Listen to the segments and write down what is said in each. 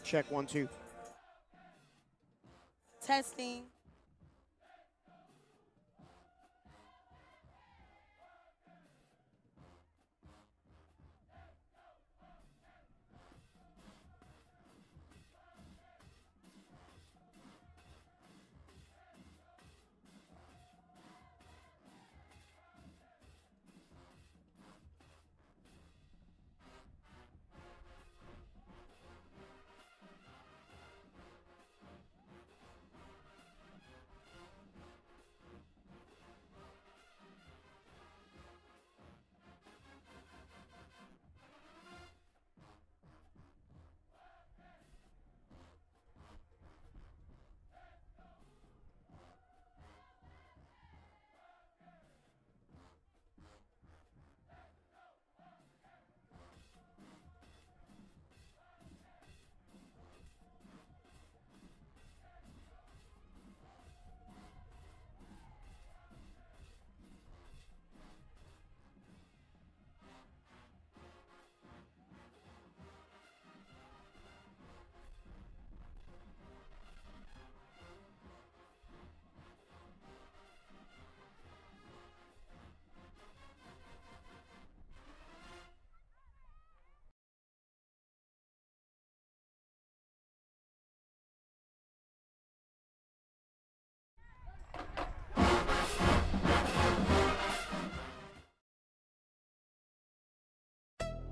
Check 1, 2. Testing.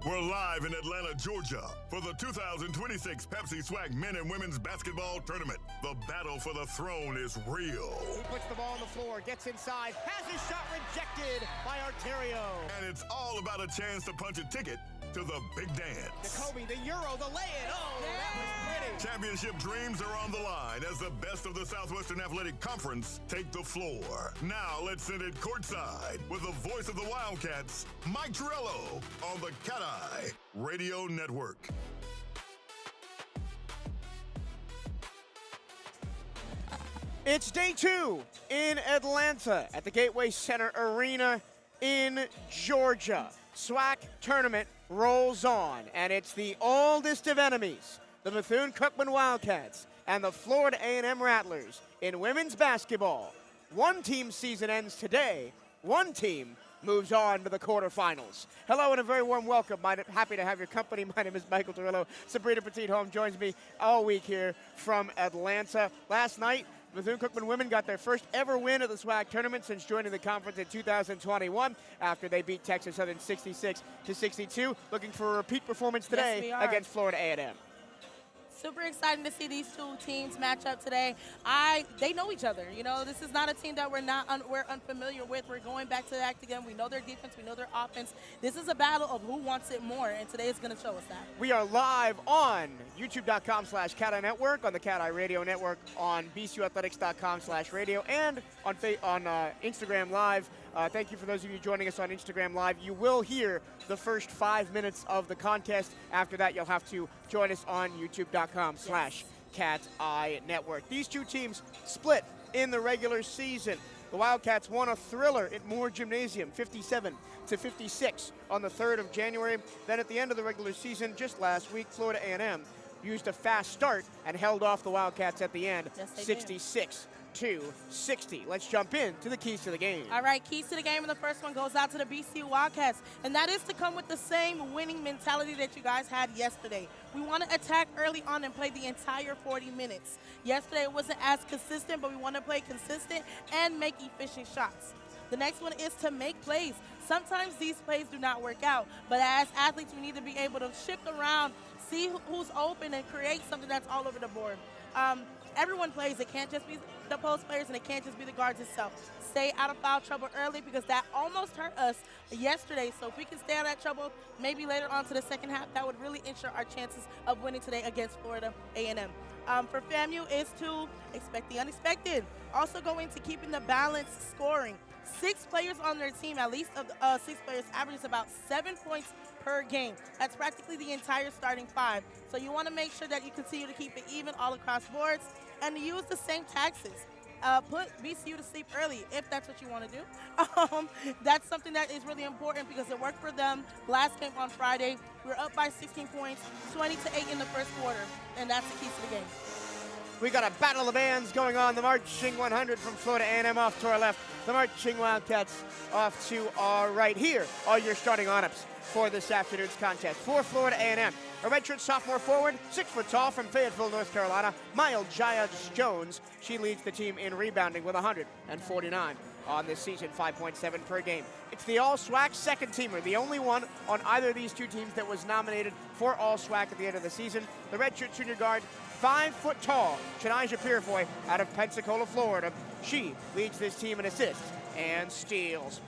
We're live in Atlanta, Georgia for the 2026 Pepsi SWAC Men and Women's Basketball Tournament. The battle for the throne is real. He puts the ball on the floor, gets inside, has his shot rejected by Arterio. And it's all about a chance to punch a ticket to the big dance. Jacoby, the Euro, the lay-in. Oh, that was pretty. Championship dreams are on the line as the best of the Southwestern Athletic Conference take the floor. Now let's send it courtside with the voice of the Wildcats, Mike Torello, on the CatEye Radio Network. It's day 2 in Atlanta at the Gateway Center Arena in Georgia. SWAC tournament rolls on, and it's the oldest of enemies, the Bethune-Cookman Wildcats and the Florida A&M Rattlers in women's basketball. One team's season ends today. One team moves on to the quarterfinals. Hello and a very warm welcome. Happy to have your company. My name is Michael Torello. Sabrina Petit-Home joins me all week here from Atlanta. Last night, Bethune-Cookman women got their first ever win at the SWAC tournament since joining the conference in 2021 after they beat Texas Southern 66-62. Looking for a repeat performance today against Florida A&M. Super exciting to see these two teams match up today. They know each other. You know, this is not a team that we're unfamiliar with. We're going back to the act again. We know their defense. We know their offense. This is a battle of who wants it more, and today is going to show us that. We are live on youtube.com/CatEye Network, on the CatEye Radio Network, on bcuathletics.com/radio, and on Instagram Live. Thank you for those of you joining us on Instagram Live. You will hear the first 5 minutes of the contest. After that, you'll have to join us on youtube.com/CatEye Network. These two teams split in the regular season. The Wildcats won a thriller at Moore Gymnasium, 57-56 on the 3rd of January. Then at the end of the regular season, just last week, Florida A&M used a fast start and held off the Wildcats at the end, 66-60. Let's jump into the keys to the game. All right, keys to the game, and the first one goes out to the BC Wildcats, and that is to come with the same winning mentality that you guys had yesterday. We want to attack early on and play the entire 40 minutes. Yesterday it wasn't as consistent, but we want to play consistent and make efficient shots. The next one is to make plays. Sometimes these plays do not work out, but as athletes we need to be able to shift around, see who's open, and create something that's all over the board. Everyone plays. It can't just be the post players, and it can't just be the guards itself. Stay out of foul trouble early because that almost hurt us yesterday. So if we can stay out of that trouble, maybe later on to the second half, that would really ensure our chances of winning today against Florida A&M. For FAMU is to expect the unexpected. Also go into keeping the balanced scoring. 6 players on their team, at least of the 6 players, averages about 7 points per game. That's practically the entire starting 5. So you want to make sure that you continue to keep it even all across boards and use the same taxes. put BCU to sleep early if that's what you want to do. That's something that is really important because it worked for them last game on Friday. We were up by 16 points, 20-8 in the first quarter, and that's the key to the game. We got a battle of the bands going on. The Marching 100 from Florida A&M off to our left. The Marching Wildcats off to our right. Here are your starting lineups for this afternoon's contest. For Florida A&M, a redshirt sophomore forward, 6 foot tall from Fayetteville, North Carolina, Mile Jones. She leads the team in rebounding with 149 on this season, 5.7 per game. It's the All-SWAC second teamer, the only one on either of these two teams that was nominated for All-SWAC at the end of the season. The redshirt junior guard, 5 foot tall, Shanaija Purifoy out of Pensacola, Florida. She leads this team in assists and steals.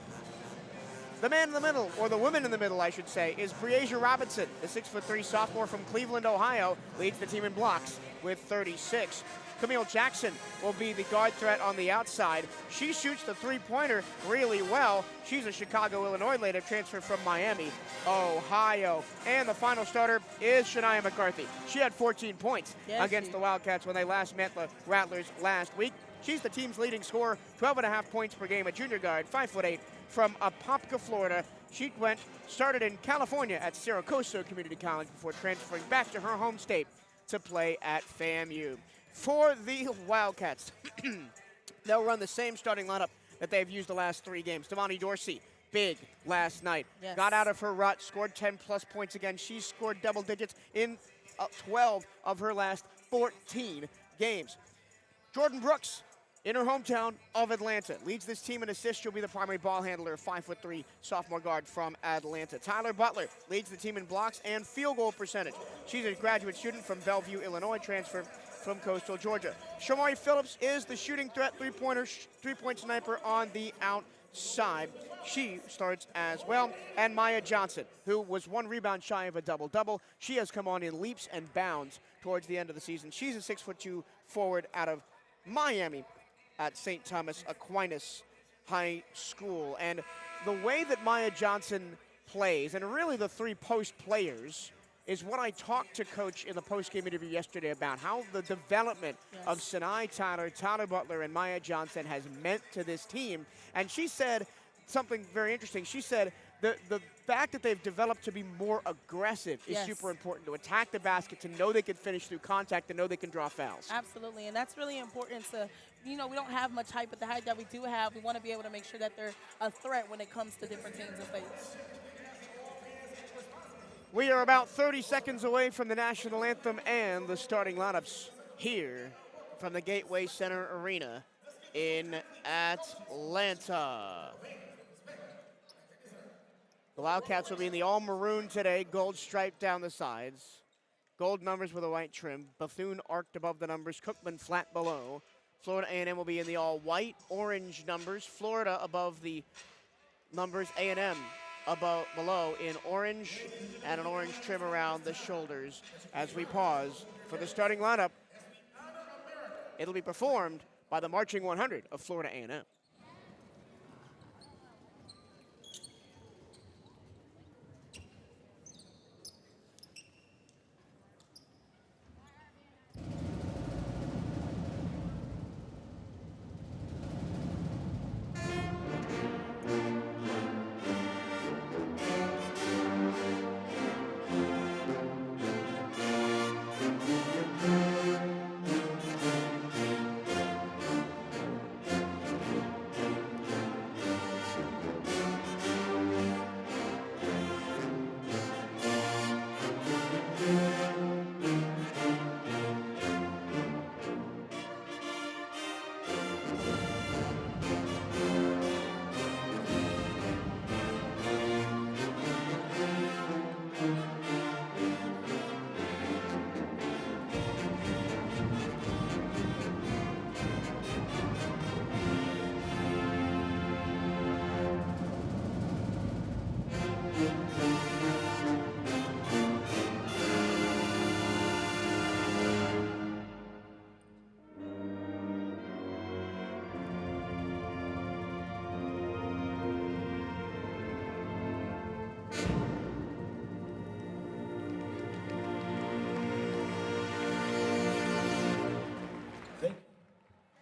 The man in the middle, or the woman in the middle, I should say, is Breasia Robinson. The 6'3" sophomore from Cleveland, Ohio, leads the team in blocks with 36. Camille Jackson will be the guard threat on the outside. She shoots the three-pointer really well. She's a Chicago, Illinois native, transfer from Miami, Ohio. And the final starter is Shania McCarthy. She had 14 points against the Wildcats when they last met the Rattlers last week. She's the team's leading scorer, 12.5 points per game, a junior guard, 5'8", from Apopka, Florida. She started in California at Saracoso Community College before transferring back to her home state to play at FAMU. For the Wildcats, they'll run the same starting lineup that they've used the last 3 games. Devontae Dorsey, big last night. Yes. Got out of her rut, scored 10-plus points again. She's scored double digits in 12 of her last 14 games. Jordan Brooks, in her hometown of Atlanta, leads this team in assists. She'll be the primary ball handler, 5'3" sophomore guard from Atlanta. Tyler Butler leads the team in blocks and field goal percentage. She's a graduate student from Bellevue, Illinois, transfer from Coastal Georgia. Shamari Phillips is the shooting threat, three-point sniper on the outside. She starts as well. And Maya Johnson, who was 1 rebound shy of a double-double. She has come on in leaps and bounds towards the end of the season. She's a 6'2" forward out of Miami at St. Thomas Aquinas High School. And the way that Maya Johnson plays, and really the 3 post players, is what I talked to Coach in the post-game interview yesterday about, how the development of Sinai Tyler, Tyler Butler, and Maya Johnson has meant to this team. And she said something very interesting. She said the fact that they've developed to be more aggressive is super important, to attack the basket, to know they can finish through contact, to know they can draw fouls. Absolutely, and that's really important to, we don't have much height, but the height that we do have, we want to be able to make sure that they're a threat when it comes to different teams and players. We are about 30 seconds away from the national anthem and the starting lineups here from the Gateway Center Arena in Atlanta. The Wildcats will be in the all-maroon today, gold striped down the sides. Gold numbers with a white trim. Bethune arced above the numbers, Cookman flat below. Florida A&M will be in the all-white, orange numbers. Florida above the numbers, A&M below in orange, and an orange trim around the shoulders. As we pause for the starting lineup, it'll be performed by the Marching 100 of Florida A&M.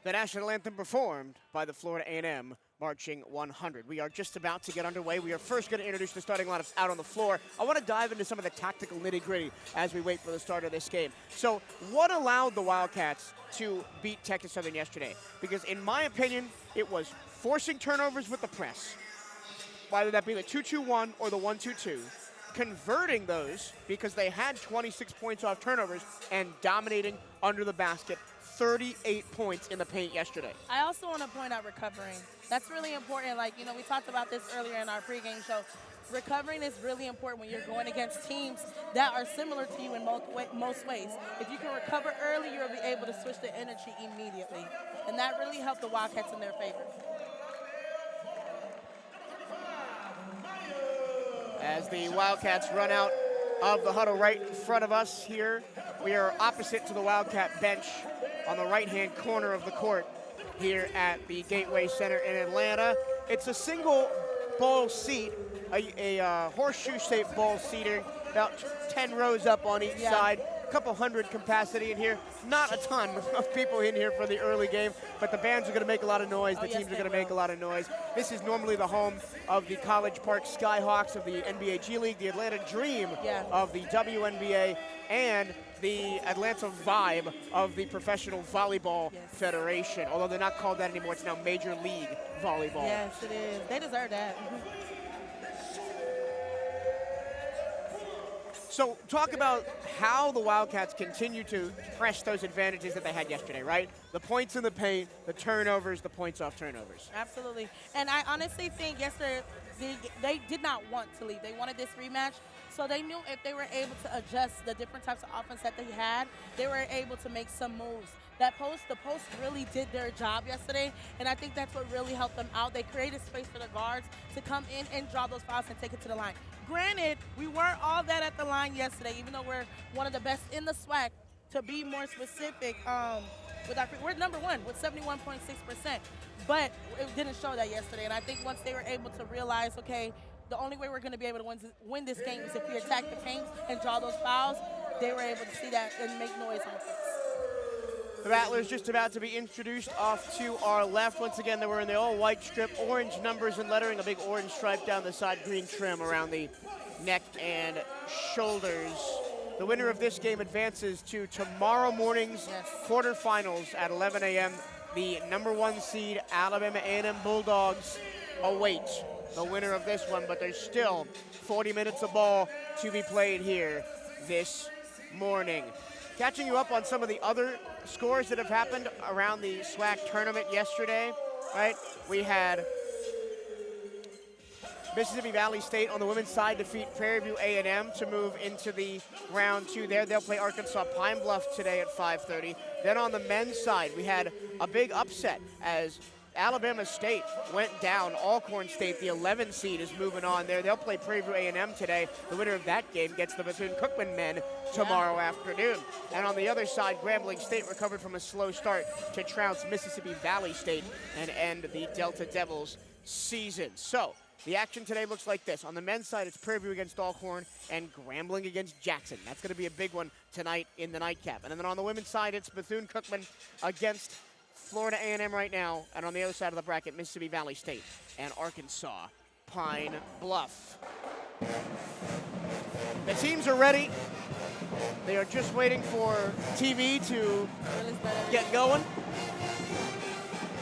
The national anthem performed by the Florida A&M Marching 100. We are just about to get underway. We are first going to introduce the starting lineups out on the floor. I want to dive into some of the tactical nitty-gritty as we wait for the start of this game. So what allowed the Wildcats to beat Texas Southern yesterday? Because in my opinion, it was forcing turnovers with the press, whether that be the 2-2-1 or the 1-2-2, converting those because they had 26 points off turnovers and dominating under the basket. 38 points in the paint yesterday. I also want to point out recovering. That's really important. Like, you know, we talked about this earlier in our pregame show. Recovering is really important when you're going against teams that are similar to you in most ways. If you can recover early, you'll be able to switch the energy immediately. And that really helped the Wildcats in their favor. As the Wildcats run out of the huddle right in front of us here, we are opposite to the Wildcat bench on the right-hand corner of the court here at the Gateway Center in Atlanta. It's a single bowl seat, a horseshoe-shaped bowl seating, about 10 rows up on each side. A couple hundred capacity in here. Not a ton of people in here for the early game, but the bands are going to make a lot of noise. The teams are going to make a lot of noise. This is normally the home of the College Park Skyhawks of the NBA G League, the Atlanta Dream of the WNBA, and the Atlanta Vibe of the Professional Volleyball Federation. Although they're not called that anymore, it's now Major League Volleyball. Yes, it is. They deserve that. So talk about how the Wildcats continue to press those advantages that they had yesterday, right? The points in the paint, the turnovers, the points off turnovers. Absolutely. And I honestly think yesterday they did not want to leave. They wanted this rematch. So they knew if they were able to adjust the different types of offense that they had, they were able to make some moves. The post really did their job yesterday, and I think that's what really helped them out. They created space for the guards to come in and draw those fouls and take it to the line. Granted, we weren't all that at the line yesterday, even though we're one of the best in the SWAC. To be more specific, we're number one with 71.6%, but it didn't show that yesterday. And I think once they were able to realize, okay, the only way we're going to be able to win this game is if we attack the paint and draw those fouls, they were able to see that and make noise on the floor. The Rattlers just about to be introduced off to our left. Once again, they were in the all-white strip, orange numbers and lettering, a big orange stripe down the side, green trim around the neck and shoulders. The winner of this game advances to tomorrow morning's quarterfinals at 11 a.m. The number 1 seed Alabama A&M Bulldogs await the winner of this one, but there's still 40 minutes of ball to be played here this morning. Catching you up on some of the other scores that have happened around the SWAC tournament yesterday, right? We had Mississippi Valley State on the women's side defeat Prairie View A&M to move into the round 2 there. They'll play Arkansas Pine Bluff today at 5:30. Then on the men's side, we had a big upset as Alabama State went down. Alcorn State, the 11 seed, is moving on there. They'll play Prairie View A&M today. The winner of that game gets the Bethune-Cookman men tomorrow afternoon. And on the other side, Grambling State recovered from a slow start to trounce Mississippi Valley State and end the Delta Devils season. So the action today looks like this. On the men's side, it's Prairie View against Alcorn and Grambling against Jackson. That's going to be a big one tonight in the nightcap. And then on the women's side, it's Bethune-Cookman against Florida A&M right now, and on the other side of the bracket, Mississippi Valley State and Arkansas Pine Bluff. The teams are ready. They are just waiting for TV to get going.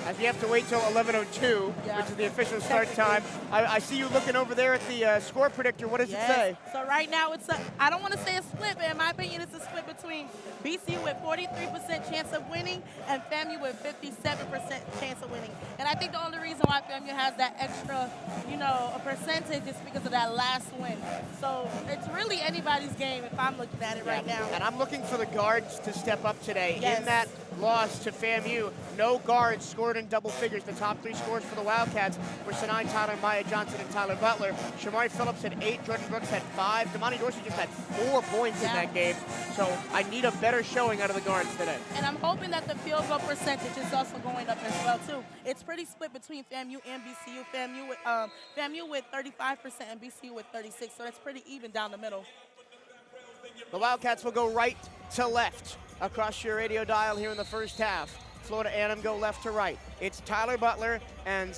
As we have to wait till 11:02, which is the official start time. I see you looking over there at the score predictor. What does it say? So right now it's I don't want to say a split, but in my opinion it's a split between BCU with 43% chance of winning and FAMU with 57% chance of winning. And I think the only reason why FAMU has that extra, a percentage is because of that last win. So it's really anybody's game if I'm looking at it right now. And I'm looking for the guards to step up today. In that loss to FAMU, no guards scored in double figures. The top 3 scores for the Wildcats were Sinai Tyler, Maya Johnson, and Tyler Butler. Shamari Phillips had 8, Jordan Brooks had 5. Damani Dorsey just had 4 points in that game. So I need a better showing out of the guards today. And I'm hoping that the field goal percentage is also going up as well, too. It's pretty split between FAMU and BCU. FAMU with 35% and BCU with 36%, so that's pretty even down the middle. The Wildcats will go right to left across your radio dial here in the first half. Florida A&M go left to right. It's Tyler Butler and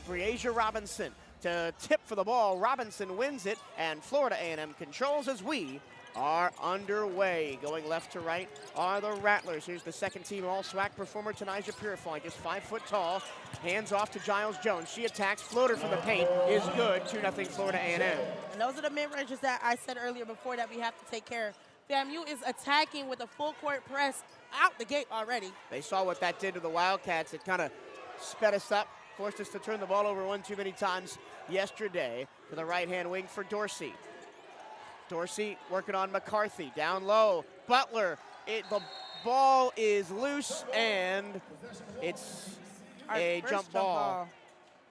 Breasia Robinson to tip for the ball. Robinson wins it, and Florida A&M controls as we are underway. Going left to right are the Rattlers. Here's the second team all-SWAC performer, Tanija Purifoy, just 5 foot tall. Hands off to Giles Jones. She attacks. Floater from the paint is good. 2-0 Florida A&M. And those are the mid-ranges that I said earlier before that we have to take care of. FAMU is attacking with a full court press out the gate already. They saw what that did to the Wildcats. It kind of sped us up, forced us to turn the ball over one too many times yesterday. To the right-hand wing for Dorsey. Dorsey working on McCarthy, down low. Butler, the ball is loose, and it's a jump ball.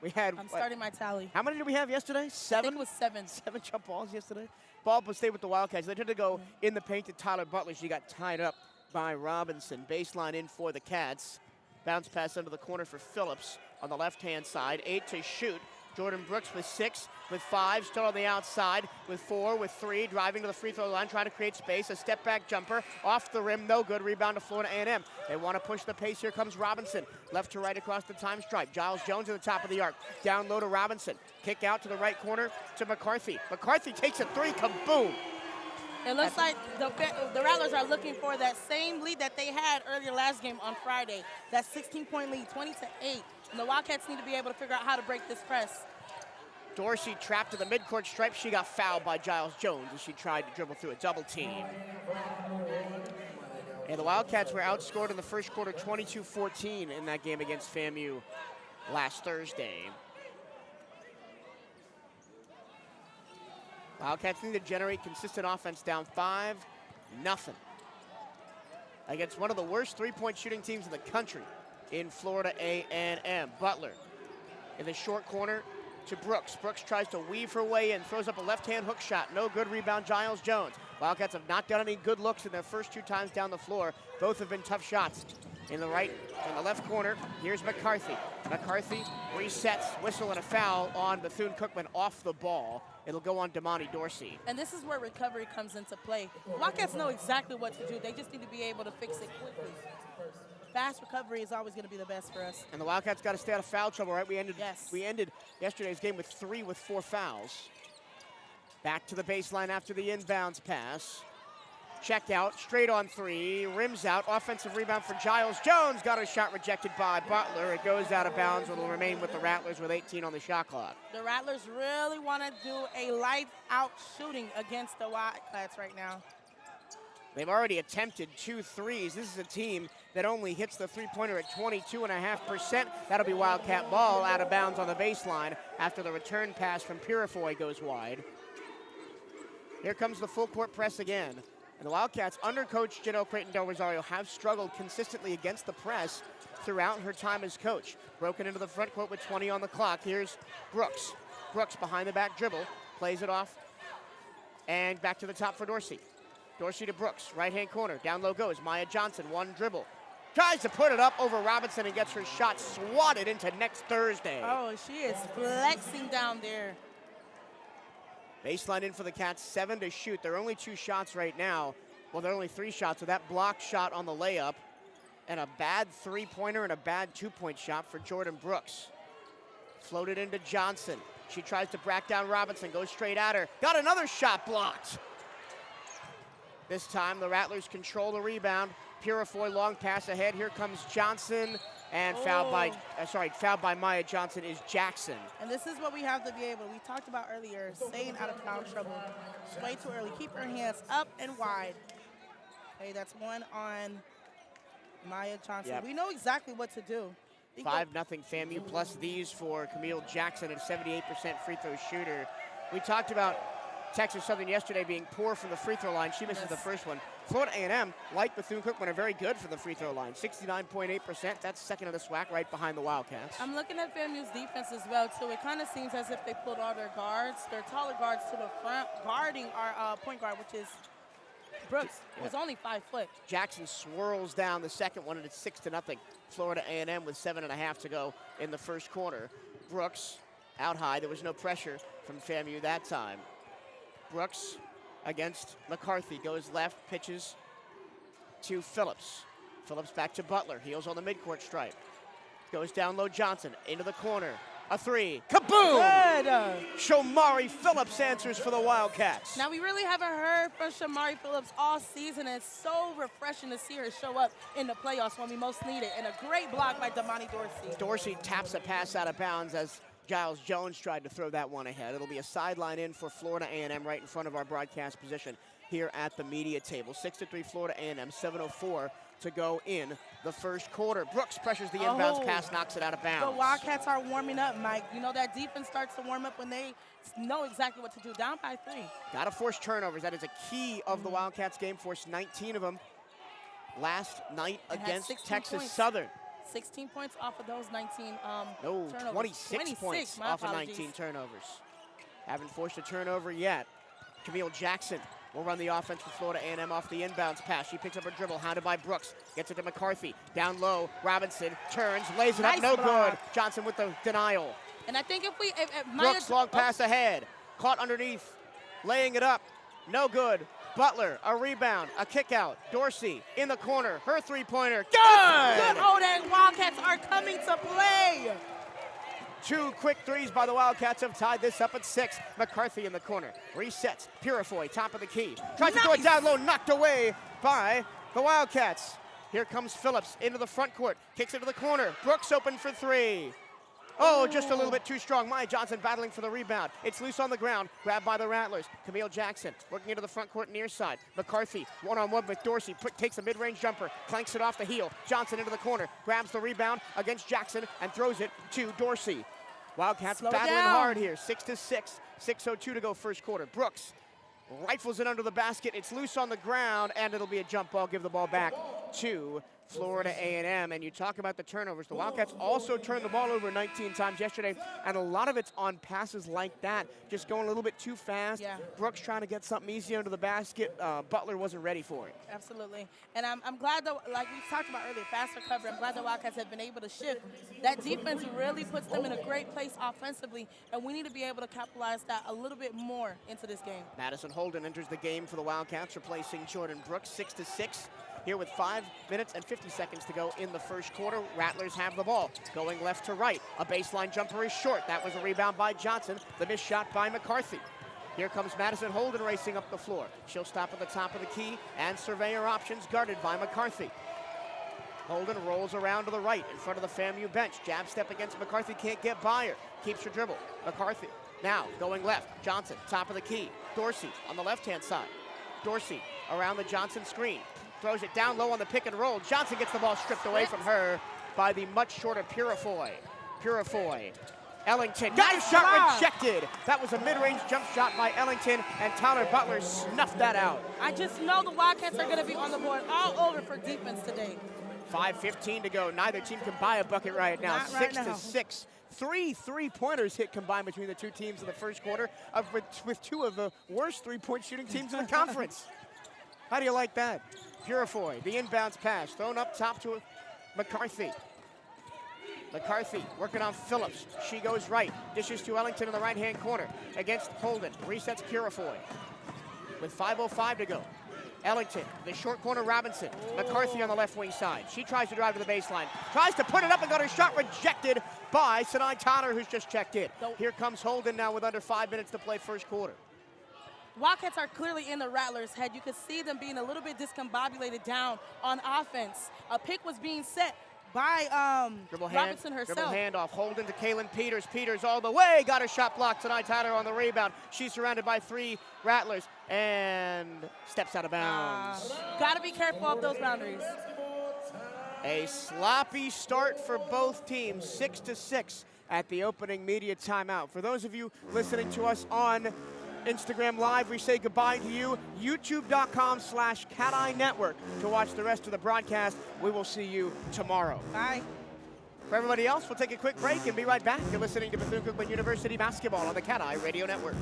We had, I'm starting my tally. how many did we have yesterday? 7? I think it was 7. 7 jump balls yesterday. Ball stayed with the Wildcats. They tried to go in the paint to Tyler Butler. She got tied up by Robinson. Baseline in for the Cats. Bounce pass into the corner for Phillips on the left-hand side. 8 to shoot. Jordan Brooks with 6, with 5, still on the outside, with 4, with 3, driving to the free throw line, trying to create space. A step-back jumper, off the rim, no good. Rebound to Florida A&M. They want to push the pace. Here comes Robinson. Left to right across the time stripe. Giles Jones at the top of the arc. Down low to Robinson. Kick out to the right corner to McCarthy. McCarthy takes a 3, kaboom! It looks like the Rattlers are looking for that same lead that they had earlier last game on Friday. That 16-point lead, 20-8. And the Wildcats need to be able to figure out how to break this press. Dorsey trapped to the midcourt stripe. She got fouled by Giles Jones as she tried to dribble through a double team. And the Wildcats were outscored in the first quarter 22-14 in that game against FAMU last Thursday. Wildcats need to generate consistent offense, down 5-0 against one of the worst three-point shooting teams in the country in Florida A&M. Butler in the short corner to Brooks. Brooks tries to weave her way in, throws up a left-hand hook shot. No good. Rebound, Giles Jones. Wildcats have not done any good looks in their first 2 times down the floor. Both have been tough shots. In the left corner, here's McCarthy. McCarthy resets, whistle and a foul on Bethune-Cookman off the ball. It'll go on Damani Dorsey. And this is where recovery comes into play. Wildcats know exactly what to do. They just need to be able to fix it quickly. Fast recovery is always going to be the best for us. And the Wildcats got to stay out of foul trouble, right? We ended yesterday's game with 3 with 4 fouls. Back to the baseline after the inbounds pass. Check out, straight on 3, rims out, offensive rebound for Giles Jones. Got a shot rejected by Butler. It goes out of bounds. It'll remain with the Rattlers with 18 on the shot clock. The Rattlers really want to do a light-out shooting against the Wildcats right now. They've already attempted 2 threes. This is a team that only hits the three-pointer at 22.5%. That'll be Wildcat ball out of bounds on the baseline after the return pass from Purifoy goes wide. Here comes the full court press again. And the Wildcats, under coach Janelle Creighton Del Rosario, have struggled consistently against the press throughout her time as coach. Broken into the front court with 20 on the clock. Here's Brooks. Brooks behind the back dribble, plays it off, and back to the top for Dorsey. Dorsey to Brooks, right-hand corner. Down low goes Maya Johnson, 1 dribble. Tries to put it up over Robinson and gets her shot swatted into next Thursday. Oh, she is flexing down there. Baseline in for the Cats, 7 to shoot. There are only 2 shots right now. Well, there are only 3 shots, so that blocked shot on the layup and a bad 3-pointer and a bad 2-point shot for Jordan Brooks. Floated into Johnson. She tries to brack down Robinson, goes straight at her. Got another shot blocked. This time the Rattlers control the rebound. Purifoy long pass ahead. Here comes Johnson. And fouled by Maya Johnson is Jackson. And this is what we have to be able, we talked about earlier, staying out of foul trouble. It's way too early. Keep her hands up and wide. Okay, that's 1 on Maya Johnson. Yep. We know exactly what to do. 5-0 FAMU plus these for Camille Jackson, a 78% free throw shooter. We talked about Texas Southern yesterday being poor from the free throw line. She misses the first one. Florida A&M, like Bethune-Cookman, are very good from the free throw line. 69.8%. That's second in the SWAC, right behind the Wildcats. I'm looking at FAMU's defense as well, too. It kind of seems as if they pulled all their guards, their taller guards to the front, guarding our point guard, which is Brooks, who's only 5 foot. Jackson swirls down the second one, and it's 6-0. Florida A&M with 7.5 to go in the first quarter. Brooks out high. There was no pressure from FAMU that time. Brooks against McCarthy, goes left, pitches to Phillips. Phillips back to Butler. Heels on the midcourt stripe. Goes down low, Johnson into the corner. A three. Kaboom! Good. Shamari Phillips answers for the Wildcats. Now, we really haven't heard from Shamari Phillips all season, and it's so refreshing to see her show up in the playoffs when we most need it. And a great block by Damani Dorsey. Dorsey taps a pass out of bounds as Giles Jones tried to throw that one ahead. It'll be a sideline in for Florida A&M right in front of our broadcast position here at the media table. 6-3 Florida A&M, 7:04 to go in the first quarter. Brooks pressures the inbounds pass, knocks it out of bounds. The Wildcats are warming up, Mike. You know that defense starts to warm up when they know exactly what to do. Down by 3. Got to force turnovers. That is a key of the Wildcats game. Forced 19 of them last night against Texas Southern. 16 points off of those 19 No, turnovers. 26 points off of 19 turnovers. Haven't forced a turnover yet. Camille Jackson will run the offense for Florida A&M off the inbounds pass. She picks up a dribble, hounded by Brooks. Gets it to McCarthy. Down low, Robinson turns, lays it up, no good. Johnson with the denial. And I think if Brooks, long pass ahead. Caught underneath, laying it up, no good. Butler, a rebound, a kick out. Dorsey in the corner, her three-pointer, good! Good, the Wildcats are coming to play. 2 quick threes by the Wildcats have tied this up at 6. McCarthy in the corner. Resets. Purifoy, top of the key. Tries to throw it down low, knocked away by the Wildcats. Here comes Phillips into the front court. Kicks it to the corner. Brooks open for 3. Oh, just a little bit too strong. Maya Johnson battling for the rebound. It's loose on the ground. Grabbed by the Rattlers. Camille Jackson working into the front court near side. McCarthy one-on-one with Dorsey. Takes a mid-range jumper. Clanks it off the heel. Johnson into the corner. Grabs the rebound against Jackson and throws it to Dorsey. Wildcats battling hard here. 6-6. 6:02 to go first quarter. Brooks rifles it under the basket. It's loose on the ground, and it'll be a jump ball. Give the ball back to Florida A&M. And you talk about the turnovers. The Wildcats also turned the ball over 19 times yesterday, and a lot of it's on passes like that, just going a little bit too fast. Yeah. Brooks trying to get something easy under the basket. Butler wasn't ready for it. Absolutely. And I'm glad that, like we talked about earlier, fast recovery, I'm glad the Wildcats have been able to shift. That defense really puts them in a great place offensively, and we need to be able to capitalize that a little bit more into this game. Madison Holden enters the game for the Wildcats, replacing Jordan Brooks. 6-6. Here with 5 minutes and 50 seconds to go in the first quarter. Rattlers have the ball, going left to right. A baseline jumper is short. That was a rebound by Johnson. The missed shot by McCarthy. Here comes Madison Holden racing up the floor. She'll stop at the top of the key and survey her options, guarded by McCarthy. Holden rolls around to the right in front of the FAMU bench. Jab step against McCarthy, can't get by her. Keeps her dribble. McCarthy now going left. Johnson, top of the key. Dorsey on the left-hand side. Dorsey around the Johnson screen. Throws it down low on the pick and roll. Johnson gets the ball stripped away from her by the much shorter Purifoy. Ellington got his shot rejected. That was a mid-range jump shot by Ellington, and Tyler Butler snuffed that out. I just know the Wildcats are going to be on the board all over for defense today. 5:15 to go. Neither team can buy a bucket right now. Not right 6-6. 3 3-pointers hit combined between the two teams in the first quarter, with 2 of the worst 3-point shooting teams in the conference. How do you like that? Purifoy, the inbounds pass, thrown up top to McCarthy. McCarthy working on Phillips. She goes right, dishes to Ellington in the right-hand corner against Holden. Resets Purifoy with 5:05 to go. Ellington, the short corner Robinson. McCarthy on the left wing side. She tries to drive to the baseline. Tries to put it up and got her shot rejected by Sinai Tanner, who's just checked in. Here comes Holden now with under 5 minutes to play first quarter. Wildcats are clearly in the Rattlers' head. You could see them being a little bit discombobulated down on offense. A pick was being set by Robinson herself. Dribble handoff, Holden to Kaylin Peters. Peters all the way, got a shot blocked. Tonight Tyler on the rebound. She's surrounded by 3 Rattlers and steps out of bounds. Got to be careful of those boundaries. A sloppy start for both teams, 6-6 at the opening media timeout. For those of you listening to us on Instagram Live, we say goodbye to you. YouTube.com/CatEye Network to watch the rest of the broadcast. We will see you tomorrow. Bye. For everybody else, we'll take a quick break and be right back. You're listening to Bethune-Cookman University basketball on the CatEye Radio Network.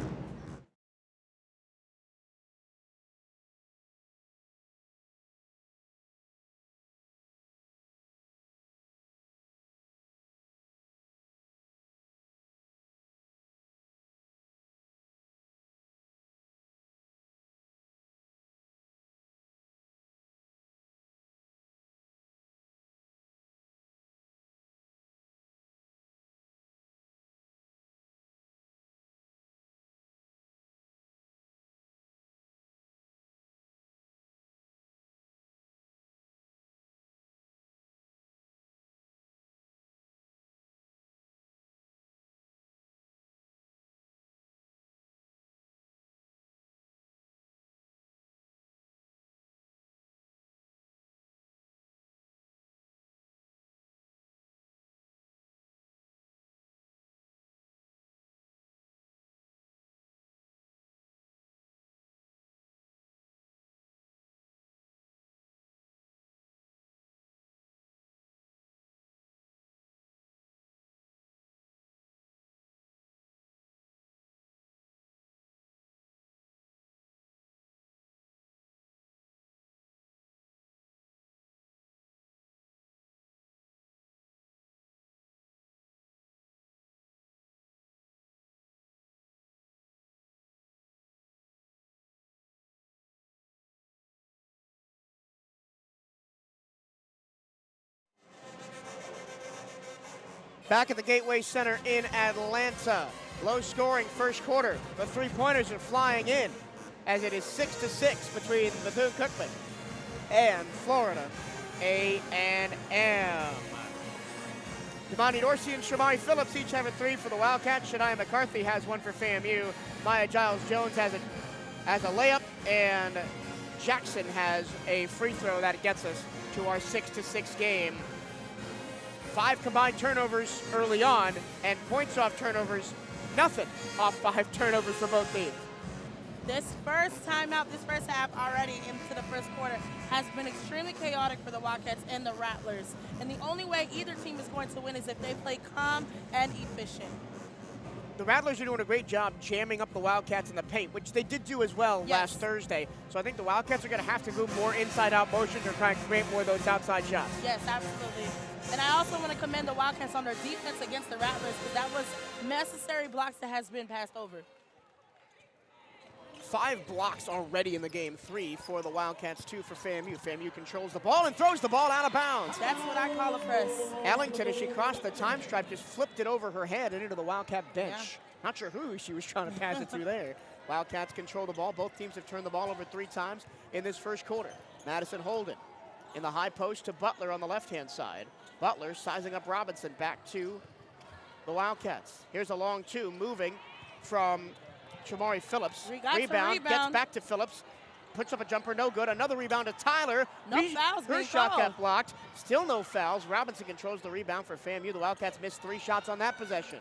Back at the Gateway Center in Atlanta. Low scoring first quarter. The three-pointers are flying in as it is 6-6 between Bethune-Cookman and Florida A&M. Damani Dorsey and Shamari Phillips each have a three for the Wildcats. Shania McCarthy has one for FAMU. Maya Giles-Jones has a layup, and Jackson has a free throw that gets us to our 6-6 game. 5 combined turnovers early on, and points off turnovers, nothing off 5 turnovers for both teams. This first timeout, this first half already into the first quarter has been extremely chaotic for the Wildcats and the Rattlers. And the only way either team is going to win is if they play calm and efficient. The Rattlers are doing a great job jamming up the Wildcats in the paint, which they did do as well last Thursday. So I think the Wildcats are going to have to move more inside-out motions or try and create more of those outside shots. Yes, absolutely. And I also want to commend the Wildcats on their defense against the Rattlers, because that was necessary blocks that has been passed over. 5 blocks already in the game, 3 for the Wildcats, 2 for FAMU. FAMU controls the ball and throws the ball out of bounds. That's what I call a press. Ellington, as she crossed the time stripe, just flipped it over her head and into the Wildcat bench. Yeah. Not sure who she was trying to pass it to there. Wildcats control the ball. Both teams have turned the ball over 3 times in this first quarter. Madison Holden in the high post to Butler on the left-hand side. Butler sizing up Robinson back to the Here's a long 2 moving from Shamari Phillips. Rebound, gets back to Phillips, puts up a jumper, no good. Another rebound to Tyler. No fouls, her shot got blocked. Still no fouls. Robinson controls the rebound for FAMU. The Wildcats missed 3 shots on that possession.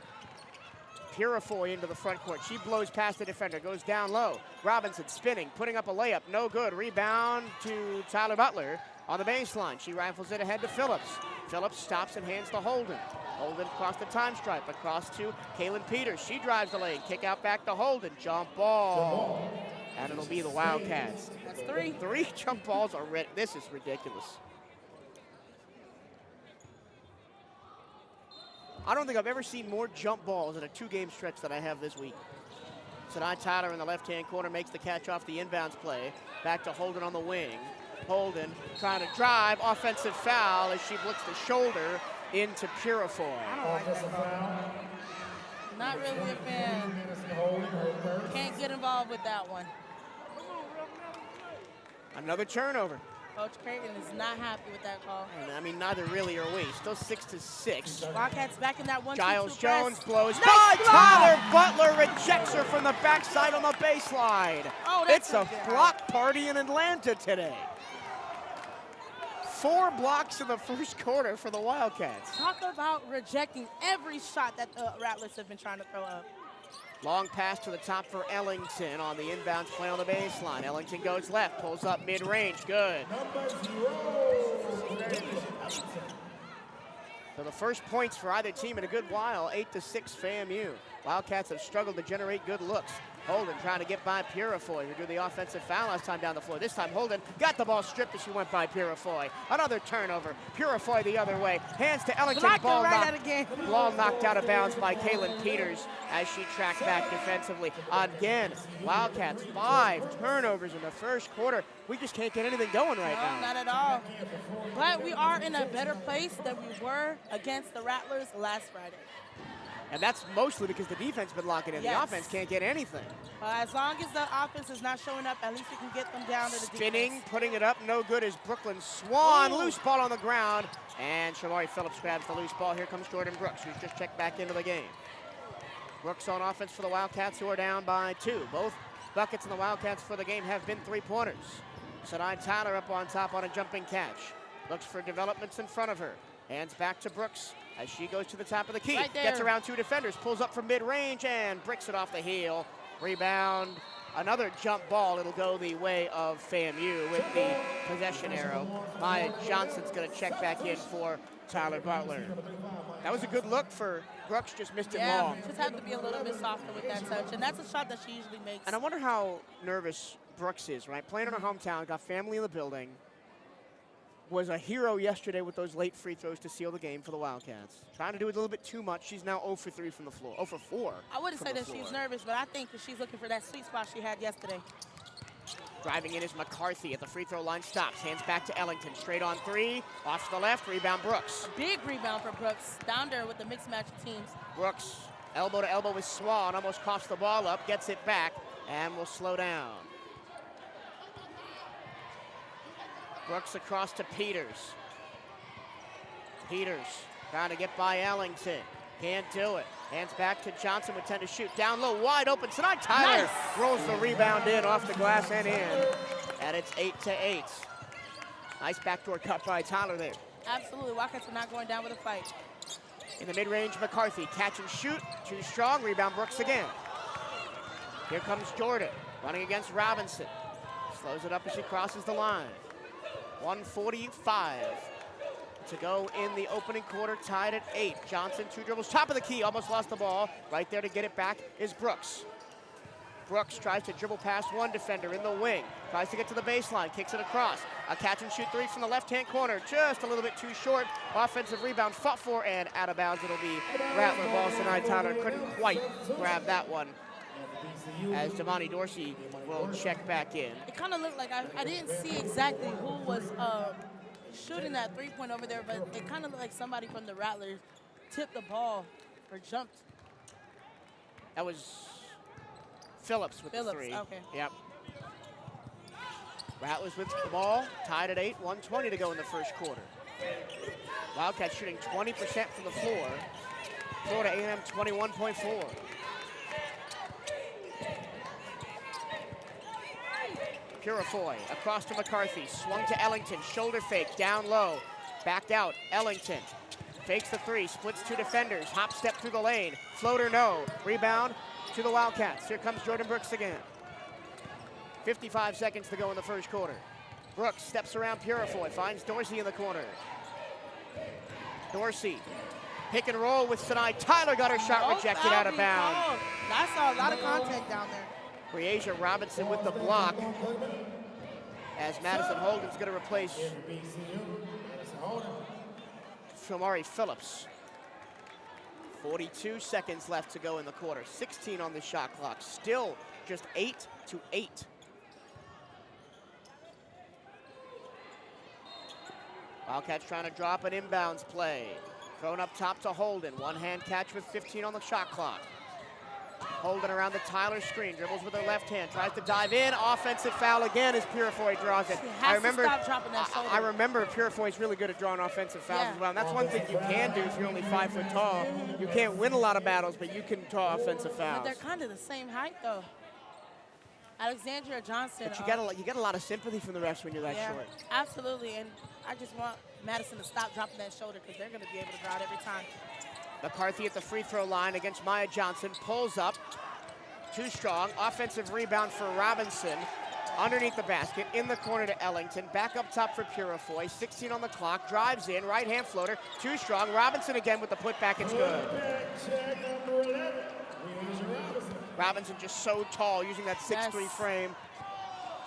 Purifoy into the front court. She blows past the defender, goes down low. Robinson spinning, putting up a layup, no good. Rebound to Tyler Butler on the baseline. She rifles it ahead to Phillips. Phillips stops and hands to Holden. Holden across the time stripe, across to Kaylin Peters. She drives the lane, kick out back to Holden, jump ball. And it'll be the Wildcats. That's 3. 3 jump balls are red. This is ridiculous. I don't think I've ever seen more jump balls in a 2-game stretch than I have this week. Sanai Tyler in the left-hand corner makes the catch off the inbounds play. Back to Holden on the wing. Holden trying to drive, offensive foul as she blicks the shoulder into Purifoy. I don't like that call. Not really a fan. Can't get involved with that one. Another turnover. Coach Creighton is not happy with that call. And I mean, neither really are we. Still 6-6. Wildcats back in that 1-2-2 Giles-Jones blows nice by. block. Tyler Butler rejects her from the backside on the baseline. Oh, that's it's a block party in Atlanta today. 4 blocks in the first quarter for the Wildcats. Talk about rejecting every shot that the Rattlers have been trying to throw up. Long pass to the top for Ellington on the inbounds play on the baseline. Ellington goes left, pulls up mid-range, good. So the first points for either team in a good while, 8-6 FAMU. Wildcats have struggled to generate good looks. Holden trying to get by Purifoy, who drew the offensive foul last time down the floor. This time Holden got the ball stripped as she went by Purifoy. Another turnover. Purifoy the other way. Hands to Ellington. Ball knocked out of bounds by Kaylin Peters as she tracked back defensively. Again, Wildcats 5 turnovers in the first quarter. We just can't get anything going right now. Not at all. But we are in a better place than we were against the Rattlers last Friday. And that's mostly because the defense has been locking in. The offense can't get anything. As long as the offense is not showing up, at least we can get them down to the Spinning, defense. putting it up, no good is Brooklyn Swan. Ooh. Loose ball on the ground. And Shamari Phillips grabs the loose ball. Here comes Jordan Brooks, who's just checked back into the game. Brooks on offense for the Wildcats, who are down by 2. Both buckets in the Wildcats for the game have been 3-pointers. Sanai Tyler up on top on a jumping catch. Looks for developments in front of her. Hands back to Brooks as she goes to the top of the key. Right there. Gets around 2 defenders, pulls up from mid-range and bricks it off the heel. Rebound, another jump ball. It'll go the way of FAMU with the possession arrow. Maya Johnson's gonna check back in for Tyler Butler. That was a good look for Brooks, just missed it long. Just have to be a little bit softer with that touch, and that's a shot that she usually makes. And I wonder how nervous Brooks is, right? Playing in her hometown, got family in the building. Was a hero yesterday with those late free throws to seal the game for the Wildcats. Trying to do it a little bit too much. She's now 0 for 3 from the floor. 0 for 4. I wouldn't say that she's nervous, but I think that she's looking for that sweet spot she had yesterday. Driving in is McCarthy at the free throw line, stops, hands back to Ellington, straight on three, off to the left, rebound Brooks. Big rebound for Brooks, down there with the mixed match teams. Brooks, elbow to elbow with Swan, almost coughs the ball up, gets it back, and will slow down. Brooks across to Peters. Peters trying to get by Ellington. Can't do it. Hands back to Johnson with 10 to shoot. Down low, wide open tonight. Tyler nice. rolls the rebound in off the glass and in. And it's 8-8. Nice backdoor cut by Tyler there. Absolutely. Wildcats are not going down with a fight. In the mid-range, McCarthy. Catch and shoot. Too strong. Rebound Brooks again. Here comes Jordan. Running against Robinson. Slows it up as she crosses the line. 1:45 to go in the opening quarter, tied at 8. Johnson, 2 dribbles, top of the key, almost lost the ball. Right there to get it back is Brooks. Brooks tries to dribble past one defender in the wing. Tries to get to the baseline, kicks it across. A catch and shoot three from the left-hand corner, just a little bit too short. Offensive rebound, fought for, and out of bounds. It'll be Rattler ball tonight. Tyler couldn't quite grab that one, as Damani Dorsey will check back in. It kind of looked like I didn't see exactly who was shooting that three-point over there, but it kind of looked like somebody from the Rattlers tipped the ball or jumped. That was Phillips with the three. Okay. Yep. Rattlers with the ball, tied at 8, 1:20 to go in the first quarter. Wildcats shooting 20% from the floor. Florida A&M 21.4. Purifoy across to McCarthy, swung to Ellington, shoulder fake, down low, backed out, Ellington. Fakes the three, splits two defenders, hop step through the lane, floater no, rebound to the Wildcats. Here comes Jordan Brooks again. 55 seconds to go in the first quarter. Brooks steps around Purifoy, finds Dorsey in the corner. Dorsey, pick and roll with Sinai. Tyler got her shot rejected out of bounds. I saw a lot of contact down there. Breasia Robinson with the block, as Madison Holden's going to replace Shamari Phillips. 42 seconds left to go in the quarter. 16 on the shot clock. Still just 8-8. Wildcats trying to drop an inbounds play. Thrown up top to Holden. One-hand catch with 15 on the shot clock. Holden around the Tyler screen, dribbles with her left hand, tries to dive in, offensive foul again as Purifoy draws it. I remember Purifoy's really good at drawing offensive fouls as well. And that's one thing you can do if you're only 5 foot tall. You can't win a lot of battles, but you can draw offensive fouls. But they're kind of the same height though. Alexandria Johnson. But you get a lot of sympathy from the refs when you're that short. Absolutely, and I just want Madison to stop dropping that shoulder because they're going to be able to draw it every time. McCarthy at the free throw line against Maya Johnson, pulls up, too strong, offensive rebound for Robinson, underneath the basket, in the corner to Ellington, back up top for Purifoy, 16 on the clock, drives in, right hand floater, too strong, Robinson again with the putback, it's good. Robinson just so tall, using that 6'3" frame.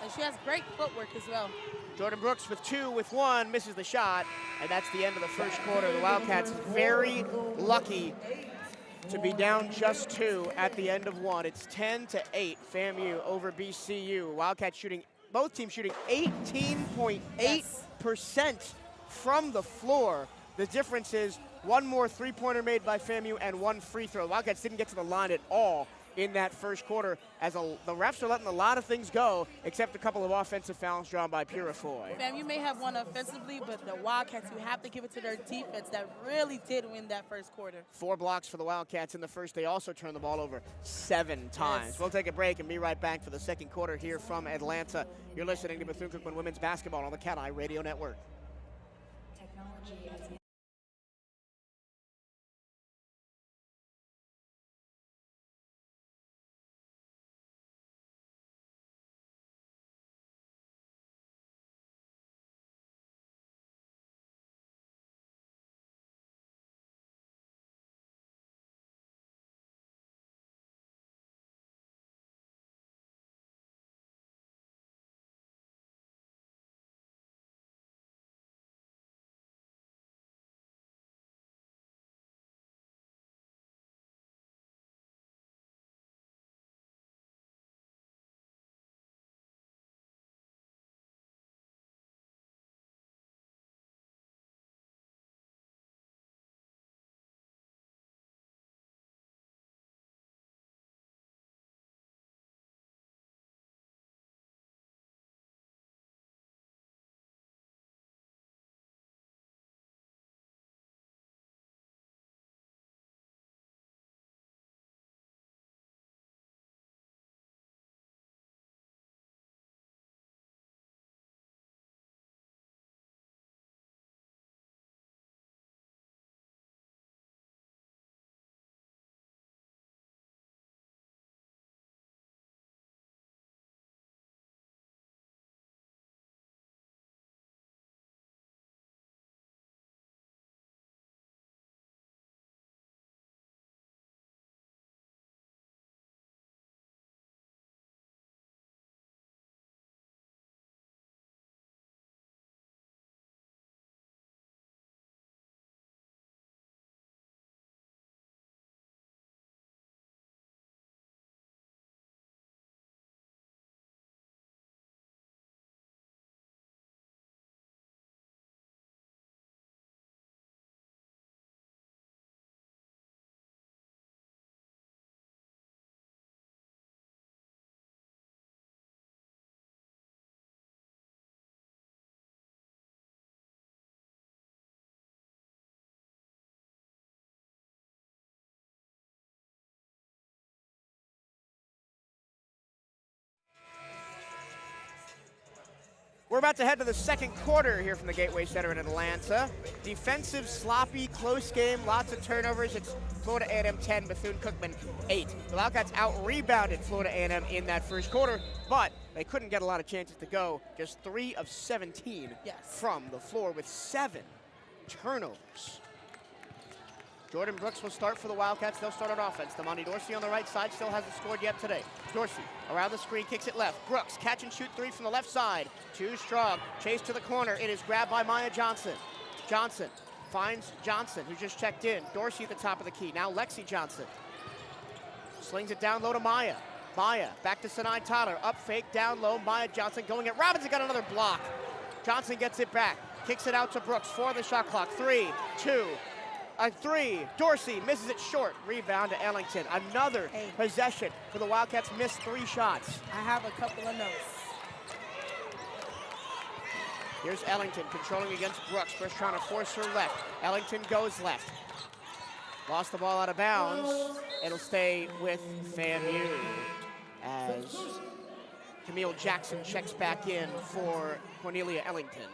And she has great footwork as well. Jordan Brooks with 2, with 1, misses the shot, and that's the end of the first quarter. The Wildcats very lucky to be down just 2 at the end of 1. It's 10-8, FAMU over BCU. Wildcats shooting, both teams shooting 18.8% from the floor. The difference is one more three-pointer made by FAMU and 1 free throw. The Wildcats didn't get to the line at all in that first quarter, as the refs are letting a lot of things go, except a couple of offensive fouls drawn by Purifoy. You may have won offensively, but the Wildcats, you have to give it to their defense that really did win that first quarter. 4 blocks for the Wildcats in the first. They also turned the ball over 7 times. Yes. We'll take a break and be right back for the second quarter here from Atlanta. You're listening to Bethune-Cookman Women's Basketball on the CatEye Radio Network. about to head to the second quarter here from the Gateway Center in Atlanta. Defensive, sloppy, close game, lots of turnovers. It's Florida A&M 10, Bethune-Cookman 8. The Wildcats out-rebounded Florida A&M in that first quarter, but they couldn't get a lot of chances to go. Just 3 of 17 from the floor with 7 turnovers. Jordan Brooks will start for the Wildcats. They'll start on offense. Damani Dorsey on the right side still hasn't scored yet today. Dorsey around the screen, kicks it left. Brooks, catch and shoot 3 from the left side. Too strong. Chase to the corner. It is grabbed by Maya Johnson. Johnson finds Johnson, who just checked in. Dorsey at the top of the key. Now Lexi Johnson. Slings it down low to Maya. Maya back to Sinai Tyler. Up fake, down low. Maya Johnson going at Robinson. Got another block. Johnson gets it back. Kicks it out to Brooks. 4 on the shot clock. 3, 2. A 3, Dorsey misses it short. Rebound to Ellington. Another possession for the Wildcats. Missed 3 shots. I have a couple of notes. Here's Ellington controlling against Brooks. Brooks trying to force her left. Ellington goes left. Lost the ball out of bounds. It'll stay with FAMU as Camille Jackson checks back in for Cornelia Ellington.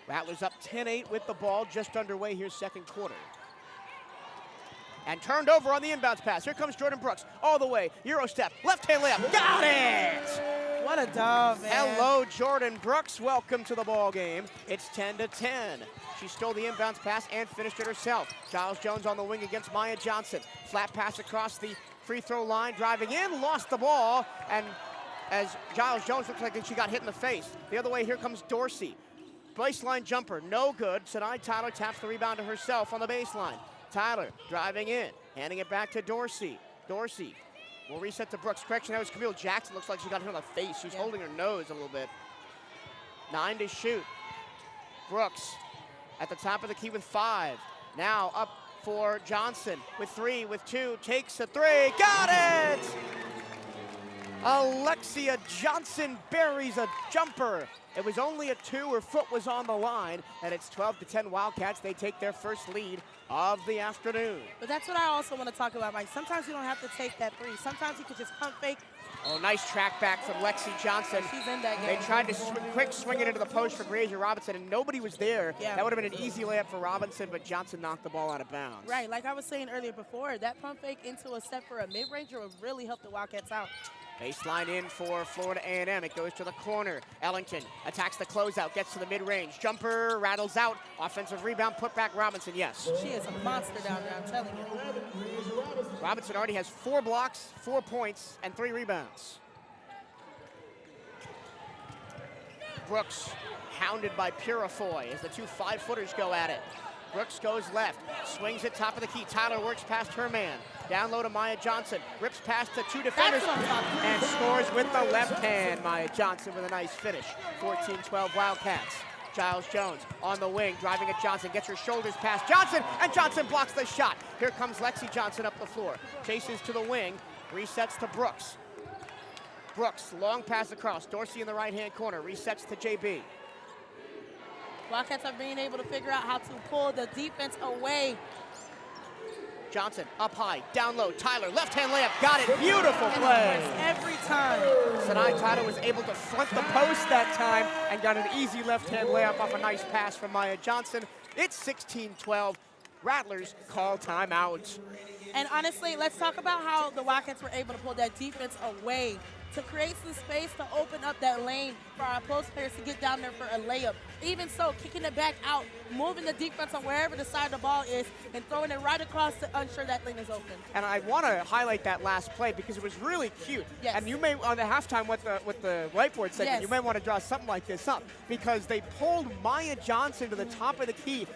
Rattlers up 10-8 with the ball, just underway here, second quarter. And turned over on the inbounds pass. Here comes Jordan Brooks, all the way, Euro step, left-hand layup, got it! What a dove, man. Hello, Jordan Brooks, welcome to the ball game. It's 10-10. She stole the inbounds pass and finished it herself. Giles Jones on the wing against Maya Johnson. Flat pass across the free throw line, driving in, lost the ball, and as Giles Jones looks like she got hit in the face. The other way, here comes Dorsey. Baseline jumper, no good. Sinai Tyler taps the rebound to herself on the baseline. Tyler driving in, handing it back to Dorsey. Dorsey will reset to Brooks. Correction, that was Camille Jackson. Looks like she got hit on the face. She's holding her nose a little bit. 9 to shoot. Brooks at the top of the key with 5. Now up for Johnson with 3, with 2. Takes a 3. Got it! Alexia Johnson buries a jumper. It was only a 2. Her foot was on the line, and it's 12-10 Wildcats. They take their first lead of the afternoon. But that's what I also want to talk about, Mike. Sometimes you don't have to take that 3. Sometimes you could just pump fake. Oh, nice track back from Lexi Johnson. She's in that game. They tried to quick swing it into the post for Grazier Robinson, and nobody was there. That would have been an easy layup for Robinson, but Johnson knocked the ball out of bounds. Right, like I was saying earlier before, that pump fake into a step for a mid-ranger would really help the Wildcats out. Baseline in for Florida A&M. It goes to the corner. Ellington attacks the closeout, gets to the mid-range. Jumper rattles out. Offensive rebound, put back Robinson, yes. She is a monster down there, I'm telling you. Robinson already has 4 blocks, 4 points, and 3 rebounds. Brooks hounded by Purifoy as the 2 5-footers go at it. Brooks goes left, swings it top of the key. Tyler works past her man. Down low to Maya Johnson, rips past the 2 defenders and scores with the left hand. Maya Johnson with a nice finish. 14-12 Wildcats. Giles Jones on the wing, driving at Johnson, gets her shoulders past Johnson, and Johnson blocks the shot. Here comes Lexi Johnson up the floor. Chases to the wing, resets to Brooks. Brooks, long pass across. Dorsey in the right-hand corner, resets to JB. Wildcats are being able to figure out how to pull the defense away. Johnson up high, down low. Tyler, left-hand layup, got it. Beautiful play. Every time. Sinai Tyler was able to front the post that time and got an easy left-hand layup off a nice pass from Maya Johnson. It's 16-12. Rattlers call timeout. And honestly, let's talk about how the Wildcats were able to pull that defense away to create some space to open up that lane for our post players to get down there for a layup. Even so, kicking it back out, moving the defense on wherever the side of the ball is, and throwing it right across to ensure that lane is open. And I want to highlight that last play because it was really cute. Yes. And you may, on the halftime, what the whiteboard said, you may want to draw something like this up because they pulled Maya Johnson to the top of the key,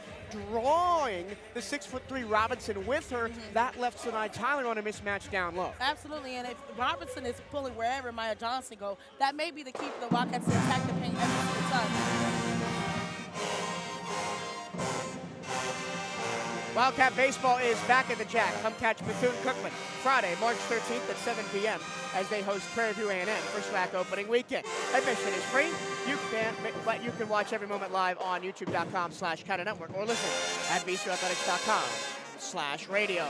drawing the 6'3" Robinson with her. That left Sinai Tyler on a mismatch down low. Absolutely, and if Robinson is pulling wherever Maya Johnson go, that may be the key for the Wildcats to attack the paint every single time. Wildcat Baseball is back at the Jack. Come catch Bethune-Cookman Friday, March 13th at 7 p.m. as they host Prairie View A&M for SWAC opening weekend. Admission is free, but you can watch every moment live on youtube.com/CatEye Network or listen at bcuathletics.com/radio.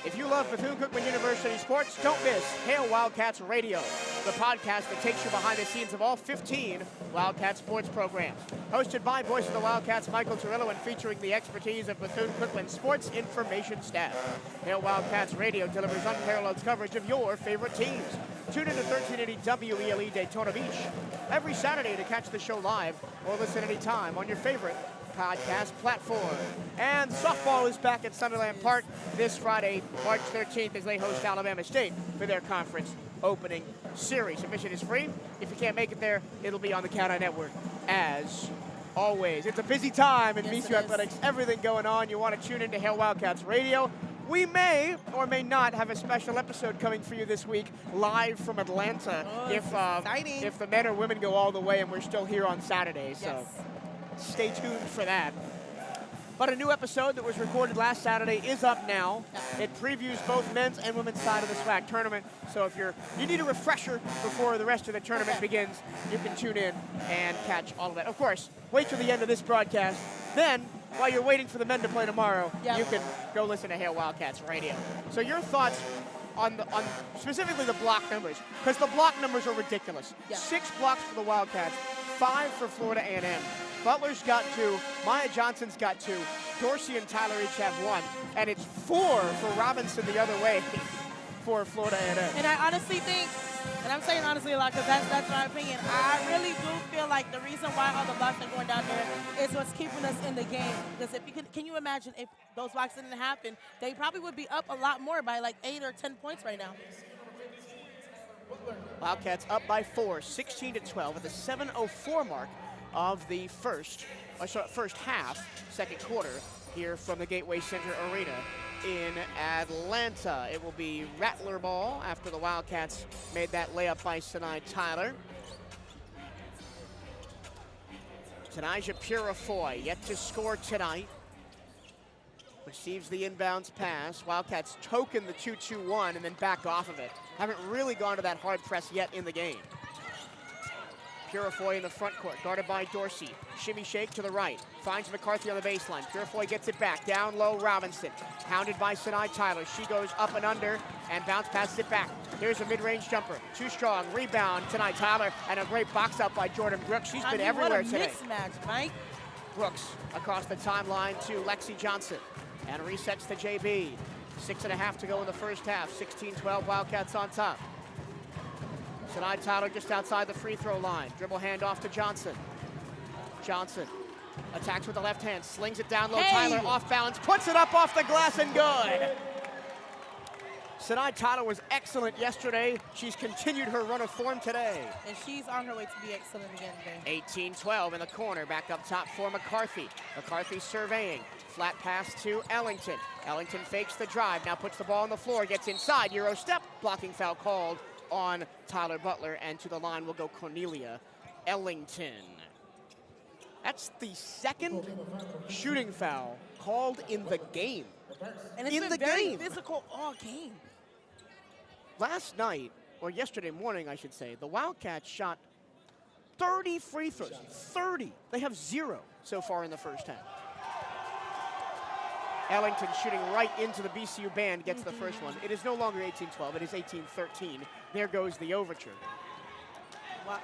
If you love Bethune-Cookman University sports, don't miss Hail Wildcats Radio. the podcast that takes you behind the scenes of all 15 Wildcat sports programs. Hosted by voice of the Wildcats, Michael Turillo, and featuring the expertise of Bethune-Cookman sports information staff. Hail Wildcats Radio delivers unparalleled coverage of your favorite teams. Tune in to 1380 WELE Daytona Beach every Saturday to catch the show live or listen anytime on your favorite podcast platform. And softball is back at Sunderland Park this Friday, March 13th, as they host Alabama State for their conference opening series. Admission is free. If you can't make it there, it'll be on the CatEye Network as always. It's a busy time in BCU Athletics. Everything going on. You want to tune into Hail Wildcats Radio. We may or may not have a special episode coming for you this week, live from Atlanta, if the men or women go all the way and we're still here on Saturday. So stay tuned for that. But a new episode that was recorded last Saturday is up now. It previews both men's and women's side of the SWAC tournament. So if you need a refresher before the rest of the tournament begins, you can tune in and catch all of that. Of course, wait till the end of this broadcast. Then, while you're waiting for the men to play tomorrow, you can go listen to Hail Wildcats Radio. So your thoughts on specifically the block numbers, because the block numbers are ridiculous. 6 blocks for the Wildcats, 5 for Florida A&M. Butler's got 2, Maya Johnson's got 2, Dorsey and Tyler each have 1, and it's 4 for Robinson the other way for Florida A&M. And I honestly think, and I'm saying honestly a lot because that's my opinion, I really do feel like the reason why all the blocks are going down there is what's keeping us in the game. Because if you can you imagine if those blocks didn't happen, they probably would be up a lot more by like 8 or 10 points right now. Wildcats up by 4, 16-12 at the 7:04 mark of the first half, second quarter, here from the Gateway Center Arena in Atlanta. It will be Rattler ball after the Wildcats made that layup by Sinai Tyler. Tanaja Purifoy yet to score tonight. Receives the inbounds pass. Wildcats token the 2-2-1 and then back off of it. Haven't really gone to that hard press yet in the game. Purifoy in the front court, guarded by Dorsey. Shimmy shake to the right, finds McCarthy on the baseline. Purifoy gets it back, down low Robinson. Hounded by Sinai Tyler. She goes up and under and bounce passes it back. Here's a mid-range jumper, too strong, rebound Sinai Tyler, and a great box out by Jordan Brooks. She's been everywhere today. Mismatch, Mike. Brooks across the timeline to Lexi Johnson and resets to JB. 6.5 to go in the first half, 16-12 Wildcats on top. Sinai Tyler just outside the free throw line. Dribble handoff to Johnson. Johnson attacks with the left hand, slings it down low. Tyler off balance, puts it up off the glass and good. Sinai Tyler was excellent yesterday. She's continued her run of form today. And she's on her way to be excellent again today. 18-12 in the corner, back up top for McCarthy. McCarthy surveying. Flat pass to Ellington. Ellington fakes the drive, now puts the ball on the floor, gets inside, Euro step, blocking foul called on Tyler Butler, and to the line will go Cornelia Ellington. That's the second shooting foul called in the game. And it's been very physical all game. Last night, or yesterday morning, I should say, the Wildcats shot 30 free throws. 30. They have 0 so far in the first half. Ellington shooting right into the BCU band, gets the first one. It is no longer 18-12, it is 18-13. There goes the overture. Wow.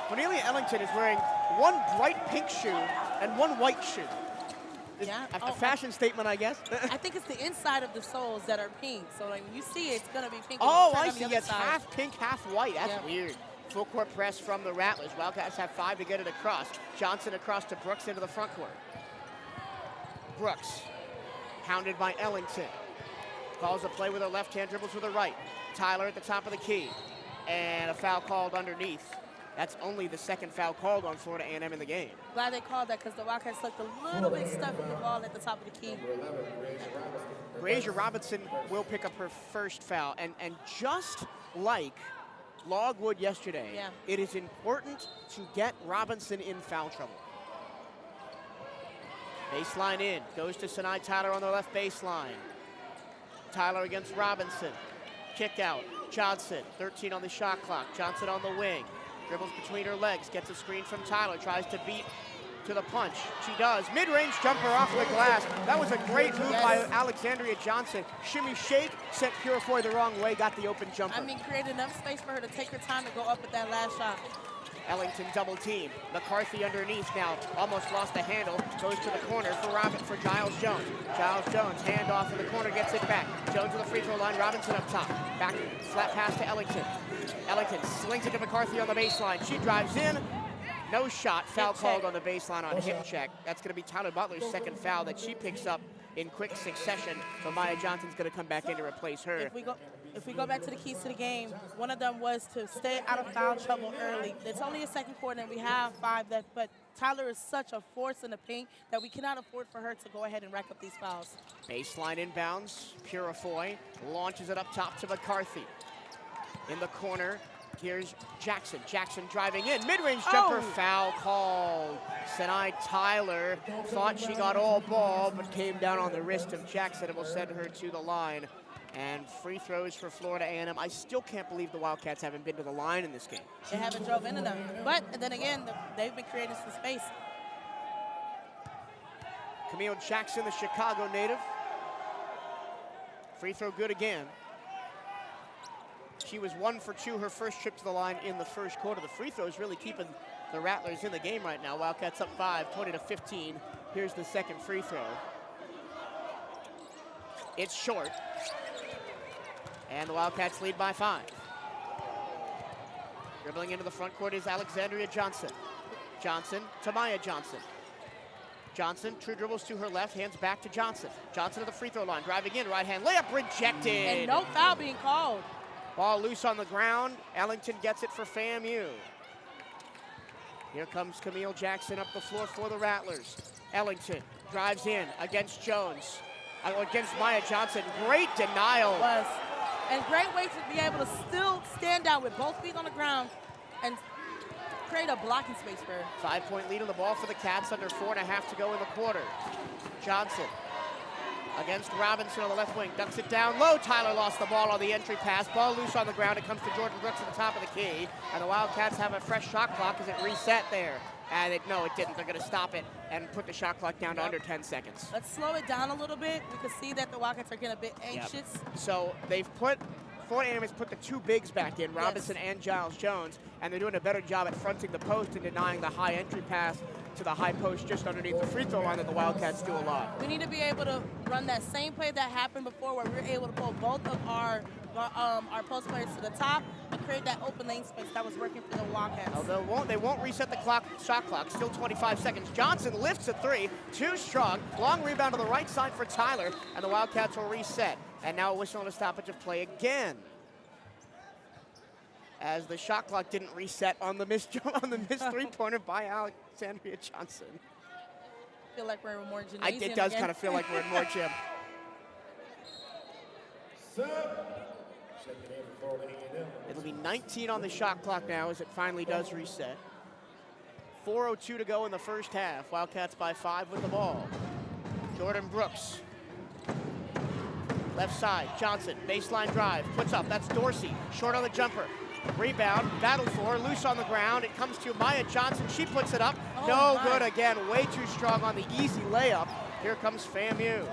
Cornelia Ellington is wearing one bright pink shoe and one white shoe. A fashion statement, I guess. I think it's the inside of the soles that are pink. So like, when you see it, it's going to be pink. Oh, I see. It's half pink, half white. That's weird. Full court press from the Rattlers. Wildcats have 5 to get it across. Johnson across to Brooks into the front court. Brooks, hounded by Ellington. Calls a play with her left hand, dribbles with her right. Tyler at the top of the key. And a foul called underneath. That's only the second foul called on Florida A&M in the game. Glad they called that because the Wildcats looked a little bit stuck with the ball at the top of the key. Brazier Robinson will pick up her first foul. And just like Logwood yesterday, it is important to get Robinson in foul trouble. Baseline in, goes to Sinai Tyler on the left baseline. Tyler against Robinson. Kick out, Johnson, 13 on the shot clock. Johnson on the wing, dribbles between her legs, gets a screen from Tyler, tries to beat to the punch. She does. Mid-range jumper off the glass. That was a great move by Alexandria Johnson. Shimmy shake, sent Purifoy the wrong way, got the open jumper. I mean, created enough space for her to take her time to go up with that last shot. Ellington double team. McCarthy underneath now. Almost lost the handle. Goes to the corner for Giles Jones. Giles Jones, hand off in the corner, gets it back. Jones to the free throw line. Robinson up top. Back, flat pass to Ellington. Ellington slings it to McCarthy on the baseline. She drives in. No shot. Foul called on the baseline on hip check. That's going to be Tyler Butler's second foul that she picks up in quick succession. So Maya Johnson's going to come back in to replace her. If we go back to the keys to the game, one of them was to stay out of foul trouble early. It's only a second quarter and we have 5 left, but Tyler is such a force in the paint that we cannot afford for her to go ahead and rack up these fouls. Baseline inbounds. Purifoy launches it up top to McCarthy. In the corner, here's Jackson. Jackson driving in. Mid-range jumper, foul called. Sinai Tyler thought she got all ball, but came down on the wrist of Jackson. It will send her to the line. And free throws for Florida A&M. I still can't believe the Wildcats haven't been to the line in this game. They haven't drove into them. But then again, they've been creating some space. Camille Jackson, the Chicago native. Free throw good again. She was 1 for 2 her first trip to the line in the first quarter. The free throw is really keeping the Rattlers in the game right now. Wildcats up 5, 20-15. Here's the second free throw. It's short. And the Wildcats lead by 5. Dribbling into the front court is Alexandria Johnson. Johnson to Maya Johnson. Johnson, true dribbles to her left, hands back to Johnson. Johnson to the free throw line, driving in, right hand layup, rejected. And no foul being called. Ball loose on the ground. Ellington gets it for FAMU. Here comes Camille Jackson up the floor for the Rattlers. Ellington drives in against Jones. Against Maya Johnson. Great denial. It was. And great way to be able to still stand out with both feet on the ground and create a blocking space for her. 5-point lead on the ball for the Cats, under 4.5 to go in the quarter. Johnson against Robinson on the left wing, ducks it down low. Tyler lost the ball on the entry pass. Ball loose on the ground. It comes to Jordan Brooks at the top of the key. And the Wildcats have a fresh shot clock as it reset there. And no, it didn't. They're going to stop it and put the shot clock down to under 10 seconds. Let's slow it down a little bit. We can see that the Wildcats are getting a bit anxious. So they've put, Florida A&M has put the 2 bigs back in, Robinson and Giles Jones, and they're doing a better job at fronting the post and denying the high entry pass to the high post just underneath the free throw line that the Wildcats do a lot. We need to be able to run that same play that happened before where we're able to pull both of our post players to the top and create that open lane space that was working for the Wildcats. Although they won't reset the shot clock, still 25 seconds. Johnson lifts a 3, too strong. Long rebound to the right side for Tyler, and the Wildcats will reset. And now a whistle and a stoppage of play again, as the shot clock didn't reset on the missed three-pointer by Alexandria Johnson. I feel like we're in more gymnasium. It does kind of feel like we're in more gym. It'll be 19 on the shot clock now as it finally does reset. 4:02 to go in the first half. Wildcats by 5 with the ball. Jordan Brooks. Left side, Johnson, baseline drive, puts up, that's Dorsey, short on the jumper. Rebound, battle for, loose on the ground. It comes to Maya Johnson, she puts it up. Good again, way too strong on the easy layup. Here comes FAMU.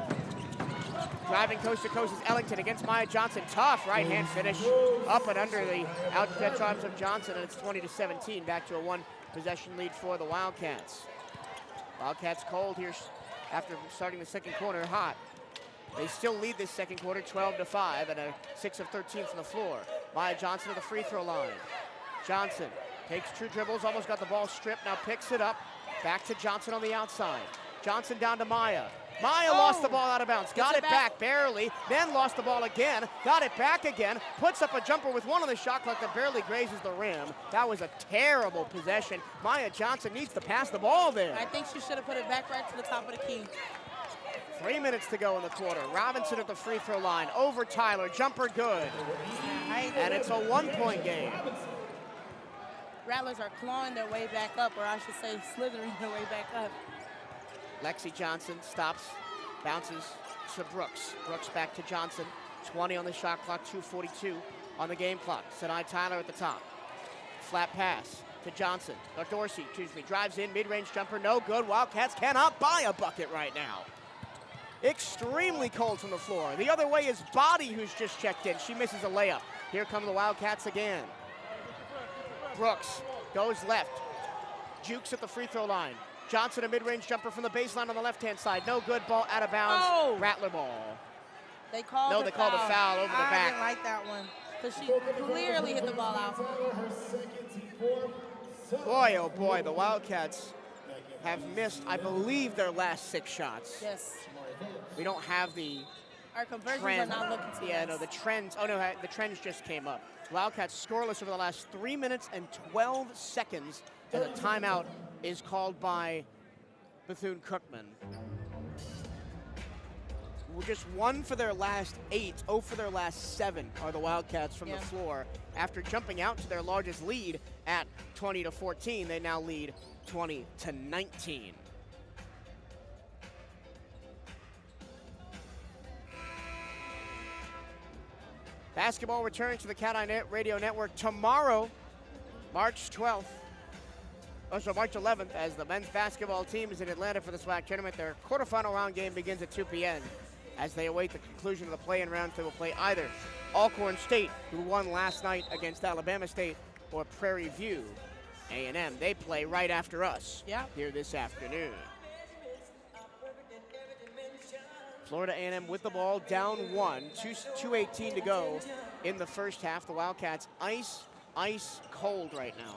Driving coast to coast is Ellington against Maya Johnson. Tough right hand finish up and under the outstretched arms of Johnson, and it's 20-17, back to a 1-possession lead for the Wildcats. Wildcats cold here after starting the second quarter hot. They still lead this second quarter 12-5 and a 6 of 13 from the floor. Maya Johnson to the free throw line. Johnson takes 2 dribbles, almost got the ball stripped, now picks it up. Back to Johnson on the outside. Johnson down to Maya. Maya lost the ball out of bounds, got it back barely, then lost the ball again, got it back again, puts up a jumper with 1 on the shot clock that barely grazes the rim. That was a terrible possession. Maya Johnson needs to pass the ball there. I think she should have put it back right to the top of the key. 3 minutes to go in the quarter. Robinson at the free throw line, over Tyler, jumper good. And it's a 1-point game. Rattlers are clawing their way back up, or I should say slithering their way back up. Lexi Johnson stops, bounces to Brooks. Brooks back to Johnson. 20 on the shot clock, 2:42 on the game clock. Sinai Tyler at the top. Flat pass to Johnson, or Dorsey, excuse me, drives in, mid-range jumper, no good. Wildcats cannot buy a bucket right now. Extremely cold from the floor. The other way is Body, who's just checked in. She misses a layup. Here come the Wildcats again. Brooks goes left, jukes at the free throw line. Johnson, a mid-range jumper from the baseline on the left-hand side. No good, ball out of bounds. Oh. Rattler ball. They called No, they called a foul over the I back. didn't like that one because she clearly hit the ball out. Boy, oh boy, the Wildcats have missed, I believe, their last 6 shots. Yes. We don't have the Our conversions trend. are not looking too Yeah, nice. no, the trends. Oh no, the trends just came up. Wildcats scoreless over the last 3 minutes and 12 seconds, and a timeout is called by Bethune-Cookman. Just 1 for their last 8, 0 for their last 7 are the Wildcats from the floor. After jumping out to their largest lead at 20-14, they now lead 20-19. Basketball returns to the CatEye Radio Network tomorrow, March 12th. Also March 11th, as the men's basketball team is in Atlanta for the SWAC tournament. Their quarterfinal round game begins at 2 p.m. as they await the conclusion of the play-in round. They will play either Alcorn State, who won last night against Alabama State, or Prairie View A&M. They play right after us here this afternoon. Florida A&M with the ball, down 1, 2:18 to go in the first half. The Wildcats ice cold right now.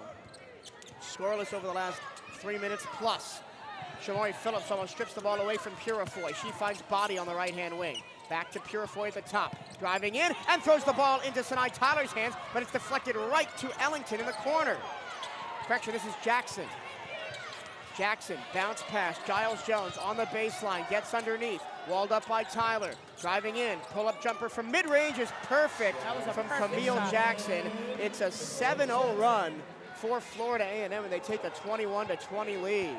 Scoreless over the last 3 minutes plus. Shamari Phillips almost strips the ball away from Purifoy. She finds Body on the right-hand wing. Back to Purifoy at the top. Driving in and throws the ball into Sinai Tyler's hands, but it's deflected right to Ellington in the corner. Correction, this is Jackson. Jackson, bounce pass. Giles Jones on the baseline, gets underneath. Walled up by Tyler. Driving in, pull-up jumper from mid-range is perfect from Camille Jackson. It's a 7-0 run for Florida A&M, and they take a 21-20 lead.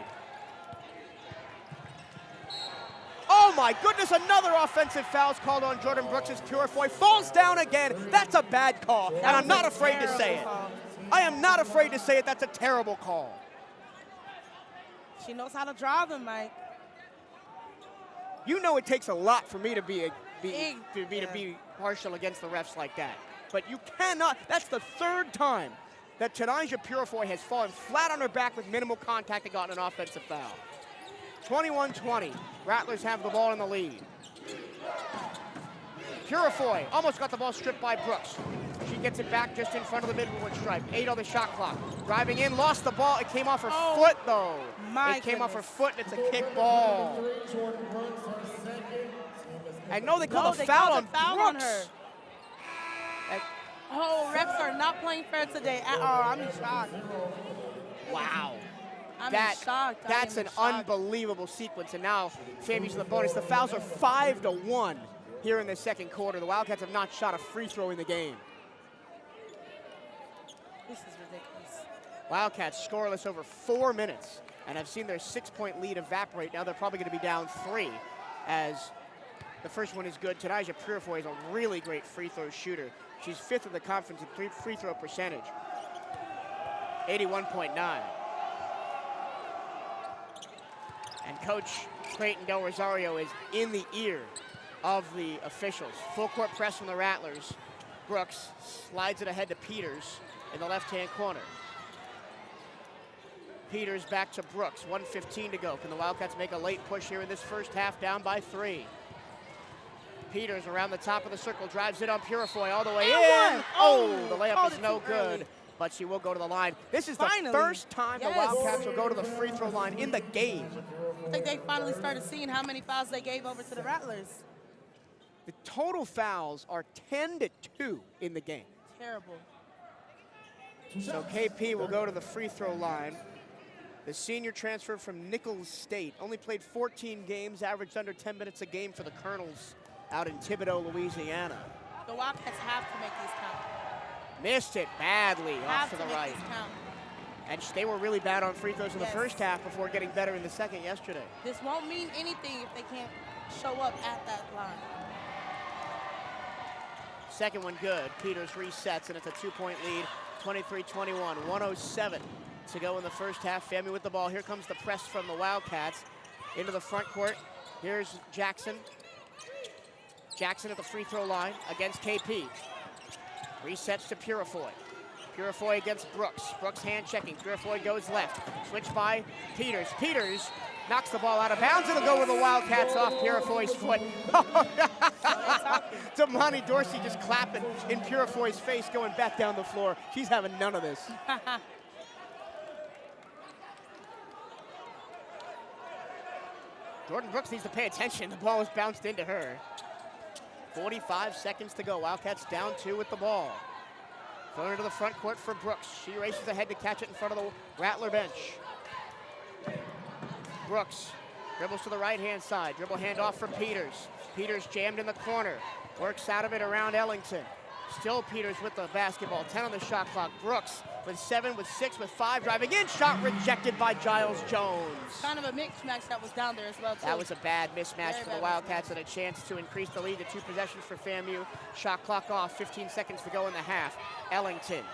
Oh my goodness, another offensive foul is called on Jordan Brooks as Purifoy falls down again. That's a bad call, and I'm not afraid to say it. I am not afraid to say it. That's a terrible call. She knows how to draw them, Mike. You know it takes a lot for me to be partial against the refs like that. But you cannot. That's the 3rd time that Tanaja Purifoy has fallen flat on her back with minimal contact and gotten an offensive foul. 21-20. Rattlers have the ball in the lead. Purifoy almost got the ball stripped by Brooks. She gets it back just in front of the midwood stripe. 8 on the shot clock. Driving in, lost the ball. It came off her foot, though. It came off her foot, and it's a kick ball. I know they called a foul on Brooks. Oh, refs are not playing fair today at all. I'm in shock. Wow. I'm in shock. That's an unbelievable sequence, and now Fabian's the bonus. The fouls are 5-1 here in the second quarter. The Wildcats have not shot a free throw in the game. This is ridiculous. Wildcats scoreless over 4 minutes and have seen their 6-point lead evaporate. Now they're probably going to be down 3 as the first one is good. Tanaja Purifoy is a really great free throw shooter. She's 5th in the conference in free throw percentage. 81.9. And Coach Creighton Del Rosario is in the ear of the officials. Full court press from the Rattlers. Brooks slides it ahead to Peters in the left-hand corner. Peters back to Brooks, 1:15 to go. Can the Wildcats make a late push here in this first half, down by 3? Peters around the top of the circle, drives it on Purifoy all the way in. Oh, the layup is no good, but she will go to the line. This is the first time the Wildcats will go to the free throw line in the game. I think they finally started seeing how many fouls they gave over to the Rattlers. The total fouls are 10-2 in the game. Terrible. So KP will go to the free throw line. The senior transfer from Nichols State, only played 14 games, averaged under 10 minutes a game for the Colonels out in Thibodaux, Louisiana. The Wildcats have to make these count. Missed it badly off to the right. These count. And they were really bad on free throws in the first half before getting better in the second yesterday. This won't mean anything if they can't show up at that line. Second one good. Peters resets, and it's a 2-point lead, 23-21, 107 to go in the first half. FAMU with the ball. Here comes the press from the Wildcats into the front court. Here's Jackson. Jackson at the free throw line against KP. Resets to Purifoy. Purifoy against Brooks. Brooks hand checking. Purifoy goes left. Switch by Peters. Peters knocks the ball out of bounds. It'll go with the Wildcats off Purifoy's foot. Damani Dorsey just clapping in Purifoy's face, going back down the floor. She's having none of this. Jordan Brooks needs to pay attention. The ball was bounced into her. 45 seconds to go. Wildcats down 2 with the ball. Throwing it to the front court for Brooks. She races ahead to catch it in front of the Rattler bench. Brooks dribbles to the right-hand side. Dribble handoff for Peters. Peters jammed in the corner. Works out of it around Ellington. Still Peters with the basketball. 10 on the shot clock. Brooks with 7, with 6, with 5. Driving in. Shot rejected by Giles Jones. Kind of a mismatch that was down there as well, too. That was a bad mismatch for the Wildcats, and a chance to increase the lead to 2 possessions for FAMU. Shot clock off. 15 seconds to go in the half. Ellington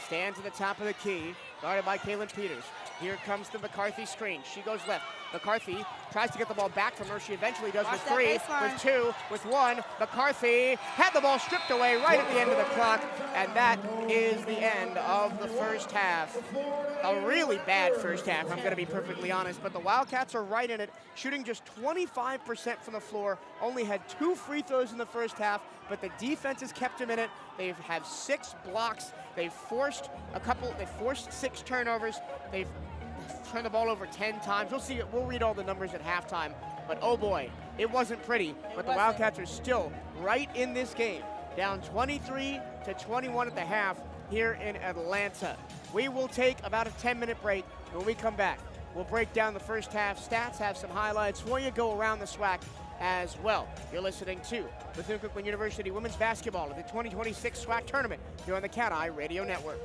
stands at the top of the key, guarded by Kaylin Peters. Here comes the McCarthy screen. She goes left. McCarthy tries to get the ball back from her. She eventually does with 3, with 2, with 1. McCarthy had the ball stripped away right at the end of the clock, and that is the end of the first half. A really bad first half, I'm going to be perfectly honest, but the Wildcats are right in it, shooting just 25% from the floor, only had 2 free throws in the first half, but the defense has kept them in it. They've had 6 blocks. They've forced 6 turnovers. They've turned the ball over 10 times. We'll see it. We'll read all the numbers at halftime. But oh boy, it wasn't pretty. But the Wildcats are still right in this game. Down 23-21 at the half here in Atlanta. We will take about a 10-minute break. When we come back, we'll break down the first half stats, have some highlights for you, go around the SWAC as well. You're listening to Bethune-Cookman University Women's Basketball at the 2026 SWAC Tournament here on the CatEye Radio Network.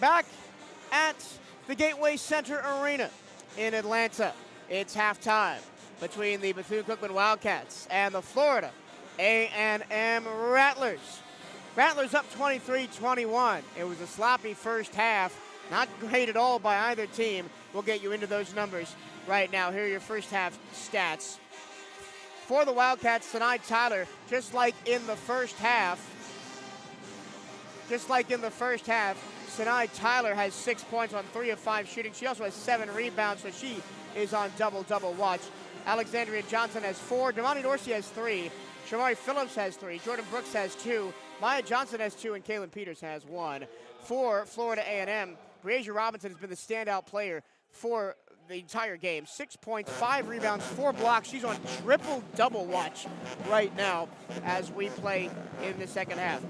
back at the Gateway Center Arena in Atlanta. It's halftime between the Bethune-Cookman Wildcats and the Florida A&M Rattlers. Rattlers up 23-21. It was a sloppy first half. Not great at all by either team. We'll get you into those numbers right now. Here are your first half stats. For the Wildcats tonight, Tyler, just like in the first half, Sinai Tyler has 6 points on 3 of 5 shooting. She also has 7 rebounds, so she is on double-double watch. Alexandria Johnson has 4. Damani Dorsey has 3. Shamari Phillips has 3. Jordan Brooks has 2. Maya Johnson has 2, and Kaylin Peters has 1. For Florida A&M, Breasia Robinson has been the standout player for the entire game. 6 points, 5 rebounds, 4 blocks. She's on triple-double watch right now as we play in the second half.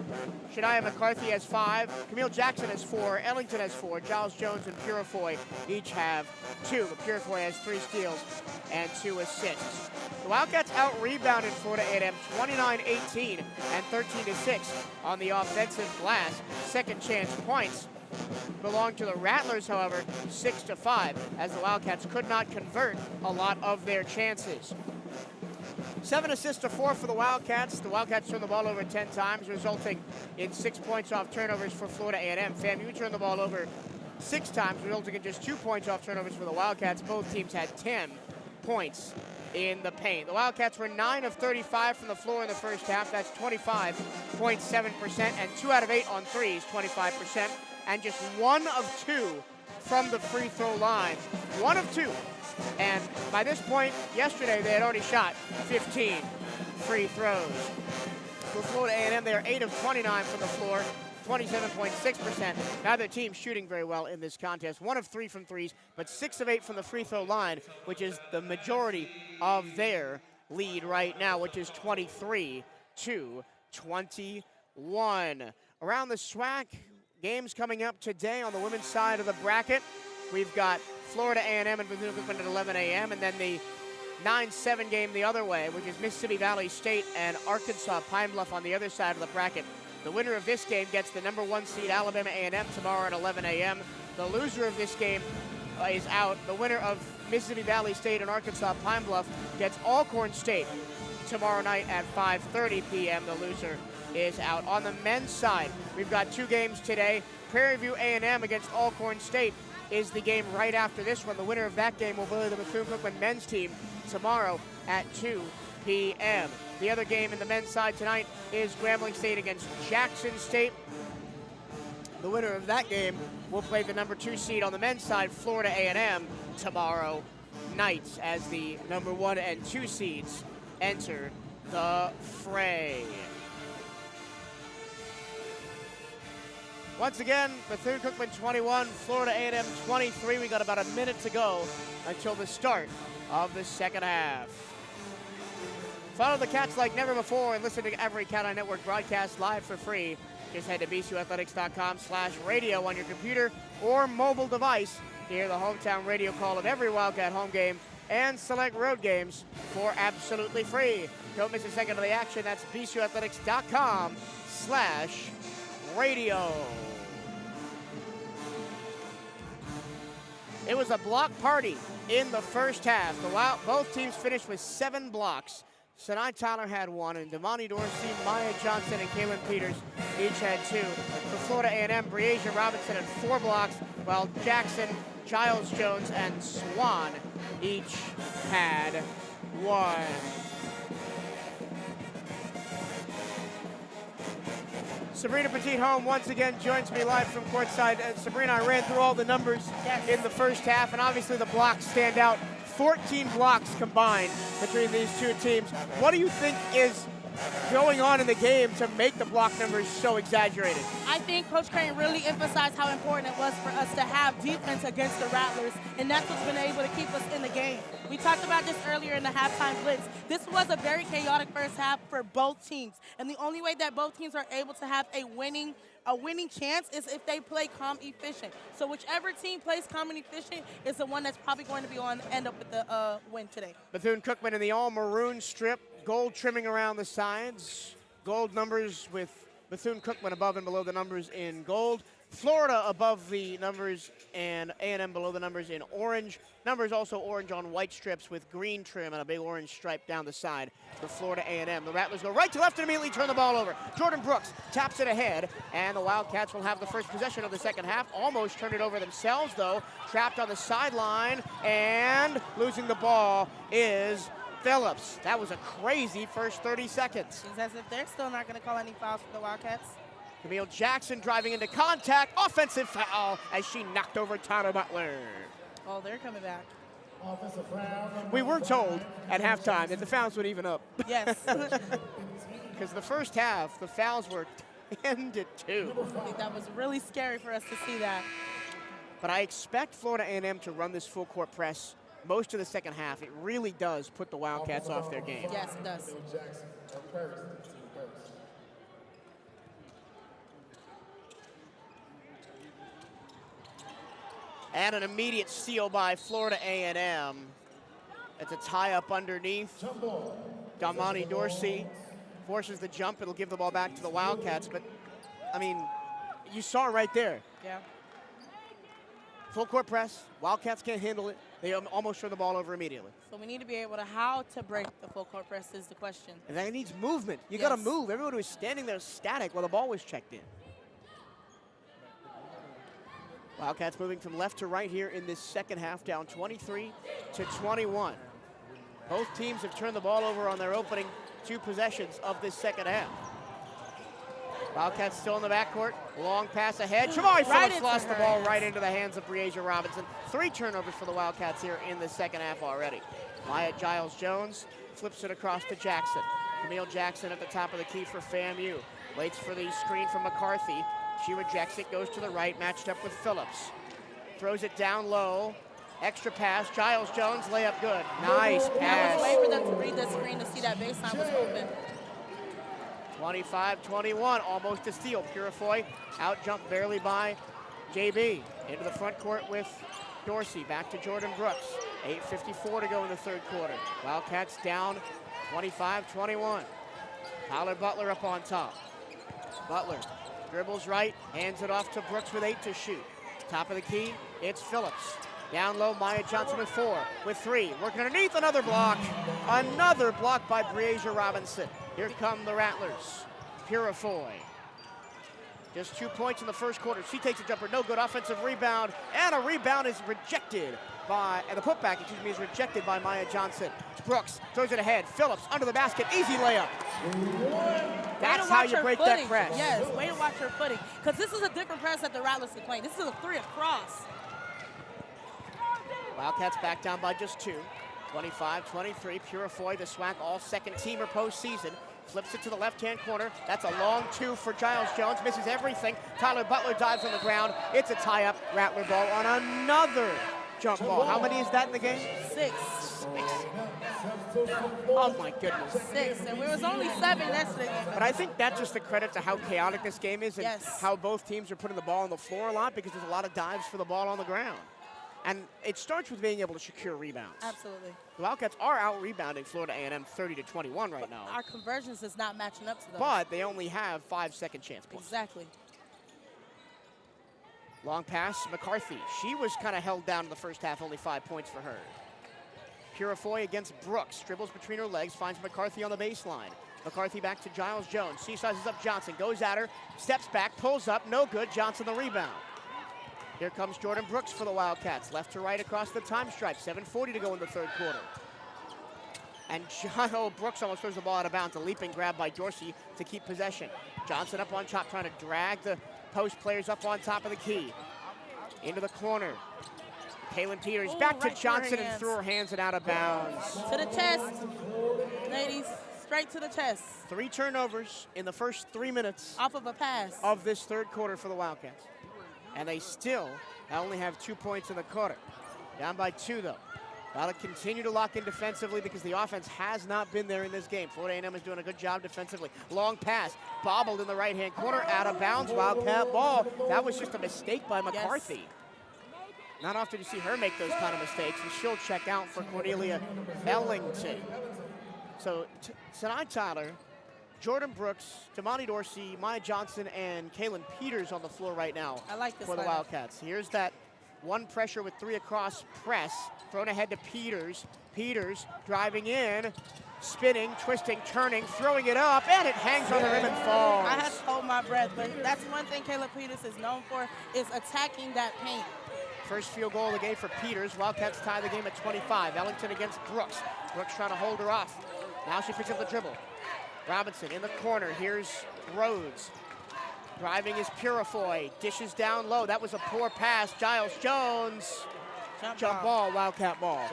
Shania McCarthy has 5. Camille Jackson has 4. Ellington has 4. Giles Jones and Purifoy each have 2. But Purifoy has 3 steals and 2 assists. The Wildcats out-rebounded Florida A&M 29-18 and 13-6 on the offensive glass. Second chance points belong to the Rattlers, however, 6-5, as the Wildcats could not convert a lot of their chances. 7 assists to 4 for the Wildcats. The Wildcats turned the ball over 10 times, resulting in 6 points off turnovers for Florida A&M. FAMU turned the ball over 6 times, resulting in just 2 points off turnovers for the Wildcats. Both teams had 10 points in the paint. The Wildcats were 9 of 35 from the floor in the first half. That's 25.7%, and 2 out of 8 on threes, 25%. And just 1 of 2 from the free throw line. 1 of 2. And by this point, yesterday, they had already shot 15 free throws. For Florida A&M, they are 8 of 29 from the floor, 27.6%. Neither team shooting very well in this contest. 1 of 3 from threes, but 6 of 8 from the free throw line, which is the majority of their lead right now, which is 23-21. Around the SWAC, games coming up today on the women's side of the bracket. We've got Florida A&M and Bethune-Cookman at 11 a.m. and then the 9-7 game the other way, which is Mississippi Valley State and Arkansas Pine Bluff on the other side of the bracket. The winner of this game gets the number 1 seed Alabama A&M tomorrow at 11 a.m. The loser of this game is out. The winner of Mississippi Valley State and Arkansas Pine Bluff gets Alcorn State tomorrow night at 5:30 p.m. The loser is out. On the men's side, we've got 2 games today. Prairie View A&M against Alcorn State is the game right after this one. The winner of that game will play the Bethune-Cookman men's team tomorrow at 2 p.m. The other game in the men's side tonight is Grambling State against Jackson State. The winner of that game will play the number 2 seed on the men's side, Florida A&M, tomorrow night as the number 1 and 2 seeds enter the fray. Once again, Bethune-Cookman 21, Florida A&M 23. We got about a minute to go until the start of the second half. Follow the Cats like never before and listen to every CatEye Network broadcast live for free. Just head to bcuathletics.com/radio on your computer or mobile device to hear the hometown radio call of every Wildcat home game and select road games for absolutely free. Don't miss a second of the action. That's bcuathletics.com/radio. It was a block party in the first half. Both teams finished with 7 blocks. Sinai Tyler had 1, and Damani Dorsey, Maya Johnson, and Kaylin Peters each had 2. For Florida A&M, Breasia Robinson had 4 blocks, while Jackson, Giles Jones, and Swan each had 1. Sabrina Petit-Home once again joins me live from courtside. Sabrina, I ran through all the numbers in the first half, and obviously the blocks stand out. 14 blocks combined between these 2 teams. What do you think is going on in the game to make the block numbers so exaggerated? I think Coach Crane really emphasized how important it was for us to have defense against the Rattlers, and that's what's been able to keep us in the game. We talked about this earlier in the halftime blitz. This was a very chaotic first half for both teams, and the only way that both teams are able to have a winning chance is if they play calm, efficient. So whichever team plays calm and efficient is the one that's probably going to be end up with the win today. Bethune-Cookman in the all-maroon strip, gold trimming around the sides, gold numbers with Bethune-Cookman above and below the numbers in gold. Florida above the numbers and A&M below the numbers in orange. Numbers also orange on white strips with green trim and a big orange stripe down the side for Florida A&M. The Rattlers go right to left and immediately turn the ball over. Jordan Brooks taps it ahead, and the Wildcats will have the first possession of the second half. Almost turned it over themselves, though. Trapped on the sideline, and losing the ball is Phillips. That was a crazy first 30 seconds. It's as if they're still not going to call any fouls for the Wildcats. Camille Jackson driving into contact. Offensive foul as she knocked over Tyler Butler. Oh, they're coming back. We were told at halftime that the fouls would even up. Yes. Because the first half, the fouls were 10-2. I think that was really scary for us to see that. But I expect Florida A&M to run this full court press most of the second half. It really does put the Wildcats off their game. Yes, it does. And an immediate steal by Florida A&M. It's a tie up underneath. Damani Dorsey forces the jump. It'll give the ball back to the Wildcats. But, I mean, you saw it right there. Yeah. Full court press. Wildcats can't handle it. They almost turn the ball over immediately. So we need to be able to, how to break the full court press is the question. And that needs movement. You Yes. got to move. Everyone was standing there static while the ball was checked in. Wildcats moving from left to right here in this second half, down 23-21. Both teams have turned the ball over on their opening two possessions of this second half. Wildcats still in the backcourt. Long pass ahead. Shamari Phillips lost the ball right into the hands of Breasia Robinson. 3 turnovers for the Wildcats here in the second half already. Maya Giles-Jones flips it across to Jackson. Camille Jackson at the top of the key for FAMU. Waits for the screen from McCarthy. She rejects it, goes to the right, matched up with Phillips. Throws it down low. Extra pass. Giles-Jones, layup good. Nice pass. I was waiting for them to read the screen to see that baseline was open. 25-21, almost a steal. Purifoy out jump barely by JB. Into the front court with Dorsey. Back to Jordan Brooks. 8:54 to go in the third quarter. Wildcats down 25-21. Tyler Butler up on top. Butler dribbles right, hands it off to Brooks with 8 to shoot. Top of the key, it's Phillips. Down low, Maya Johnson with 4, with 3. Working underneath, another block. Another block by Breasia Robinson. Here come the Rattlers. Purifoy. Just 2 points in the first quarter. She takes a jumper, no good. Offensive rebound, and a rebound is rejected by, and the putback, excuse me, is rejected by Maya Johnson. Brooks throws it ahead. Phillips under the basket, easy layup. That's how you break that press. Yes, way to watch her footing. Because this is a different press that the Rattlers are playing. This is a 3 across. Wildcats back down by just 2. 25-23, Purifoy, the SWAC all-second teamer postseason. Flips it to the left-hand corner. That's a long 2 for Giles-Jones. Misses everything. Tyler Butler dives on the ground. It's a tie-up. Rattler ball on another jump ball. How many is that in the game? 6. Oh, my goodness. 6, and it was only 7 yesterday. But I think that's just a credit to how chaotic this game is and Yes. how both teams are putting the ball on the floor a lot because there's a lot of dives for the ball on the ground. And it starts with being able to secure rebounds. Absolutely. The Wildcats are out-rebounding Florida A&M 30-21 right now. Our conversions is not matching up to those. But they only have 5 second chance points. Exactly. Long pass, McCarthy. She was kind of held down in the first half, only 5 points for her. Purifoy against Brooks, dribbles between her legs, finds McCarthy on the baseline. McCarthy back to Giles-Jones, seesaw's up Johnson, goes at her, steps back, pulls up, no good, Johnson the rebound. Here comes Jordan Brooks for the Wildcats, left to right across the time stripe, 7:40 to go in the third quarter. And Brooks almost throws the ball out of bounds, a leaping grab by Dorsey to keep possession. Johnson up on top, trying to drag the post players up on top of the key. Into the corner. Kaylin Peters back to Johnson and through her hands and out of bounds. To the chest, ladies, straight to the chest. 3 turnovers in the first 3 minutes Off of a pass. of this third quarter for the Wildcats. And they still only have 2 points in the quarter. Down by 2 though. Got to continue to lock in defensively because the offense has not been there in this game. Florida A&M is doing a good job defensively. Long pass, bobbled in the right-hand corner, out of bounds, Wildcat ball. That was just a mistake by McCarthy. Yes. Not often you see her make those kind of mistakes, and she'll check out for Cornelia Ellington. So tonight, Tyler, Jordan Brooks, Damani Dorsey, Maya Johnson, and Kaylin Peters on the floor right now. I like this for the lineup. Wildcats. Here's that one pressure with 3 across press, thrown ahead to Peters. Peters driving in, spinning, twisting, turning, throwing it up, and it hangs on the rim and falls. I had to hold my breath, but that's one thing Kaylin Peters is known for, is attacking that paint. First field goal of the game for Peters. Wildcats tie the game at 25. Ellington against Brooks. Brooks trying to hold her off. Now she picks up the dribble. Robinson in the corner. Here's Rhodes. Driving is Purifoy. Dishes down low. That was a poor pass. Giles Jones. Jump ball, Wildcat ball.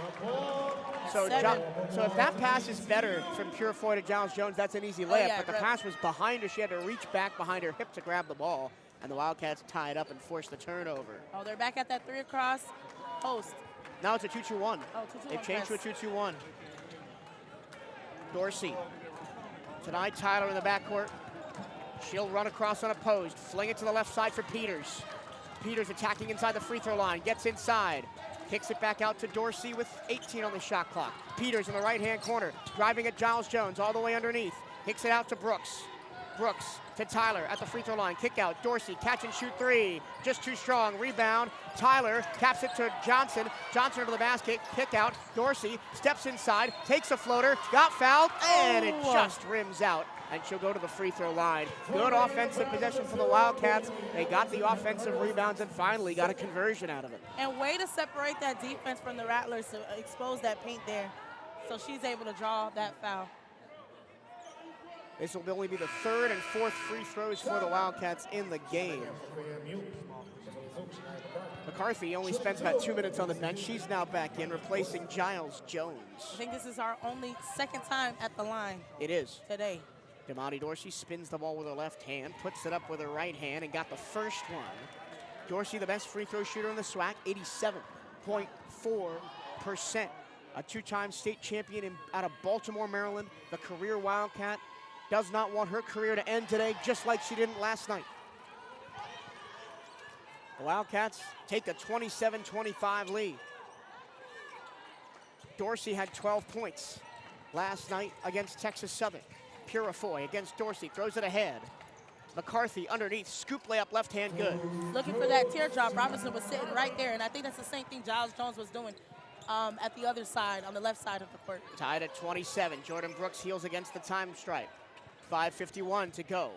So if that pass is better from Purifoy to Giles Jones, that's an easy layup. But the pass was behind her. She had to reach back behind her hip to grab the ball. And the Wildcats tie it up and force the turnover. Oh, they're back at that 3 across post. Now it's a 2-2-1. Oh, 2-2-1 They've changed press. to a 2-2-1. Dorsey. Tonight, Tyler in the backcourt. She'll run across unopposed. Fling it to the left side for Peters. Peters attacking inside the free throw line. Gets inside. Kicks it back out to Dorsey with 18 on the shot clock. Peters in the right-hand corner. Driving at Giles Jones all the way underneath. Kicks it out to Brooks. Brooks to Tyler at the free throw line. Kick out. Dorsey, catch and shoot 3. Just too strong. Rebound. Tyler caps it to Johnson. Johnson into the basket. Kick out. Dorsey steps inside, takes a floater, got fouled, and it just rims out. And she'll go to the free throw line. Good offensive possession for the Wildcats. They got the offensive rebounds and finally got a conversion out of it. And way to separate that defense from the Rattlers to expose that paint there. So she's able to draw that foul. This will only be the 3rd and 4th free throws for the Wildcats in the game. McCarthy only spends about 2 minutes on the bench. She's now back in, replacing Giles Jones. I think this is our only second time at the line. It is. Today. Damani Dorsey spins the ball with her left hand, puts it up with her right hand, and got the first one. Dorsey, the best free throw shooter in the SWAC, 87.4%. A 2-time state champion out of Baltimore, Maryland, the career Wildcat. Does not want her career to end today, just like she didn't last night. The Wildcats take a 27-25 lead. Dorsey had 12 points last night against Texas Southern. Purifoy against Dorsey, throws it ahead. McCarthy underneath, scoop layup, left hand good. Looking for that teardrop. Robinson was sitting right there, and I think that's the same thing Giles Jones was doing at the other side, on the left side of the court. Tied at 27. Jordan Brooks heels against the time stripe. 5:51 to go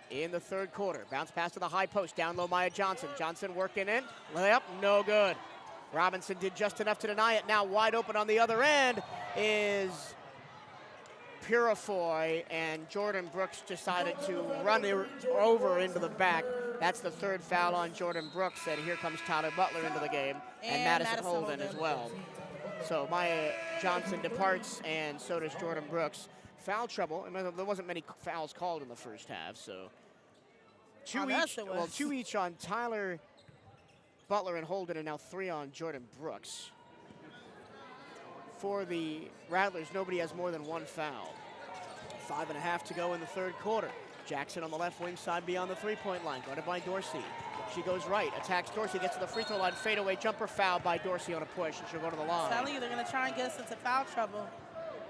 in the 3rd quarter. Bounce pass to the high post, down low Maya Johnson. Johnson working in, layup, no good. Robinson did just enough to deny it. Now wide open on the other end is Purifoy, and Jordan Brooks decided to run over into the back. That's the 3rd foul on Jordan Brooks, and here comes Tyler Butler into the game, and Madison Holden as well. So Maya Johnson departs, and so does Jordan Brooks. Foul trouble, and there wasn't many fouls called in the first half, so two each on Tyler Butler and Holden, and now 3 on Jordan Brooks. For the Rattlers, nobody has more than 1 foul. 5.5 to go in the 3rd quarter. Jackson on the left wing side beyond the 3-point line, guarded by Dorsey. She goes right, attacks Dorsey, gets to the free throw line, fadeaway jumper foul by Dorsey on a push, and she'll go to the line. I'm telling you, they're going to try and get us into foul trouble.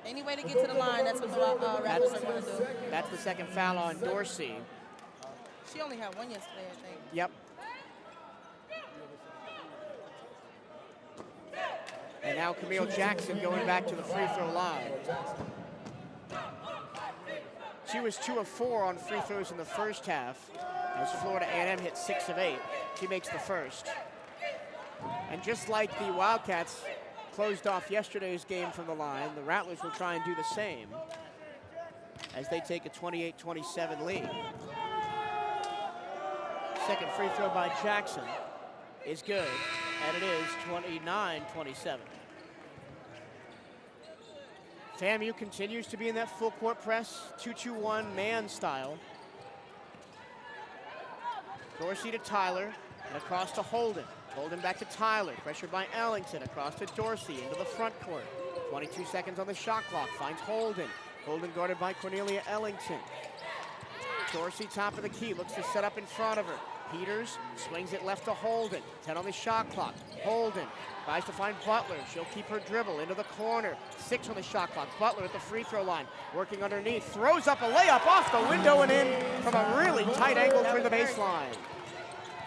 Any way to get to the line, that's what the Rattlers are going to do. That's the 2nd foul on Dorsey. She only had 1 yesterday, I think. Yep. And now Camille Jackson going back to the free throw line. She was 2 of 4 on free throws in the first half, as Florida A&M hit 6 of 8. She makes the first. And just like the Wildcats closed off yesterday's game from the line, the Rattlers will try and do the same as they take a 28-27 lead. Second free throw by Jackson is good, and it is 29-27. FAMU continues to be in that full court press, 2-2-1 man style. Dorsey to Tyler, and across to Holden. Holden back to Tyler, pressured by Ellington, across to Dorsey, into the front court. 22 seconds on the shot clock, finds Holden. Holden guarded by Cornelia Ellington. Dorsey top of the key, looks to set up in front of her. Peters swings it left to Holden. 10 on the shot clock. Holden tries to find Butler. She'll keep her dribble into the corner. 6 on the shot clock. Butler at the free throw line, working underneath. Throws up a layup off the window and in from a really tight angle through the baseline.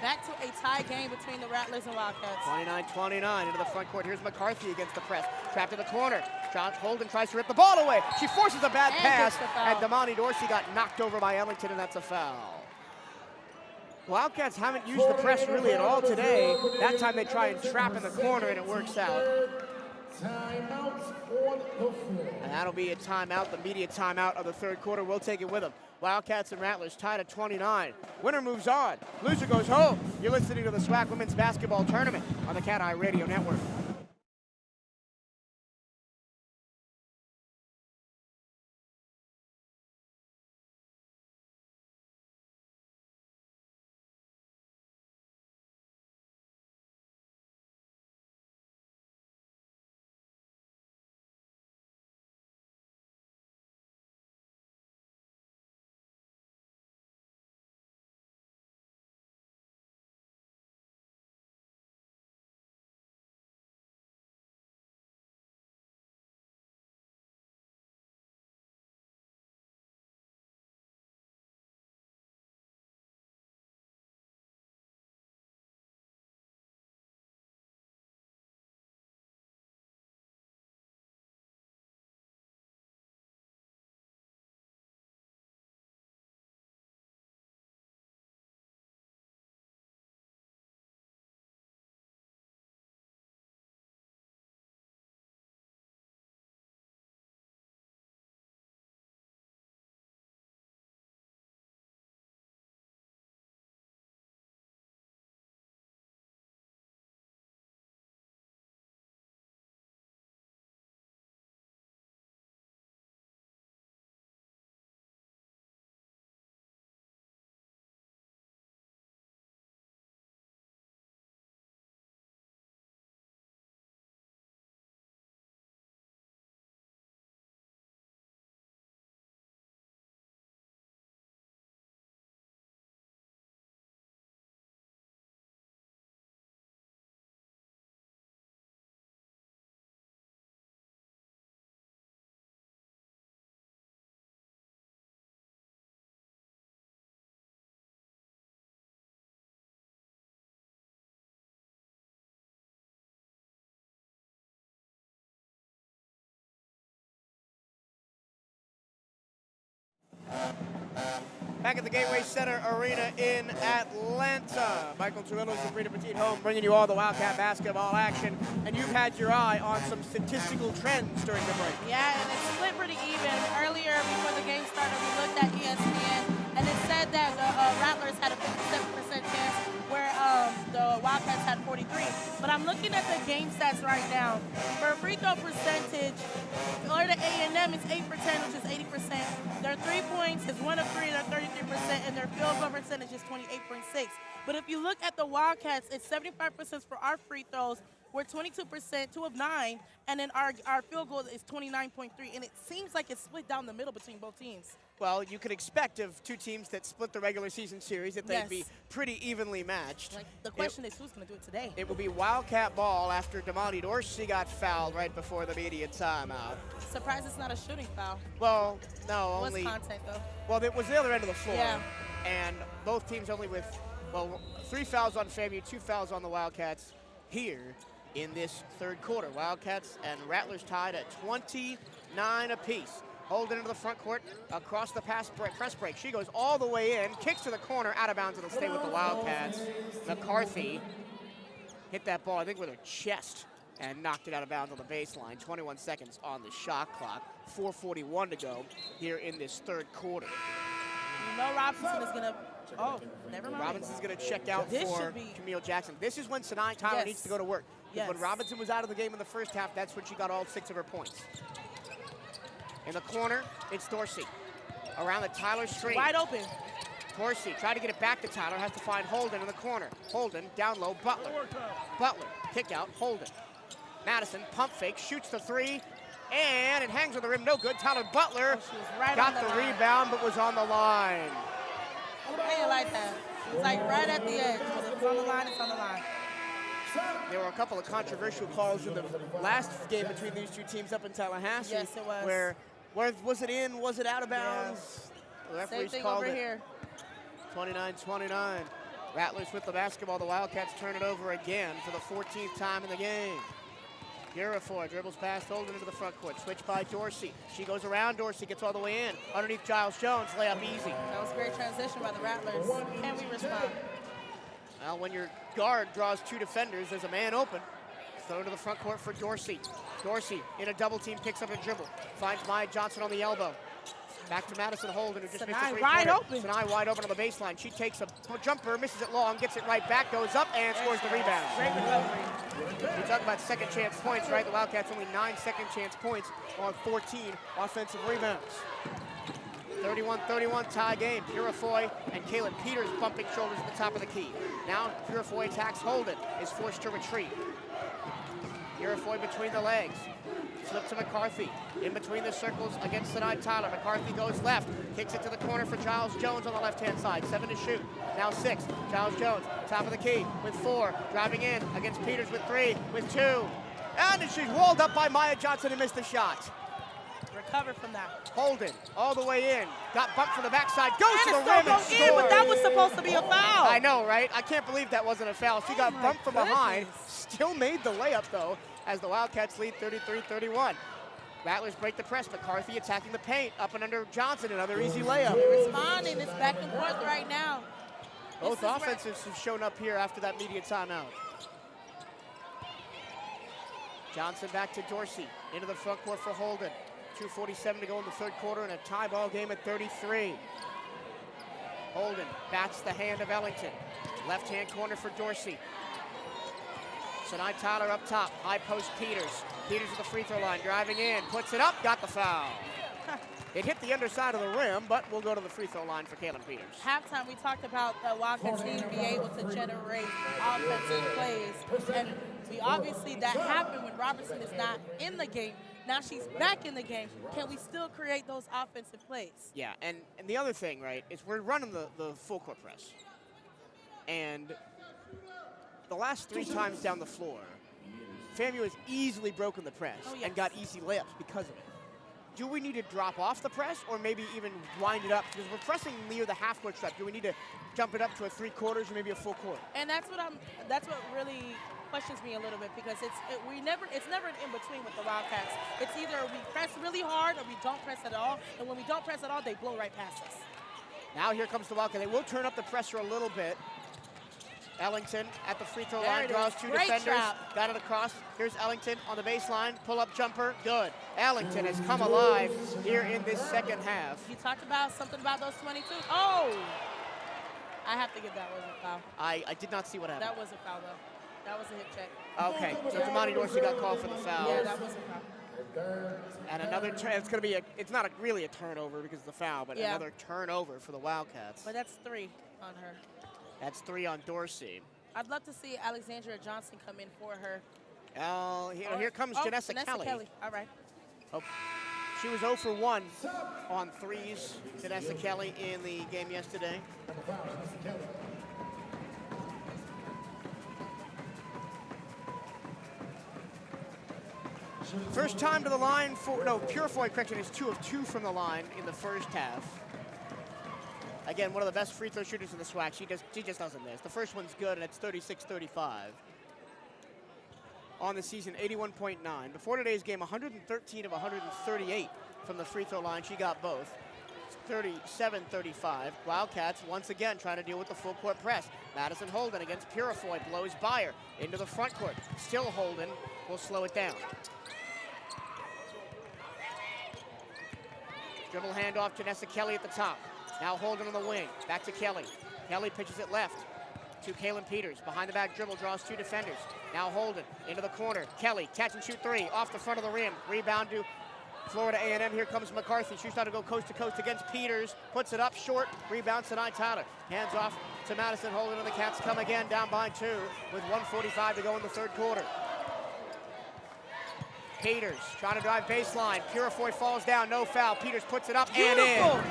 Back to a tie game between the Rattlers and Wildcats. 29-29 into the front court. Here's McCarthy against the press. Trapped in the corner. John Holden tries to rip the ball away. She forces a bad pass, and Damani Dorsey got knocked over by Ellington, and that's a foul. Wildcats haven't used the press really at all today. That time they try and trap in the corner, and it works out. And that'll be a timeout, the media timeout of the third quarter. We'll take it with them. Wildcats and Rattlers tied at 29. Winner moves on. Loser goes home. You're listening to the SWAC Women's Basketball Tournament on the CatEye Radio Network. Back at the Gateway Center Arena in Atlanta. Michael Turillo's and Rita Petit home, bringing you all the Wildcat basketball action. And you've had your eye on some statistical trends during the break. Yeah, and it's split pretty even. Earlier, before the game started, we looked at ESPN, and it said that the Rattlers had a 57% chance, where the Wildcats had 43. But I'm looking at the game stats right now. For free throw percentage, Florida A&M is 8%, which is 80%. Their 3 points is 1 of 3, they're 33%, and their field goal percentage is 28.6. But if you look at the Wildcats, it's 75% for our free throws. We're 22%, 2 of 9, and then our field goal is 29.3, and it seems like it's split down the middle between both teams. Well, you could expect of two teams that split the regular season series that they'd be pretty evenly matched. Like, the question is, who's going to do it today? It will be Wildcat ball after Damani Dorsey got fouled right before the media timeout. Surprised it's not a shooting foul. Well, no, only. What's contact, though? Well, it was the other end of the floor. Yeah. And both teams only with, well, 3 fouls on FAMU, 2 fouls on the Wildcats here in this third quarter. Wildcats and Rattlers tied at 29 apiece. Holden into the front court, across the press break. She goes all the way in, kicks to the corner, out of bounds. It'll stay with the Wildcats. McCarthy hit that ball, I think, with her chest and knocked it out of bounds on the baseline. 21 seconds on the shot clock. 4:41 to go here in this third quarter. You know Robinson is going to, oh, never mind. Robinson's going to check out for Camille Jackson. This is when Sinai Tyler needs to go to work. When Robinson was out of the game in the first half, that's when she got all 6 of her points. In the corner, it's Dorsey. Around the Tyler screen. Wide open. Dorsey tried to get it back to Tyler, has to find Holden in the corner. Holden, down low, Butler. Butler, kick out, Holden. Madison, pump fake, shoots the 3, and it hangs on the rim, no good. Tyler Butler got the rebound, but was on the line. How do you like that? It's like right at the edge. When it's on the line, it's on the line. There were a couple of controversial calls in the last game between these two teams up in Tallahassee. Yes, it was. Where was it in? Was it out of bounds? Yeah. The referees Same thing called over it. here. 29-29. Rattlers with the basketball. The Wildcats turn it over again for the 14th time in the game. Purifoy dribbles past Holden into the front court. Switch by Dorsey. She goes around Dorsey, gets all the way in. Underneath Giles Jones, layup easy. That was a great transition by the Rattlers. Can we respond? Well, when your guard draws two defenders, there's a man open. Throw to the front court for Dorsey. Dorsey in a double team, picks up a dribble. Finds Maya Johnson on the elbow. Back to Madison Holden, who just missed a wide open. Sanai wide open on the baseline. She takes a jumper, misses it long, gets it right back, goes up, and scores the rebound. Great recovery. We talk about second chance points, right? The Wildcats only 9 second chance points on 14 offensive rebounds. 31-31 tie game. Purifoy and Kaylin Peters bumping shoulders at the top of the key. Now Purifoy attacks Holden, is forced to retreat. Purifoy between the legs. Slip to McCarthy. In between the circles against Sanai Tyler. McCarthy goes left. Kicks it to the corner for Giles Jones on the left-hand side. 7 to shoot. Now 6. Giles Jones, top of the key with 4. Driving in against Peters with 3, with 2. And she's walled up by Maya Johnson and missed the shot. Recover from that. Holden all the way in. Got bumped from the backside. Goes to the And rim still and go in, but scores. that was supposed to be a foul. I know, right? I can't believe that wasn't a foul. She got my bumped from behind. goodness. Still made the layup, though, as the Wildcats lead 33-31. Rattlers break the press. McCarthy attacking the paint. Up and under Johnson. Another easy layup. Responding. It's back and forth right now. Both This is offensives have shown up here after that media timeout. Johnson back to Dorsey. Into the front court for Holden. 2:47 to go in the third quarter and a tie ball game at 33. Holden bats the hand of Ellington. Left-hand corner for Dorsey. Sanai Tyler up top. High post Peters. Peters at the free throw line. Driving in. Puts it up. Got the foul. It hit the underside of the rim, but we'll go to the free throw line for Kaylin Peters. Halftime, we talked about the Wildcats need to be able to generate offensive plays. And obviously that happened when Robertson is not in the game. Now she's back in the game. Can we still create those offensive plays? Yeah, and the other thing, right, is we're running the full court press. And the last 3 times down the floor, FAMU has easily broken the press and got easy layups because of it. Do we need to drop off the press or maybe even wind it up? Because we're pressing near the half-court stripe. Do we need to jump it up to a 3/4 or maybe a full court? And that's what really questions me a little bit, because it's never an in-between with the Wildcats. It's either we press really hard or we don't press at all. And when we don't press at all, they blow right past us. Now here comes the Wildcats. They will turn up the pressure a little bit. Ellington at the free throw line, draws 2 defenders, got it across. Here's Ellington on the baseline, pull-up jumper, good. Ellington has come alive here in this second half. You talked about something about those 22. Oh! I have to give that was a foul. I did not see what happened. That was a foul, though. That was a hip check. Okay, so Damani Dorsey got called for the foul. Yeah, that was a foul. And another it's going to be it's not really a turnover because of the foul, but another turnover for the Wildcats. But that's 3 on her. That's 3 on Dorsey. I'd love to see Alexandria Johnson come in for her. Here comes Janessa Kelly. All right. Oh, she was 0 for 1 on threes. Janessa Kelly in the game yesterday. First time to the line for, Purifoy, correction, is 2 of 2 from the line in the first half. Again, one of the best free throw shooters in the SWAC. She just doesn't miss. The first one's good, and it's 36-35. On the season, 81.9. Before today's game, 113 of 138 from the free throw line. She got both. 37-35. Wildcats once again trying to deal with the full court press. Madison Holden against Purifoy, blows by her into the front court. Still Holden will slow it down. Dribble handoff to Janessa Kelly at the top. Now Holden on the wing, back to Kelly. Kelly pitches it left to Kaylin Peters. Behind the back dribble, draws 2 defenders. Now Holden into the corner. Kelly, catch and shoot 3, off the front of the rim. Rebound to Florida A&M. Here comes McCarthy. She's trying to go coast to coast against Peters. Puts it up short, rebounds to Sanai Tyler. Hands off to Madison Holden, and the Cats come again down by 2 with 1:45 to go in the third quarter. Peters trying to drive baseline. Purifoy falls down, no foul. Peters puts it up and in.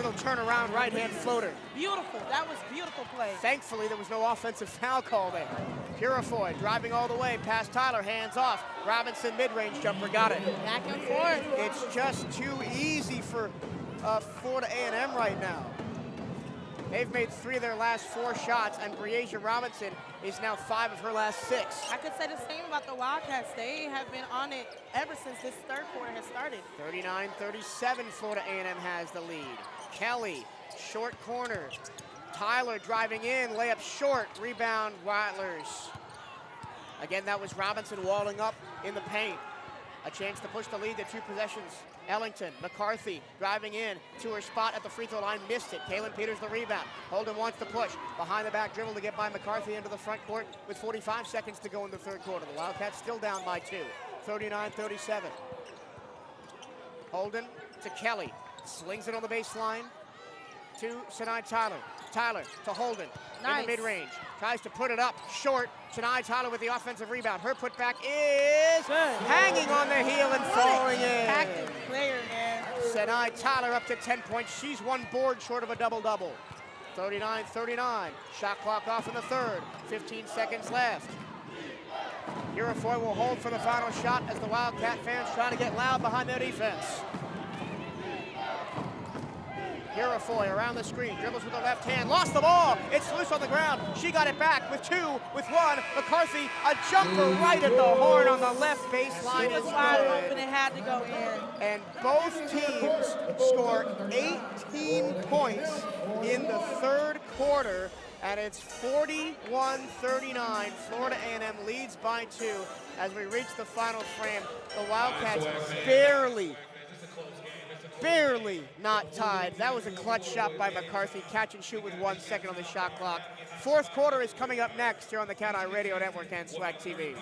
Little turnaround right-hand floater. Beautiful. That was beautiful play. Thankfully, there was no offensive foul call there. Purifoy driving all the way past Tyler, hands off. Robinson mid-range jumper, got it. Back and forth. It's just too easy for Florida A&M right now. They've made 3 of their last 4 shots, and Breasia Robinson is now 5 of her last 6. I could say the same about the Wildcats. They have been on it ever since this third quarter has started. 39-37, Florida A&M has the lead. Kelly, short corner. Tyler driving in, layup short, rebound, Rattlers. Again, that was Robinson walling up in the paint. A chance to push the lead to 2 possessions. Ellington, McCarthy driving in to her spot at the free throw line, missed it. Kaylin Peters the rebound. Holden wants to push. Behind the back dribble to get by McCarthy into the front court with 45 seconds to go in the third quarter. The Wildcats still down by 2, 39-37. Holden to Kelly, slings it on the baseline to Sinai Tyler. Tyler to Holden Nice. in the mid-range. Tries to put it up short. Sinai Tyler with the offensive rebound. Her putback is hanging on the heel and falling in. Active player, man. Sinai Tyler up to 10 points. She's 1 board short of a double-double. 39-39. Shot clock off in the third. 15 seconds left. Urifoy will hold for the final shot as the Wildcat fans try to get loud behind their defense. Urifoy around the screen, dribbles with the left hand, lost the ball. It's loose on the ground. She got it back with 2, with 1. McCarthy, a jumper right at the horn on the left baseline. It was is wide good. open. It had to go in. And both teams score 18 points in the third quarter, and it's 41-39. Florida A&M leads by 2 as we reach the final frame. The Wildcats barely not tied. That was a clutch shot by McCarthy. Catch and shoot with 1 second on the shot clock. Fourth quarter is coming up next here on the CatEye Radio Network and SWAC TV.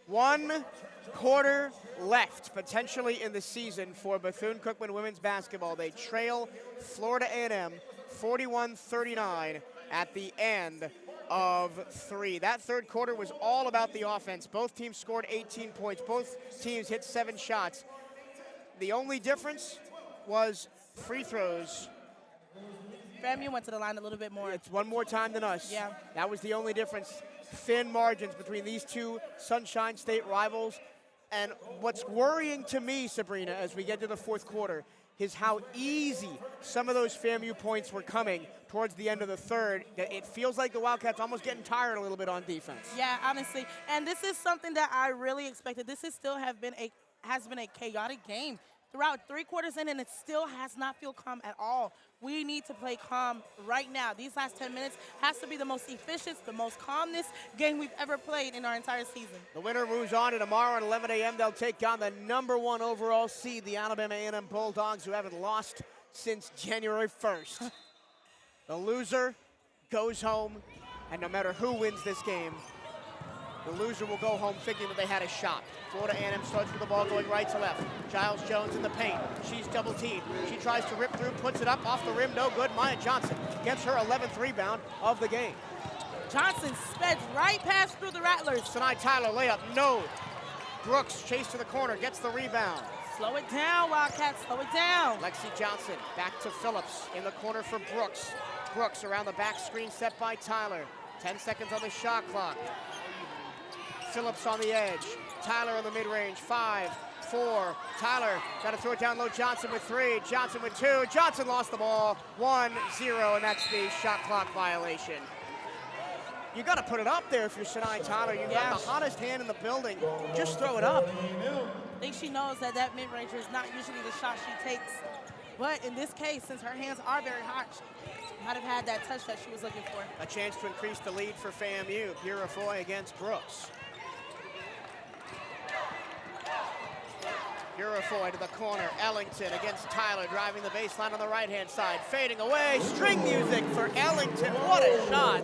One quarter left, potentially in the season for Bethune-Cookman women's basketball. They trail Florida A&M 41-39 at the end of 3. That third quarter was all about the offense. Both teams scored 18 points. Both teams hit 7 shots. The only difference was free throws. FAMU went to the line a little bit more. It's one more time than us. Yeah. That was the only difference. Thin margins between these two Sunshine State rivals. And what's worrying to me, Sabrina, as we get to the fourth quarter, is how easy some of those FAMU points were coming towards the end of the third. It feels like the Wildcats almost getting tired a little bit on defense. Yeah, honestly. And this is something that I really expected. This has been a chaotic game throughout 3 quarters in, and it still has not feel calm at all. We need to play calm right now. These last 10 minutes has to be the most efficient, the most calmness game we've ever played in our entire season. The winner moves on to tomorrow at 11 a.m. They'll take on the #1 overall seed, the Alabama A&M Bulldogs, who haven't lost since January 1st. The loser goes home, and no matter who wins this game, the loser will go home thinking that they had a shot. Florida A&M starts with the ball going right to left. Giles Jones in the paint. She's double teamed. She tries to rip through, puts it up off the rim, no good. Maya Johnson gets her 11th rebound of the game. Johnson speds right past through the Rattlers. Sanai Tyler layup, no. Brooks chased to the corner, gets the rebound. Slow it down, Wildcats, slow it down. Lexi Johnson back to Phillips in the corner for Brooks. Brooks around the back screen set by Tyler. 10 seconds on the shot clock. Phillips on the edge. Tyler in the mid-range. 5, 4. Tyler got to throw it down low. Johnson with 3. Johnson with 2. Johnson lost the ball. 1-0, and that's the shot clock violation. You got to put it up there if you're Sanai Tyler. You've got the hottest hand in the building. Just throw it up. I think she knows that that mid-ranger is not usually the shot she takes. But in this case, since her hands are very hot, she might have had that touch that she was looking for. A chance to increase the lead for FAMU. Purifoy against Brooks. Purifoy to the corner. Ellington against Tyler, driving the baseline on the right-hand side. Fading away. String music for Ellington. What a shot.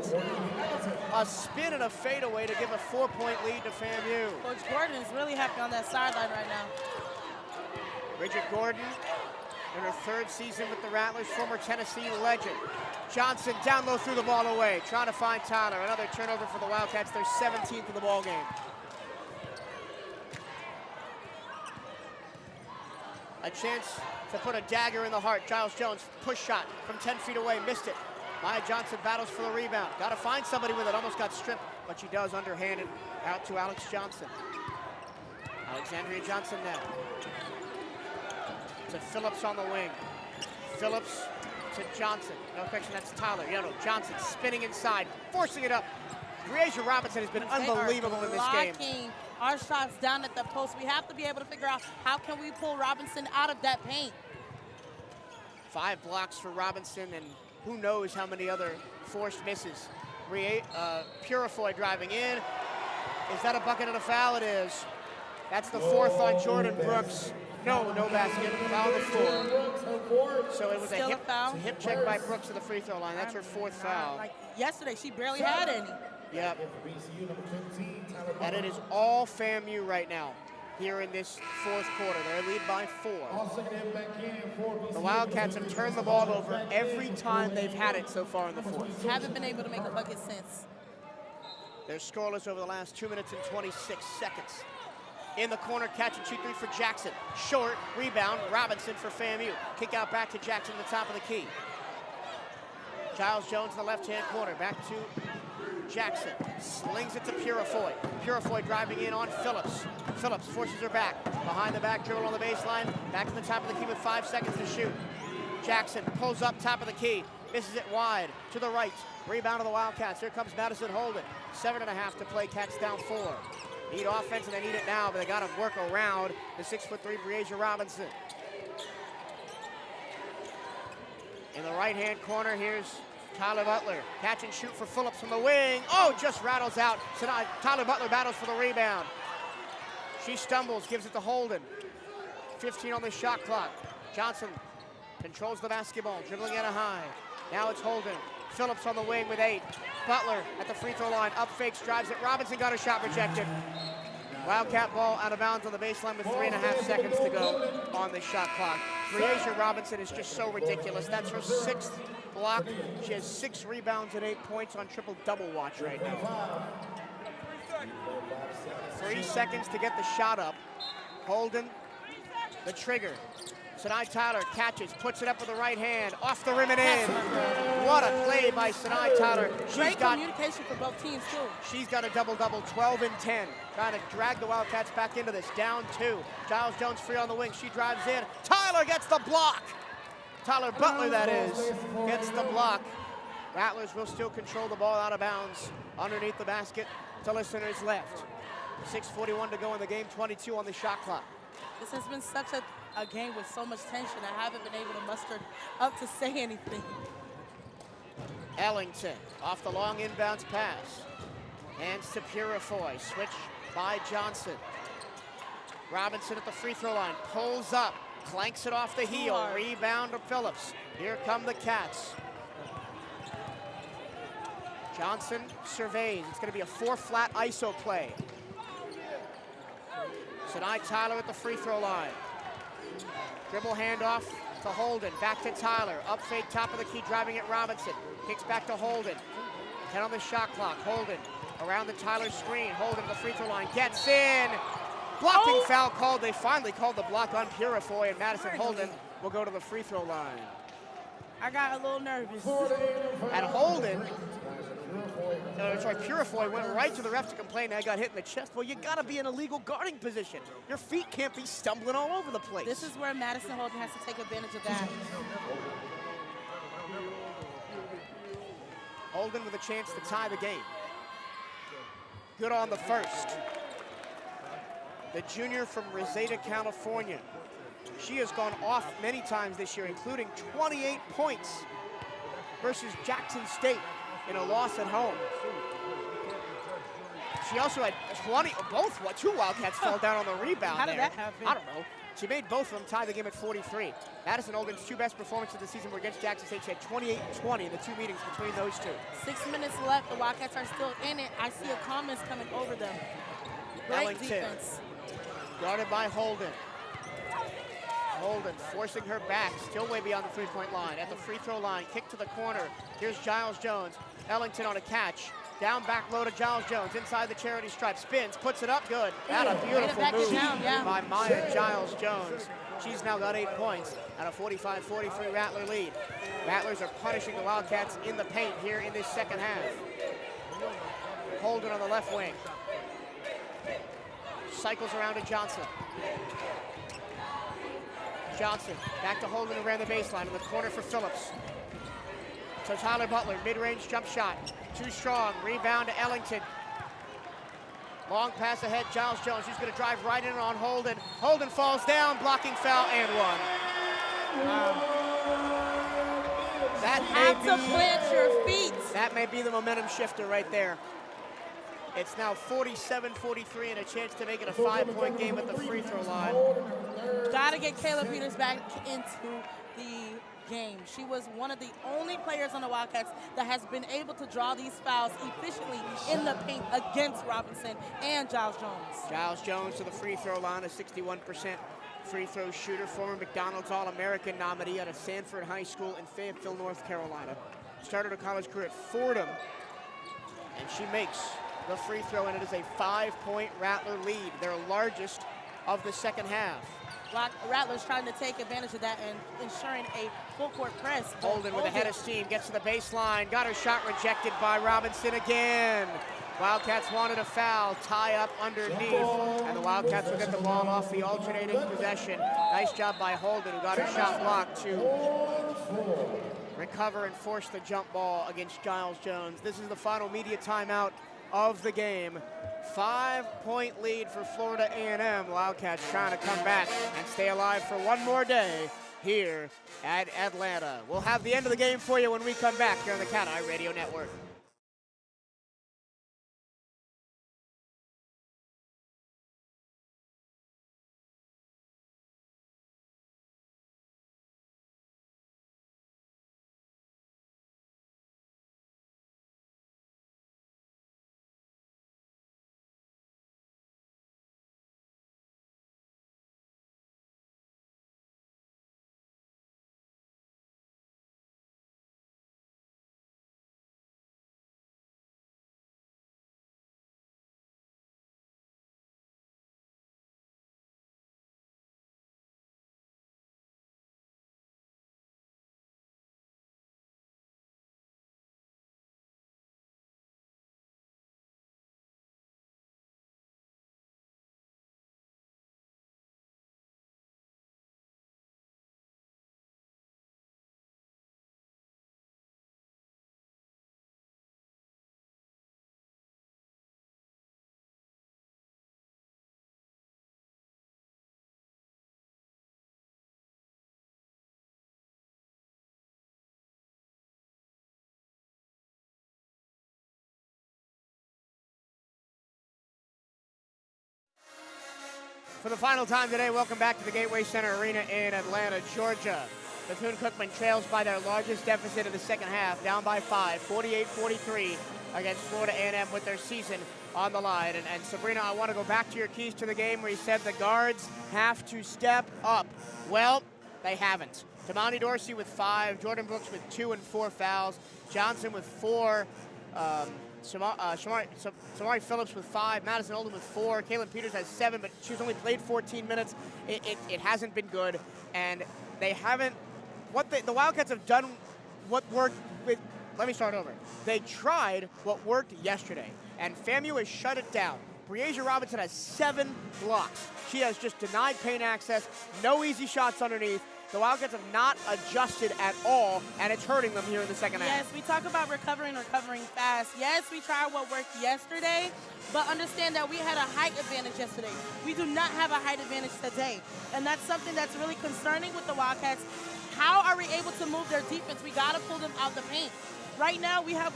A spin and a fadeaway to give a 4-point lead to FAMU. Coach Gordon is really happy on that sideline right now. Bridget Gordon in her 3rd season with the Rattlers, former Tennessee legend. Johnson down low, threw the ball away, trying to find Tyler. Another turnover for the Wildcats, their 17th of the ball game. A chance to put a dagger in the heart. Giles Jones, push shot from 10 feet away, missed it. Maya Johnson battles for the rebound. Got to find somebody with it, almost got stripped, but she does underhanded out to Alex Johnson. Alexandria Johnson now. To Phillips on the wing. Phillips to Johnson. No correction, that's Tyler. Johnson spinning inside, forcing it up. Breasia Robinson has been unbelievable in this game. Blocking our shots down at the post. We have to be able to figure out how can we pull Robinson out of that paint. 5 blocks for Robinson, and who knows how many other forced misses. Purifoy driving in. Is that a bucket and a foul? It is. That's the 4th on Jordan Brooks. No basket. Foul on the floor. So it was a hip check by Brooks to the free throw line. That's her 4th foul. Like yesterday, she barely had any. Yep. And it is all FAMU right now here in this 4th quarter. They're lead by 4. The Wildcats have turned the ball over every time they've had it so far in the 4th. Haven't been able to make a bucket since. They're scoreless over the last 2 minutes and 26 seconds. In the corner, catch and shoot 3 for Jackson. Short, rebound, Robinson for FAMU. Kick out back to Jackson at the top of the key. Giles Jones in the left-hand corner, back to Jackson. Slings it to Purifoy. Purifoy driving in on Phillips. Phillips forces her back. Behind the back dribble on the baseline. Back to the top of the key with 5 seconds to shoot. Jackson pulls up top of the key. Misses it wide to the right. Rebound of the Wildcats. Here comes Madison Holden. 7.5 to play. Cats down 4. Need offense, and they need it now, but they got to work around the 6'3" Breasia Robinson. In the right-hand corner, here's Tyler Butler. Catch and shoot for Phillips from the wing. Oh, just rattles out. So now Tyler Butler battles for the rebound. She stumbles, gives it to Holden. 15 on the shot clock. Johnson controls the basketball, dribbling at a high. Now it's Holden. Phillips on the wing with 8. Butler at the free throw line, up fakes, drives it. Robinson got a shot rejected. Wildcat ball out of bounds on the baseline with 3.5 seconds to go on the shot clock. Breasia Robinson is just so ridiculous. That's her 6th block. She has 6 rebounds and 8 points on triple-double watch right now. 3 seconds to get the shot up. Holden, the trigger. Sanai Tyler catches, puts it up with the right hand, off the rim and in. What a play by Sanai Tyler. Great communication for both teams, too. She's got a double-double, 12 and 10. Trying to drag the Wildcats back into this, down 2. Giles Jones free on the wing, she drives in. Tyler gets the block. Tyler Butler, that is, gets the block. Rattlers will still control the ball out of bounds underneath the basket to listeners left. 6:41 to go in the game, 22 on the shot clock. This has been such a game with so much tension. I haven't been able to muster up to say anything. Ellington off the long inbounds pass. Hands to Purifoy. Switch by Johnson. Robinson at the free throw line. Pulls up. Clanks it off the heel. Rebound to Phillips. Here come the Cats. Johnson surveys. It's going to be a 4-flat ISO play. Sinai Tyler at the free throw line. Dribble handoff to Holden. Back to Tyler. Up fake, top of the key, driving at Robinson. Kicks back to Holden. 10 on the shot clock. Holden around the Tyler screen. Holden at the free throw line. Gets in. Blocking foul called. They finally called the block on Purifoy, and Madison Holden will go to the free throw line. I got a little nervous. And Holden, Purifoy went right to the ref to complain I got hit in the chest. Well, you gotta be in a legal guarding position. Your feet can't be stumbling all over the place. This is where Madison Holden has to take advantage of that. Holden with a chance to tie the game. Good on the first. The junior from Reseda, California. She has gone off many times this year, including 28 points versus Jackson State in a loss at home. She also had 2 Wildcats fell down on the rebound. How did that happen? I don't know. She made both of them tie the game at 43. Madison Holden's 2 best performances of the season were against Jackson State. She had 28 and 20 in the 2 meetings between those 2. 6 minutes left. The Wildcats are still in it. I see a comments coming over them. Great Ellington, defense. Guarded by Holden. Holden forcing her back, still way beyond the three-point line. At the free throw line, kick to the corner. Here's Giles Jones. Ellington on a catch. Down back low to Giles Jones, inside the charity stripe. Spins, puts it up, good. That a beautiful move by Maya Giles Jones. She's now got 8 points at a 45-43 Rattler lead. Rattlers are punishing the Wildcats in the paint here in this second half. Holden on the left wing. Cycles around to Johnson. Johnson back to Holden who ran the baseline in the corner for Phillips. So Tyler Butler, mid-range jump shot. Too strong, rebound to Ellington. Long pass ahead, Giles Jones. He's gonna drive right in on Holden. Holden falls down, blocking foul and one. Plant your feet. That may be the momentum shifter right there. It's now 47-43 and a chance to make it a 5-point game at the free throw line. Gotta get Kayla Peters back into the game. She was one of the only players on the Wildcats that has been able to draw these fouls efficiently in the paint against Robinson and Giles Jones. Giles Jones to the free throw line, a 61% free throw shooter, former McDonald's All-American nominee out of Sanford High School in Fayetteville, North Carolina. Started her college career at Fordham, and she makes the free throw, and it is a 5-point Rattler lead, their largest of the second half. Rattlers trying to take advantage of that and ensuring a full court press. Holden with a head of steam, gets to the baseline, got her shot rejected by Robinson again. Wildcats wanted a foul, tie up underneath, and the Wildcats will get the ball off the alternating possession. Nice job by Holden, who got her shot blocked to recover and force the jump ball against Giles Jones. This is the final media timeout of the game. 5-point lead for Florida A&M. Wildcats trying to come back and stay alive for one more day here at Atlanta. We'll have the end of the game for you when we come back here on the CatEye Radio Network. For the final time today, welcome back to the Gateway Center Arena in Atlanta, Georgia. Bethune-Cookman trails by their largest deficit in the second half, down by 5, 48-43 against Florida A&M with their season on the line. And Sabrina, I want to go back to your keys to the game where you said the guards have to step up. Well, they haven't. Tamani Dorsey with 5, Jordan Brooks with 2 and 4 fouls, Johnson with 4, Shamari Phillips with 5, Madison Oldham with 4, Kaylin Peters has 7, but she's only played 14 minutes. It hasn't been good, and they haven't. The Wildcats have done what worked with. Let me start over. They tried what worked yesterday, and FAMU has shut it down. Breasia Robinson has 7 blocks. She has just denied paint access, no easy shots underneath. The Wildcats have not adjusted at all, and it's hurting them here in the second half. Yes, we talk about recovering fast. Yes, we tried what worked yesterday, but understand that we had a height advantage yesterday. We do not have a height advantage today, and that's something that's really concerning with the Wildcats. How are we able to move their defense? We got to pull them out the paint. Right now, we have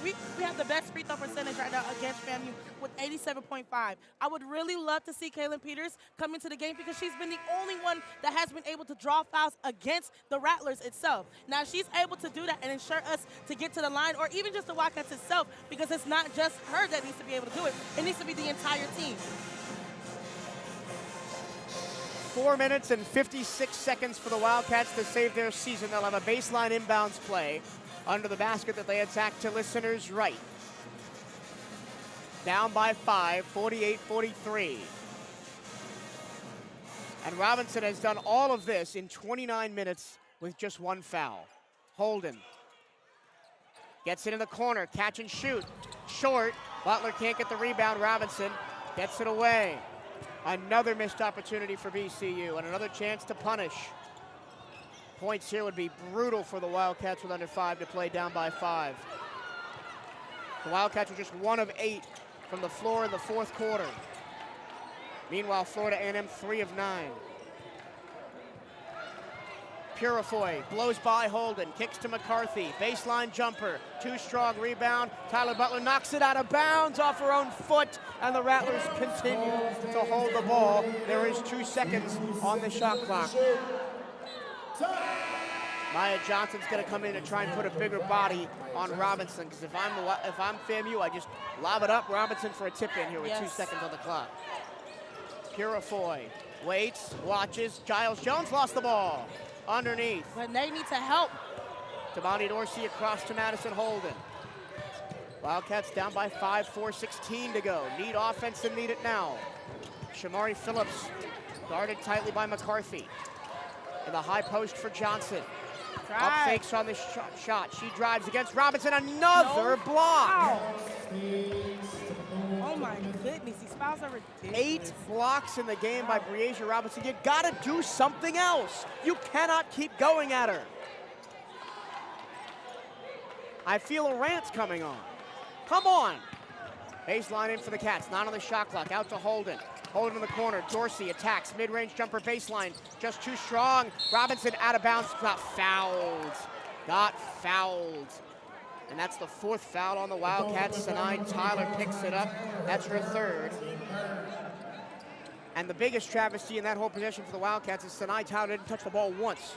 we have the best free throw percentage right now against FAMU with 87.5. I would really love to see Kaylin Peters come into the game because she's been the only one that has been able to draw fouls against the Rattlers itself. Now, she's able to do that and ensure us to get to the line, or even just the Wildcats itself, because it's not just her that needs to be able to do it. It needs to be the entire team. 4 minutes and 56 seconds for the Wildcats to save their season. They'll have a baseline inbounds play under the basket that they attack to listeners' right. Down by 5, 48-43. And Robinson has done all of this in 29 minutes with just 1 foul. Holden gets it in the corner, catch and shoot. Short, Butler can't get the rebound. Robinson gets it away. Another missed opportunity for BCU and another chance to punish. Points here would be brutal for the Wildcats with under 5 to play, down by 5. The Wildcats were just 1 of 8 from the floor in the fourth quarter. Meanwhile, Florida A&M 3 of 9. Purifoy blows by Holden, kicks to McCarthy, baseline jumper, too strong, rebound. Tyler Butler knocks it out of bounds off her own foot, and the Rattlers continue to hold the ball. There is 2 seconds on the shot clock. Maya Johnson's going to come in and try and put a bigger body on Robinson, because if I'm FAMU, I just lob it up Robinson for a tip-in here with 2 seconds on the clock. Purifoy waits, watches. Giles Jones lost the ball. Underneath. But they need to help. Tamani Dorsey across to Madison Holden. Wildcats down by 5, 4:16 to go. Need offense and need it now. Shamari Phillips guarded tightly by McCarthy. In the high post for Johnson. Up fakes on the shot. She drives against Robinson. Another block. Wow. Oh my goodness, these fouls are ridiculous. 8 blocks in the game by Breasia Robinson. You gotta do something else. You cannot keep going at her. I feel a rant coming on. Come on. Baseline in for the Cats, not on the shot clock. Out to Holden. Holden in the corner. Dorsey attacks. Mid-range jumper baseline. Just too strong. Robinson out of bounds. Got fouled. Got fouled. And that's the 4th foul on the Wildcats. Sinai Tyler picks it up. That's her 3rd. And the biggest travesty in that whole possession for the Wildcats is Sinai Tyler didn't touch the ball once.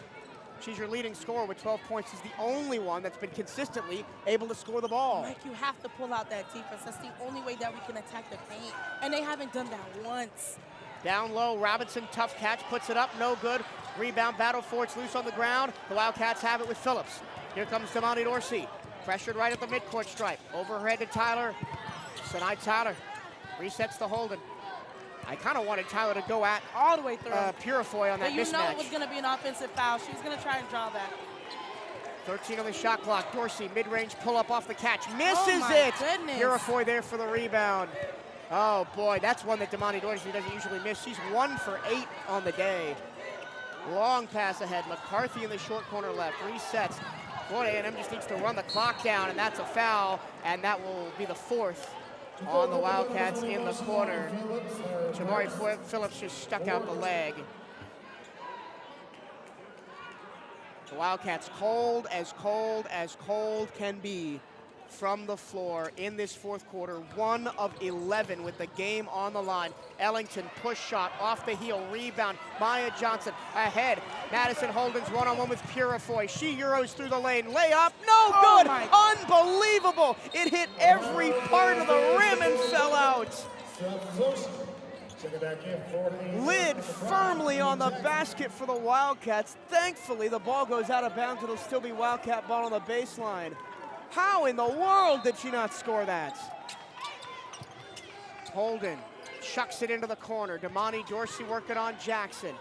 She's your leading scorer with 12 points. She's the only one that's been consistently able to score the ball. Mike, you have to pull out that defense. That's the only way that we can attack the paint. And they haven't done that once. Down low, Robinson, tough catch, puts it up, no good. Rebound battle for it's loose on the ground. The Wildcats have it with Phillips. Here comes Tamani Dorsey. Pressured right at the midcourt stripe. Overhead to Tyler. Sinai Tyler resets to Holden. I kind of wanted Tyler to go at all the way through Purifoy on that mismatch. But you know it was going to be an offensive foul. She was going to try and draw that. 13 on the shot clock. Dorsey, mid-range pull-up off the catch. Misses it. Goodness. Purifoy there for the rebound. Oh, boy, that's one that Tamani Dorsey doesn't usually miss. She's 1 for 8 on the day. Long pass ahead. McCarthy in the short corner left. Resets. Florida A&M just needs to run the clock down, and that's a foul, and that will be the 4th on the Wildcats in the quarter. Shamari Phillips just stuck out the leg. The Wildcats cold as cold as cold can be. from the floor in this fourth quarter, 1 of 11 with the game on the line. Ellington, push shot, off the heel, rebound. Maya Johnson ahead. Madison Holden's one-on-one with Purifoy. She Euros through the lane, layup, no good, unbelievable. It hit every part of the rim and fell out. Lid firmly on the basket for the Wildcats. Thankfully, the ball goes out of bounds. It'll still be Wildcat ball on the baseline. How in the world did she not score that? Holden chucks it into the corner. Damani Dorsey working on Jackson.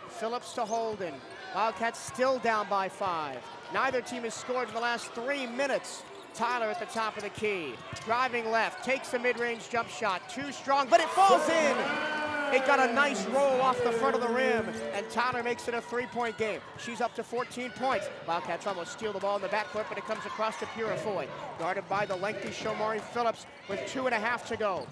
Phillips to Holden. Wildcats still down by 5. Neither team has scored in the last 3 minutes. Tyler at the top of the key. Driving left, takes a mid-range jump shot. Too strong, but it falls in. It got a nice roll off the front of the rim, and Tyler makes it a 3-point game. She's up to 14 points. Wildcats almost steal the ball in the backcourt, but it comes across to Purifoy. Guarded by the lengthy Shomari Phillips with 2.5 to go.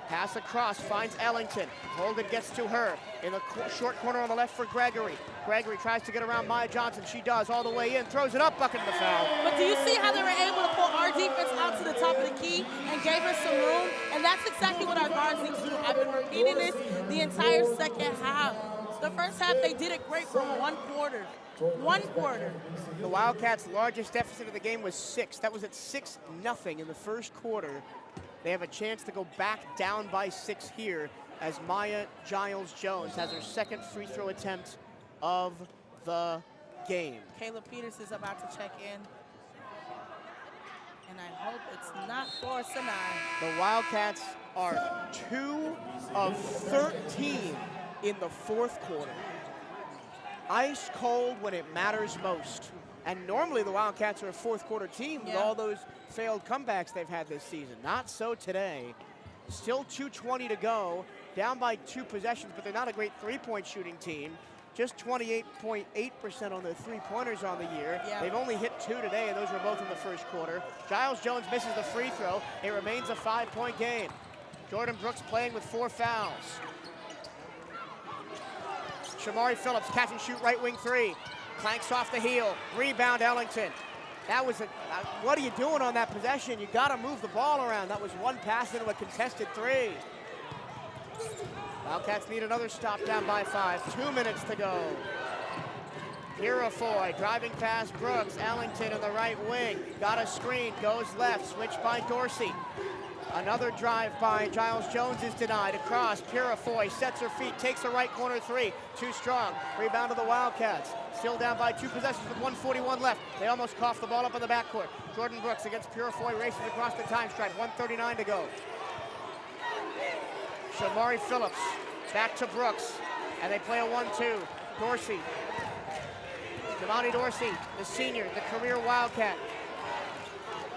Pass across, finds Ellington. Holden gets to her in the short corner on the left for Gregory. Gregory tries to get around Maya Johnson. She does all the way in, throws it up, bucket to the foul. But do you see how they were able to pull our defense out to the top of the key and gave us some room? And that's exactly what our guards need to do. I've been repeating this the entire second half. The first half, they did it great for 1 quarter. 1 quarter. The Wildcats' largest deficit of the game was 6. That was at 6-0 in the first quarter. They have a chance to go back down by 6 here as Maya Giles-Jones has her second free throw attempt of the game. Kayla Peters is about to check in. And I hope it's not for Sinai. The Wildcats are 2 of 13 in the fourth quarter. Ice cold when it matters most. And normally the Wildcats are a fourth quarter team with all those failed comebacks they've had this season. Not so today. Still 2:20 to go, down by 2 possessions, but they're not a great three-point shooting team. Just 28.8% on their three-pointers on the year. They've only hit 2 today, and those were both in the first quarter. Giles-Jones misses the free throw. It remains a 5-point game. Jordan Brooks playing with 4 fouls. Shamari Phillips, catch and shoot right wing 3. Clanks off the heel, rebound Ellington. That was what are you doing on that possession? You gotta move the ball around. That was 1 pass into a contested 3. Wildcats need another stop, down by 5. 2 minutes to go. Purifoy driving past Brooks. Ellington in the right wing. Got a screen, goes left, switch by Dorsey. Another drive by Giles-Jones is denied. Across, Purifoy sets her feet, takes a right corner 3. Too strong. Rebound to the Wildcats. Still down by 2 possessions with 1:41 left. They almost coughed the ball up in the backcourt. Jordan Brooks against Purifoy, races across the time stripe. 1:39 to go. Shamari Phillips back to Brooks, and they play a 1-2. Dorsey. Damani Dorsey, the senior, the career Wildcat.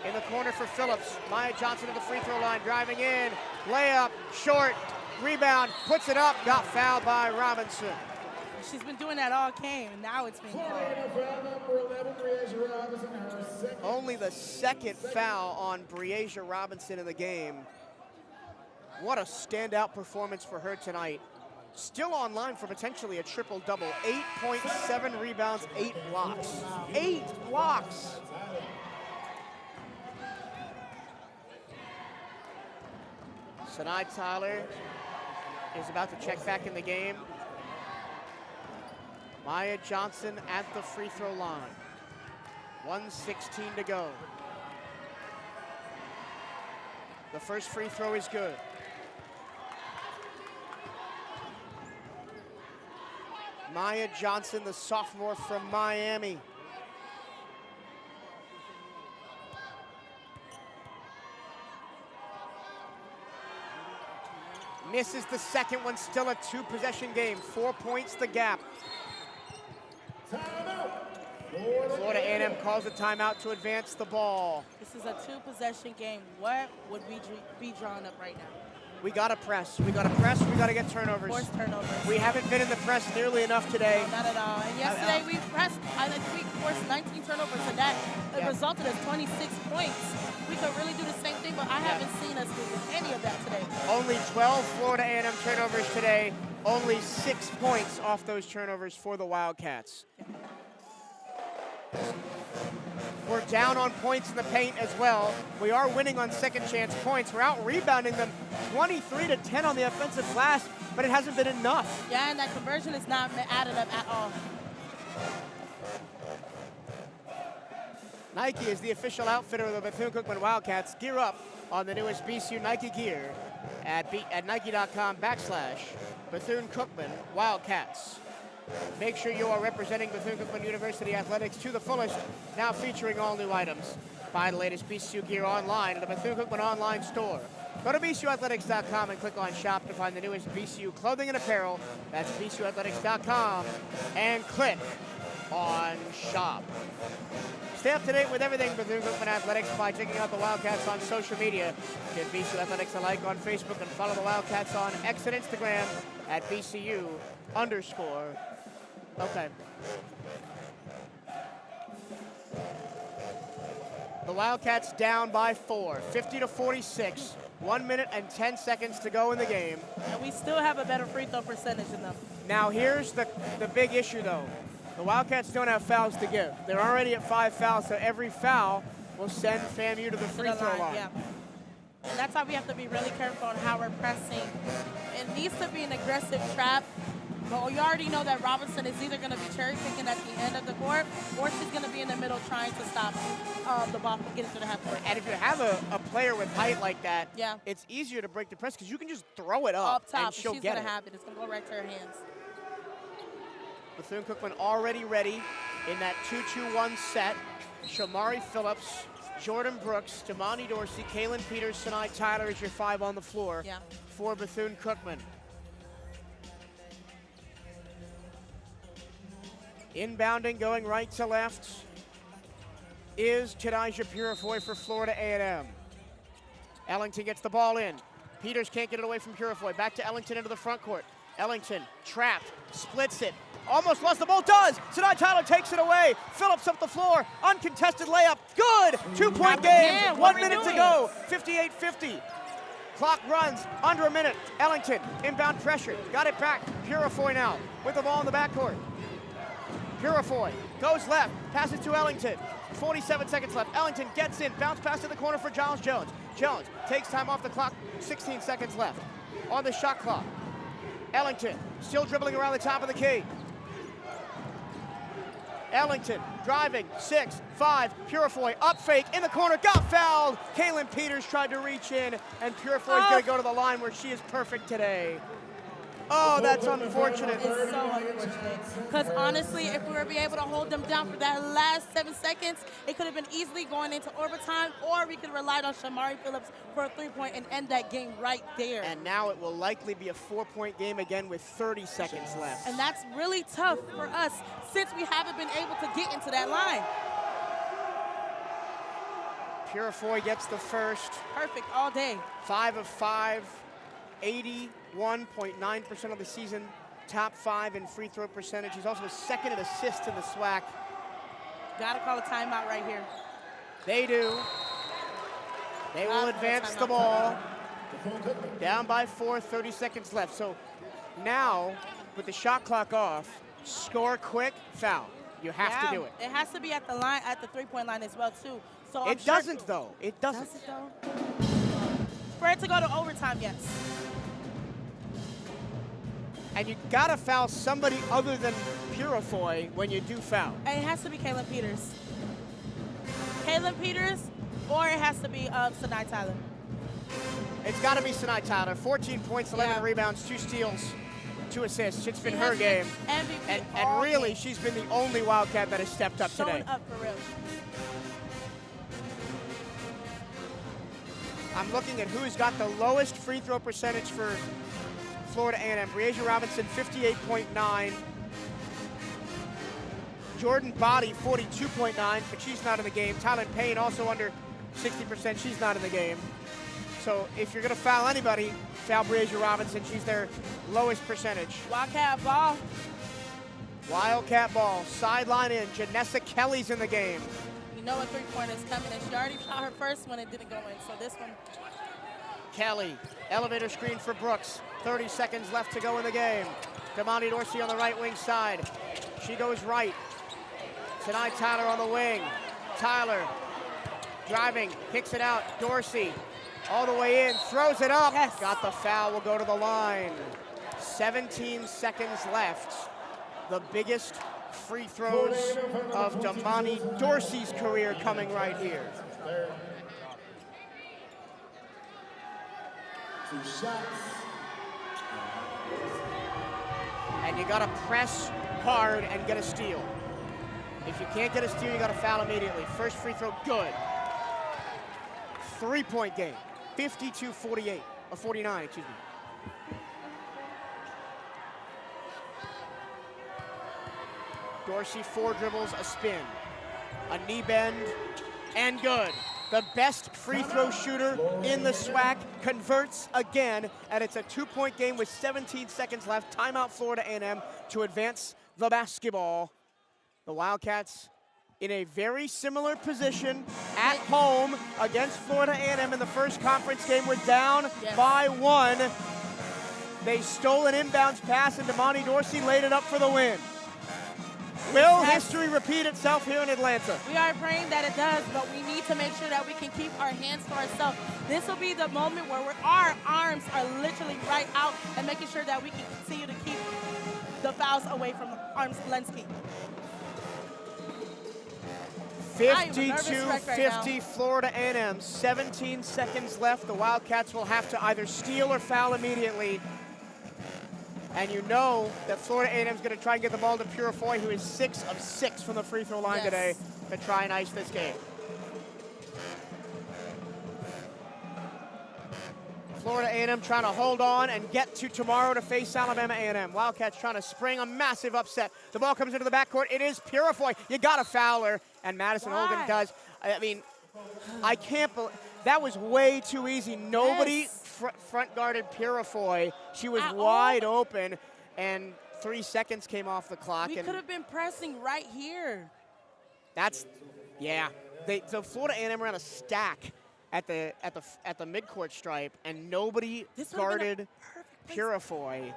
In the corner for Phillips. Maya Johnson at the free throw line, driving in. Layup, short, rebound, puts it up, got fouled by Robinson. She's been doing that all game, and now it's been Only the second foul on Breasia Robinson in the game. What a standout performance for her tonight. Still online for potentially a triple-double. 8.7 rebounds, 8 blocks. 8 blocks! Sinai Tyler is about to check back in the game. Maya Johnson at the free throw line. 1:16 to go. The first free throw is good. Maya Johnson, the sophomore from Miami. Misses the second one, still a 2-possession game. 4 points the gap. Florida A&M calls a timeout to advance the ball. This is a 2-possession game. What would we be drawing up right now? We gotta press. We gotta press. We gotta get turnovers. Force turnovers. We haven't been in the press nearly enough today. No, not at all. And yesterday we pressed. I think we forced 19 turnovers, and that resulted in 26 points. We could really do the same thing, but I haven't seen us do any of that today. Only 12 Florida A&M turnovers today. Only 6 points off those turnovers for the Wildcats. We're down on points in the paint as well. We are winning on second chance points. We're out rebounding them 23-10 on the offensive glass, but it hasn't been enough. Yeah, and that conversion is not added up at all. Nike is the official outfitter of the Bethune-Cookman Wildcats. Gear up on the newest BCU Nike gear at Nike.com/Bethune-Cookman Wildcats. Make sure you are representing Bethune-Cookman University Athletics to the fullest, now featuring all new items. Buy the latest BCU gear online at the Bethune-Cookman online store. Go to BCUathletics.com and click on shop to find the newest BCU clothing and apparel. That's BCUathletics.com and click on shop. Stay up to date with everything Bethune-Cookman Athletics by checking out the Wildcats on social media. Give BCU Athletics a like on Facebook and follow the Wildcats on X and Instagram at BCU_. Okay. The Wildcats down by 4, 50-46. 1 minute and 10 seconds to go in the game. And we still have a better free throw percentage than them. Now here's the big issue though. The Wildcats don't have fouls to give. They're already at 5 fouls, so every foul will send FAMU to the free throw line. Yeah. And that's why we have to be really careful on how we're pressing. It needs to be an aggressive trap. But you already know that Robinson is either going to be cherry picking at the end of the court, or she's going to be in the middle trying to stop the ball from getting to the half court. And if you have a player with height like that, yeah, it's easier to break the press because you can just throw it up top, and she'll she's get gonna it. have it. It's going to go right to her hands. Bethune-Cookman already ready in that 2-2-1 set. Shamari Phillips, Jordan Brooks, Damani Dorsey, Kaylin Peters, Sinai Tyler is your 5 on the floor for Bethune-Cookman. Inbounding, going right to left, is Chadijah Purifoy for Florida A&M. Ellington gets the ball in. Peters can't get it away from Purifoy. Back to Ellington into the front court. Ellington trapped, splits it, almost lost the ball, does! Sinai Tyler takes it away. Phillips up the floor, uncontested layup, good! 2-point game, 1 minute to go, 58-50. Clock runs, under a minute. Ellington, inbound pressure, got it back. Purifoy now with the ball in the backcourt. Purifoy goes left, passes to Ellington. 47 seconds left. Ellington gets in, bounce pass to the corner for Giles Jones. Jones takes time off the clock, 16 seconds left on the shot clock. Ellington still dribbling around the top of the key. Ellington driving, 6-5, Purifoy up fake in the corner, got fouled. Kaylin Peters tried to reach in, and Purifoy's gonna go to the line where she is perfect today. Oh, that's unfortunate. It's so unfortunate. Because honestly, if we were be able to hold them down for that last 7 seconds, it could have been easily going into overtime, or we could have relied on Shamari Phillips for a 3-point and end that game right there. And now it will likely be a 4-point game again with 30 seconds left. And that's really tough for us since we haven't been able to get into that line. Purifoy gets the first. Perfect all day. 5 of 5. 81.9% of the season, top 5 in free throw percentage. He's also second in assists in the SWAC. Gotta call a timeout right here. They do. They will advance the ball. Down by 4, 30 seconds left. So now, with the shot clock off, score quick, foul. You have to do it. It has to be at the line, at the 3-point line as well too. So it doesn't though. It doesn't. Does it though? For it to go to overtime, yes. And you gotta foul somebody other than Purifoy when you do foul. And it has to be Kaylin Peters. Kaylin Peters, or it has to be Sinai Tyler. It's gotta be Sinai Tyler. 14 points, 11 rebounds, 2 steals, 2 assists. It's been her game. MVP and really, she's been the only Wildcat that has stepped up today. Showing up for real. I'm looking at who's got the lowest free throw percentage for Florida A&M. Breasia Robinson, 58.9. Jordan Body, 42.9, but she's not in the game. Tylen Payne, also under 60%. She's not in the game. So if you're going to foul anybody, foul Breasia Robinson. She's their lowest percentage. Wildcat ball. Wildcat ball. Sideline in. Janessa Kelly's in the game. You know a 3-pointer is coming, and she already shot her first one and didn't go in. So this one. Kelly, elevator screen for Brooks. 30 seconds left to go in the game. Damani Dorsey on the right wing side. She goes right. Sinai Tyler on the wing. Tyler driving, kicks it out. Dorsey all the way in, throws it up. Yes. Got the foul, will go to the line. 17 seconds left. The biggest free throws of Damani Dorsey's career coming right here. And you gotta press hard and get a steal. If you can't get a steal, you gotta foul immediately. First free throw, good. 3-point game, 52-48, or 49, excuse me. Dorsey, 4 dribbles, a spin, a knee bend, and good. The best free throw shooter in the SWAC converts again, and it's a 2-point game with 17 seconds left. Timeout Florida A&M to advance the basketball. The Wildcats in a very similar position at home against Florida A&M in the first conference game. We're down by 1. They stole an inbounds pass, and Damani Dorsey laid it up for the win. Will history repeat itself here in Atlanta? We are praying that it does, but we need to make sure that we can keep our hands to ourselves. This will be the moment where our arms are literally right out and making sure that we can continue to keep the fouls away from arms length. 52-50 Florida A&M, 17 seconds left. The Wildcats will have to either steal or foul immediately. And you know that Florida A&M is going to try and get the ball to Purifoy, who is 6 of 6 from the free throw line today, to try and ice this game. Florida A&M trying to hold on and get to tomorrow to face Alabama A&M. Wildcats trying to spring a massive upset. The ball comes into the backcourt. It is Purifoy. You got to foul her, and Madison Hogan does. I mean, I can't believe that was way too easy. Nobody front guarded Purifoy. She was wide open, and 3 seconds came off the clock. We could have been pressing right here. That's, yeah. So Florida A&M ran a stack at the midcourt stripe, and nobody guarded Purifoy.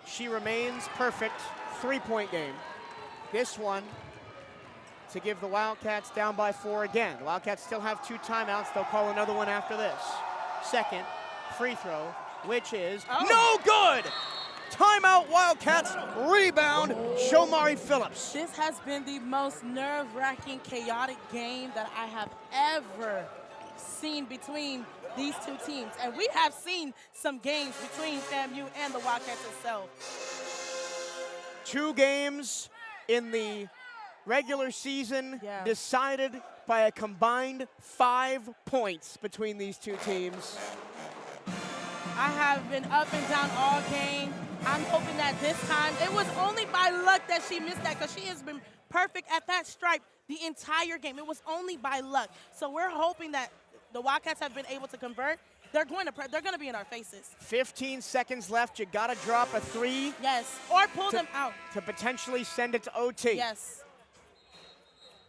She remains perfect. 3-point game. This one to give the Wildcats down by 4 again. The Wildcats still have 2 timeouts. They'll call another one after this. Second free throw, which is no good! Timeout Wildcats, rebound, Shomari Phillips. This has been the most nerve-wracking, chaotic game that I have ever seen between these 2 teams. And we have seen some games between FAMU and the Wildcats itself. 2 games in the regular season decided by a combined 5 points between these 2 teams. I have been up and down all game. I'm hoping that this time, it was only by luck that she missed that, because she has been perfect at that stripe the entire game. It was only by luck. So we're hoping that the Wildcats have been able to convert. They're going to be in our faces. 15 seconds left. You got to drop a 3. Yes, or pull them out. To potentially send it to OT. Yes.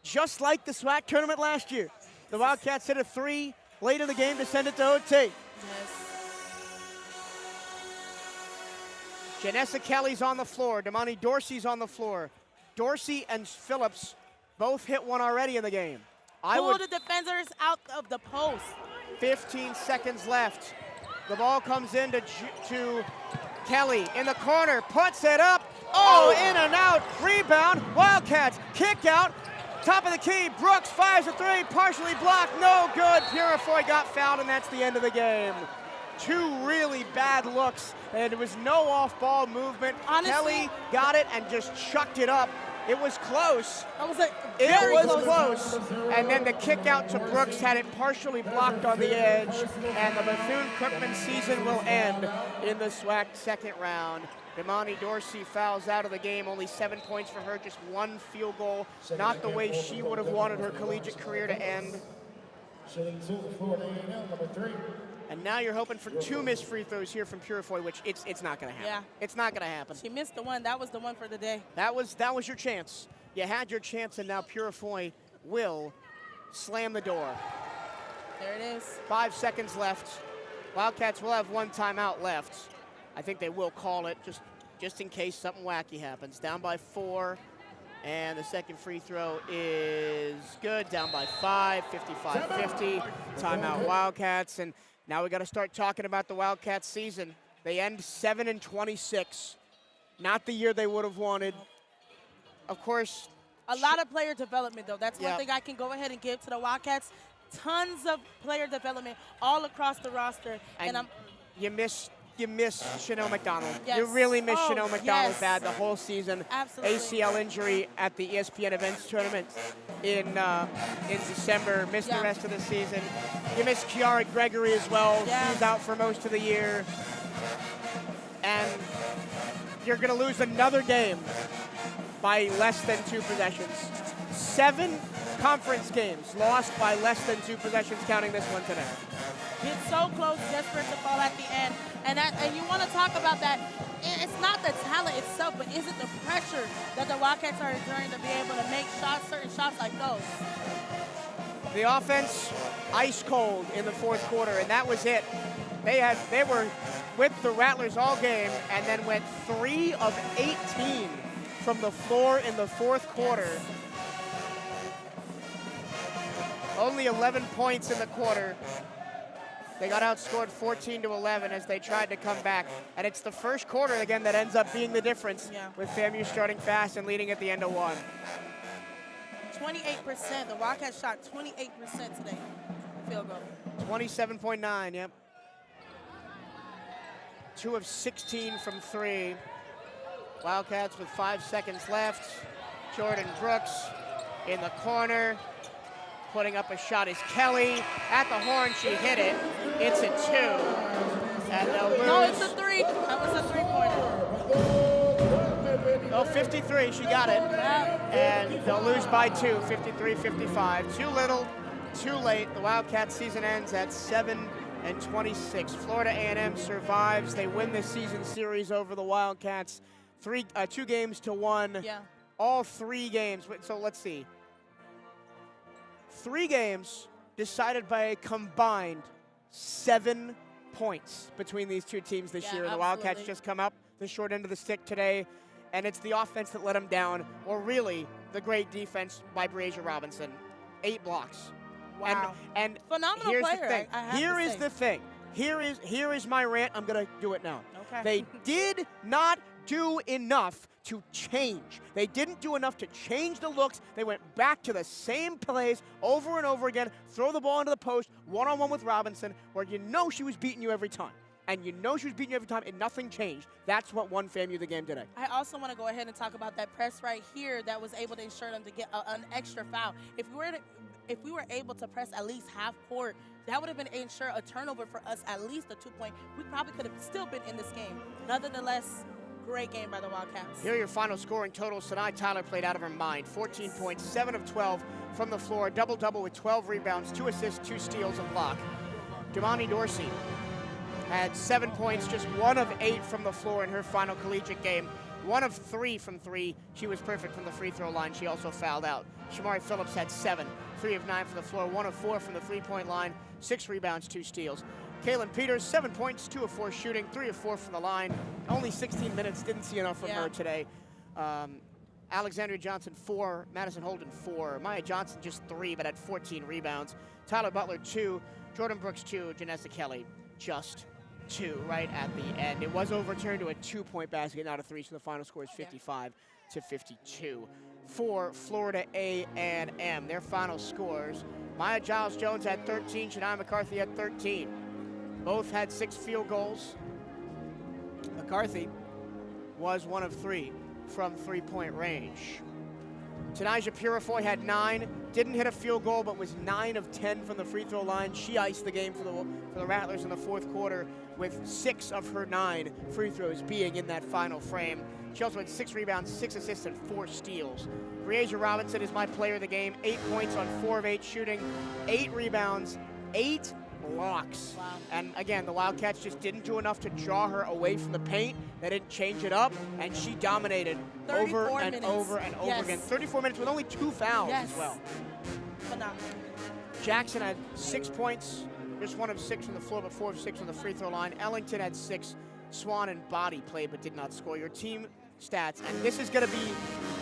Just like the SWAC tournament last year. The Wildcats hit a 3 late in the game to send it to OT. Yes. Janessa Kelly's on the floor. Damani Dorsey's on the floor. Dorsey and Phillips both hit one already in the game. Pull the defenders out of the post. 15 seconds left. The ball comes in to Kelly in the corner, puts it up. Oh, in and out, rebound. Wildcats kick out. Top of the key, Brooks fires a 3, partially blocked, no good. Purifoy got fouled, and that's the end of the game. 2 really bad looks, and there was no off-ball movement. Honestly, Kelly got it and just chucked it up. It was close. That was very close. And then the kick out to Brooks had it partially blocked on the edge, and the Bethune-Cookman season will end in the SWAC second round. Damani Dorsey fouls out of the game, only 7 points for her, just 1 field goal. Not the way she would have wanted her collegiate career to end. And now you're hoping for 2 missed free throws here from Purifoy, which it's not going to happen. Yeah. It's not going to happen. She missed the one. That was the one for the day. That was your chance. You had your chance, and now Purifoy will slam the door. There it is. 5 seconds left. Wildcats will have 1 timeout left. I think they will call it. Just just in case something wacky happens. Down by 4, and the second free throw is good. Down by 5, 55-50. Timeout Wildcats, and now we got to start talking about the Wildcats season. They end 7-26. Not the year they would have wanted. Of course. A lot of player development, though. That's one thing I can go ahead and give to the Wildcats. Tons of player development all across the roster. And you miss Chanel McDonald. Yes. You really miss Chanel McDonald yes. bad the whole season. Absolutely. ACL injury at the ESPN Events Tournament in December. Missed the rest of the season. You miss Kiara Gregory as well. Yeah. She's out for most of the year. And you're going to lose another game by less than 2 possessions. 7 conference games lost by less than 2 possessions, counting this one today. It's so close just for it to fall at the end. And you want to talk about that. It's not the talent itself, but is it the pressure that the Wildcats are enduring to be able to make shots, certain shots like those? The offense, ice cold in the fourth quarter, and that was it. They were with the Rattlers all game and then went 3 of 18 from the floor in the fourth quarter. Only 11 points in the quarter. They got outscored 14-11 as they tried to come back. And it's the first quarter, again, that ends up being the difference with FAMU starting fast and leading at the end of 1. 28%. The Wildcats shot 28% today. Field goal. 27.9, yep. 2 of 16 from 3. Wildcats with 5 seconds left. Jordan Brooks in the corner. Putting up a shot is Kelly. At the horn, she hit it. It's a 2. And they'll lose. No, it's a 3. That was a 3-pointer. Oh, 53, she got it. And they'll lose by 2, 53-55. Too little, too late. The Wildcats season ends at 7-26. Florida A&M survives. They win the season series over the Wildcats. 2 games to 1. Yeah. All 3 games. So let's see. 3 games decided by a combined 7 points between these 2 teams this year. The Wildcats just come up the short end of the stick today, and it's the offense that let them down, or really the great defense by Breasia Robinson. 8 blocks. Wow. And phenomenal here's player. The thing. Here is the thing. Here is my rant. I'm going to do it now. Okay. They did not do enough to change. They didn't do enough to change the looks. They went back to the same plays over and over again. Throw the ball into the post, one-on-one with Robinson, where you know she was beating you every time. And you know she was beating you every time, and nothing changed. That's what won FAMU the game today. I also want to go ahead and talk about that press right here that was able to ensure them to get an extra foul. If we were able to press at least half court, that would have been ensure a turnover for us, at least a 2-point. We probably could have still been in this game. Nonetheless, great game by the Wildcats. Here are your final scoring totals tonight. Tyler played out of her mind. 14 points, 7 of 12 from the floor. Double-double with 12 rebounds, 2 assists, 2 steals, a block. Damani Dorsey had 7 points, just 1 of 8 from the floor in her final collegiate game. 1 of 3 from 3. She was perfect from the free throw line. She also fouled out. Shamari Phillips had 7. 3 of 9 from the floor, 1 of 4 from the three-point line, 6 rebounds, 2 steals. Kaylin Peters, 7 points, 2 of 4 shooting, 3 of 4 from the line. Only 16 minutes, didn't see enough from her today. Alexandria Johnson, 4. Madison Holden, 4. Maya Johnson, just 3, but had 14 rebounds. Tyler Butler, 2. Jordan Brooks, 2. Janessa Kelly, just 2 right at the end. It was overturned to a 2-point basket, not a 3, so the final score is 55-52. For Florida A&M, their final scores. Maya Giles Jones had 13, Shania McCarthy had 13. Both had 6 field goals. McCarthy was 1 of 3 from 3-point range. Tanaja Purifoy had 9, didn't hit a field goal, but was 9 of 10 from the free throw line. She iced the game for the Rattlers in the fourth quarter with 6 of her 9 free throws being in that final frame. She also had 6 rebounds, 6 assists, and 4 steals. Breasia Robinson is my player of the game. 8 points on 4 of 8 shooting, 8 rebounds, 8 blocks. Wow. And again, the Wildcats just didn't do enough to draw her away from the paint. They didn't change it up, and she dominated over and over and over again. 34 minutes with only 2 fouls as well. Phenomenal. Jackson had 6 points, just 1 of 6 from the floor, but 4 of 6 from the free throw line. Ellington had 6, Swan and Body played but did not score. Your team stats, and this is going to be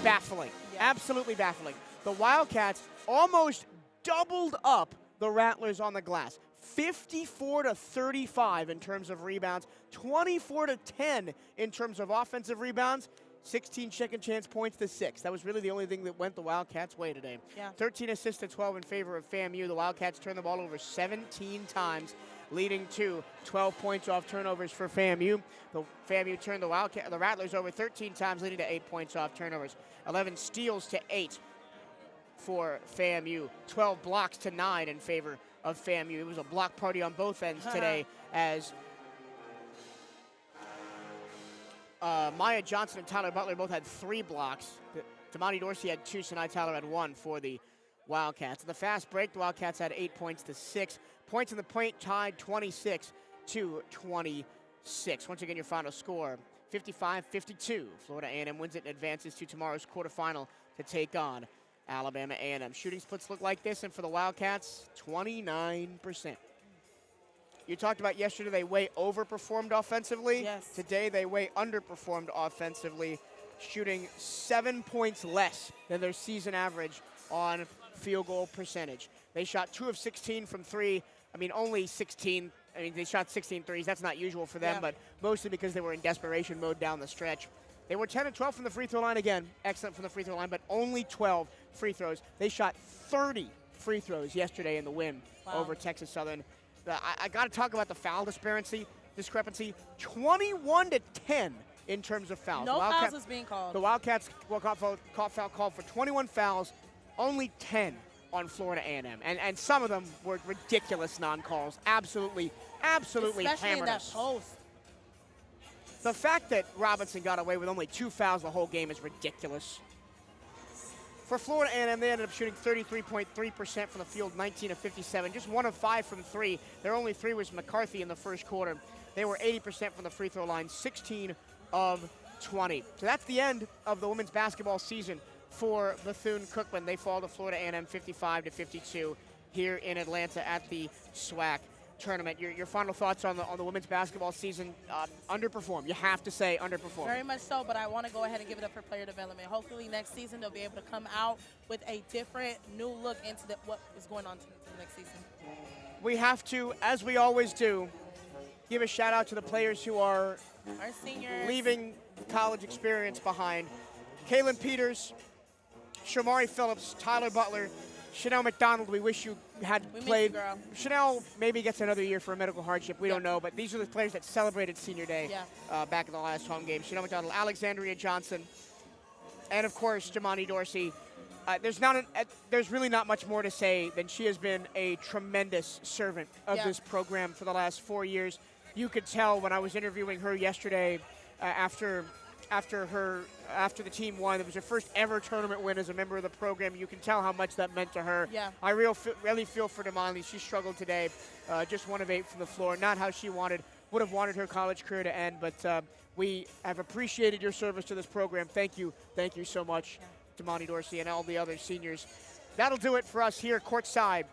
baffling, absolutely baffling. The Wildcats almost doubled up the Rattlers on the glass. 54-35 in terms of rebounds, 24-10 in terms of offensive rebounds, 16 second chance points to 6. That was really the only thing that went the Wildcats' way today. 13 assists to 12 in favor of FAMU. The Wildcats turned the ball over 17 times, leading to 12 points off turnovers for FAMU. The FAMU turned the Rattlers over 13 times, leading to 8 points off turnovers. 11 steals to 8 for FAMU. 12 blocks to 9 in favor of FAMU. It was a block party on both ends today as Maya Johnson and Tyler Butler both had 3 blocks. Damani Dorsey had 2, Sinai Tyler had 1 for the Wildcats. In the fast break, the Wildcats had 8 points to 6. Points in the paint tied 26-26. Once again, your final score, 55-52. Florida A&M wins it and advances to tomorrow's quarterfinal to take on Alabama A&M. Shooting splits look like this, and for the Wildcats, 29%. You talked about yesterday they way overperformed offensively. Yes. Today they way underperformed offensively, shooting 7 points less than their season average on field goal percentage. They shot 2 of 16 from 3. I mean, only 16. I mean, they shot 16 threes. That's not usual for them, but mostly because they were in desperation mode down the stretch. They were 10 of 12 from the free throw line again. Excellent from the free throw line, but only 12 free throws. They shot 30 free throws yesterday in the win over Texas Southern. I got to talk about the foul discrepancy. 21-10 in terms of fouls. No fouls is being called. The Wildcats called for 21 fouls, only 10 on Florida A&M. And some of them were ridiculous non-calls. Absolutely Especially hammered in that us. post. The fact that Robinson got away with only 2 fouls the whole game is ridiculous. For Florida A&M, they ended up shooting 33.3% from the field, 19 of 57. Just 1 of 5 from 3. Their only 3 was McCarthy in the first quarter. They were 80% from the free throw line, 16 of 20. So that's the end of the women's basketball season for Bethune-Cookman. They fall to Florida A&M 55-52 here in Atlanta at the SWAC tournament. Your final thoughts on the women's basketball season? Underperformed. You have to say underperformed. Very much so, but I want to go ahead and give it up for player development. Hopefully next season they'll be able to come out with a different, new look into what is going on to the next season. We have to, as we always do, give a shout out to the players who are our seniors leaving college experience behind. Kaylin Peters, Shamari Phillips, Tyler Butler, Chanel McDonald, we wish you had played. Miss you, girl. Chanel maybe gets another year for a medical hardship. We don't know, but these are the players that celebrated senior day back in the last home game. Chanel McDonald, Alexandria Johnson, and of course, Damani Dorsey. There's really not much more to say than she has been a tremendous servant of this program for the last 4 years. You could tell when I was interviewing her yesterday after the team won. It was her first ever tournament win as a member of the program. You can tell how much that meant to her. Yeah. I really feel for Damani. She struggled today, just 1 of 8 from the floor. Not how she would have wanted her college career to end, but we have appreciated your service to this program. Thank you so much, Damani Dorsey and all the other seniors. That'll do it for us here courtside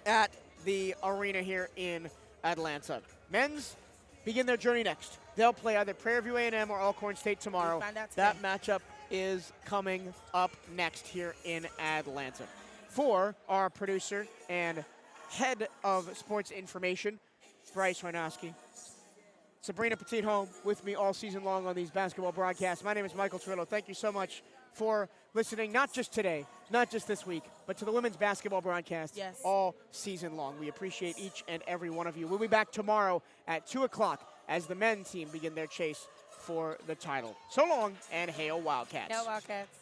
at the arena here in Atlanta. Men's begin their journey next. They'll play either Prairie View A&M or Alcorn State tomorrow. We'll find out today. That matchup is coming up next here in Atlanta. For our producer and head of sports information, Bryce Wojnowski, Sabrina Petit-Home with me all season long on these basketball broadcasts. My name is Michael Trillo. Thank you so much for listening, not just today, not just this week, but to the women's basketball broadcast all season long. We appreciate each and every one of you. We'll be back tomorrow at 2 o'clock as the men's team begin their chase for the title. So long, and hail Wildcats. Hail Wildcats.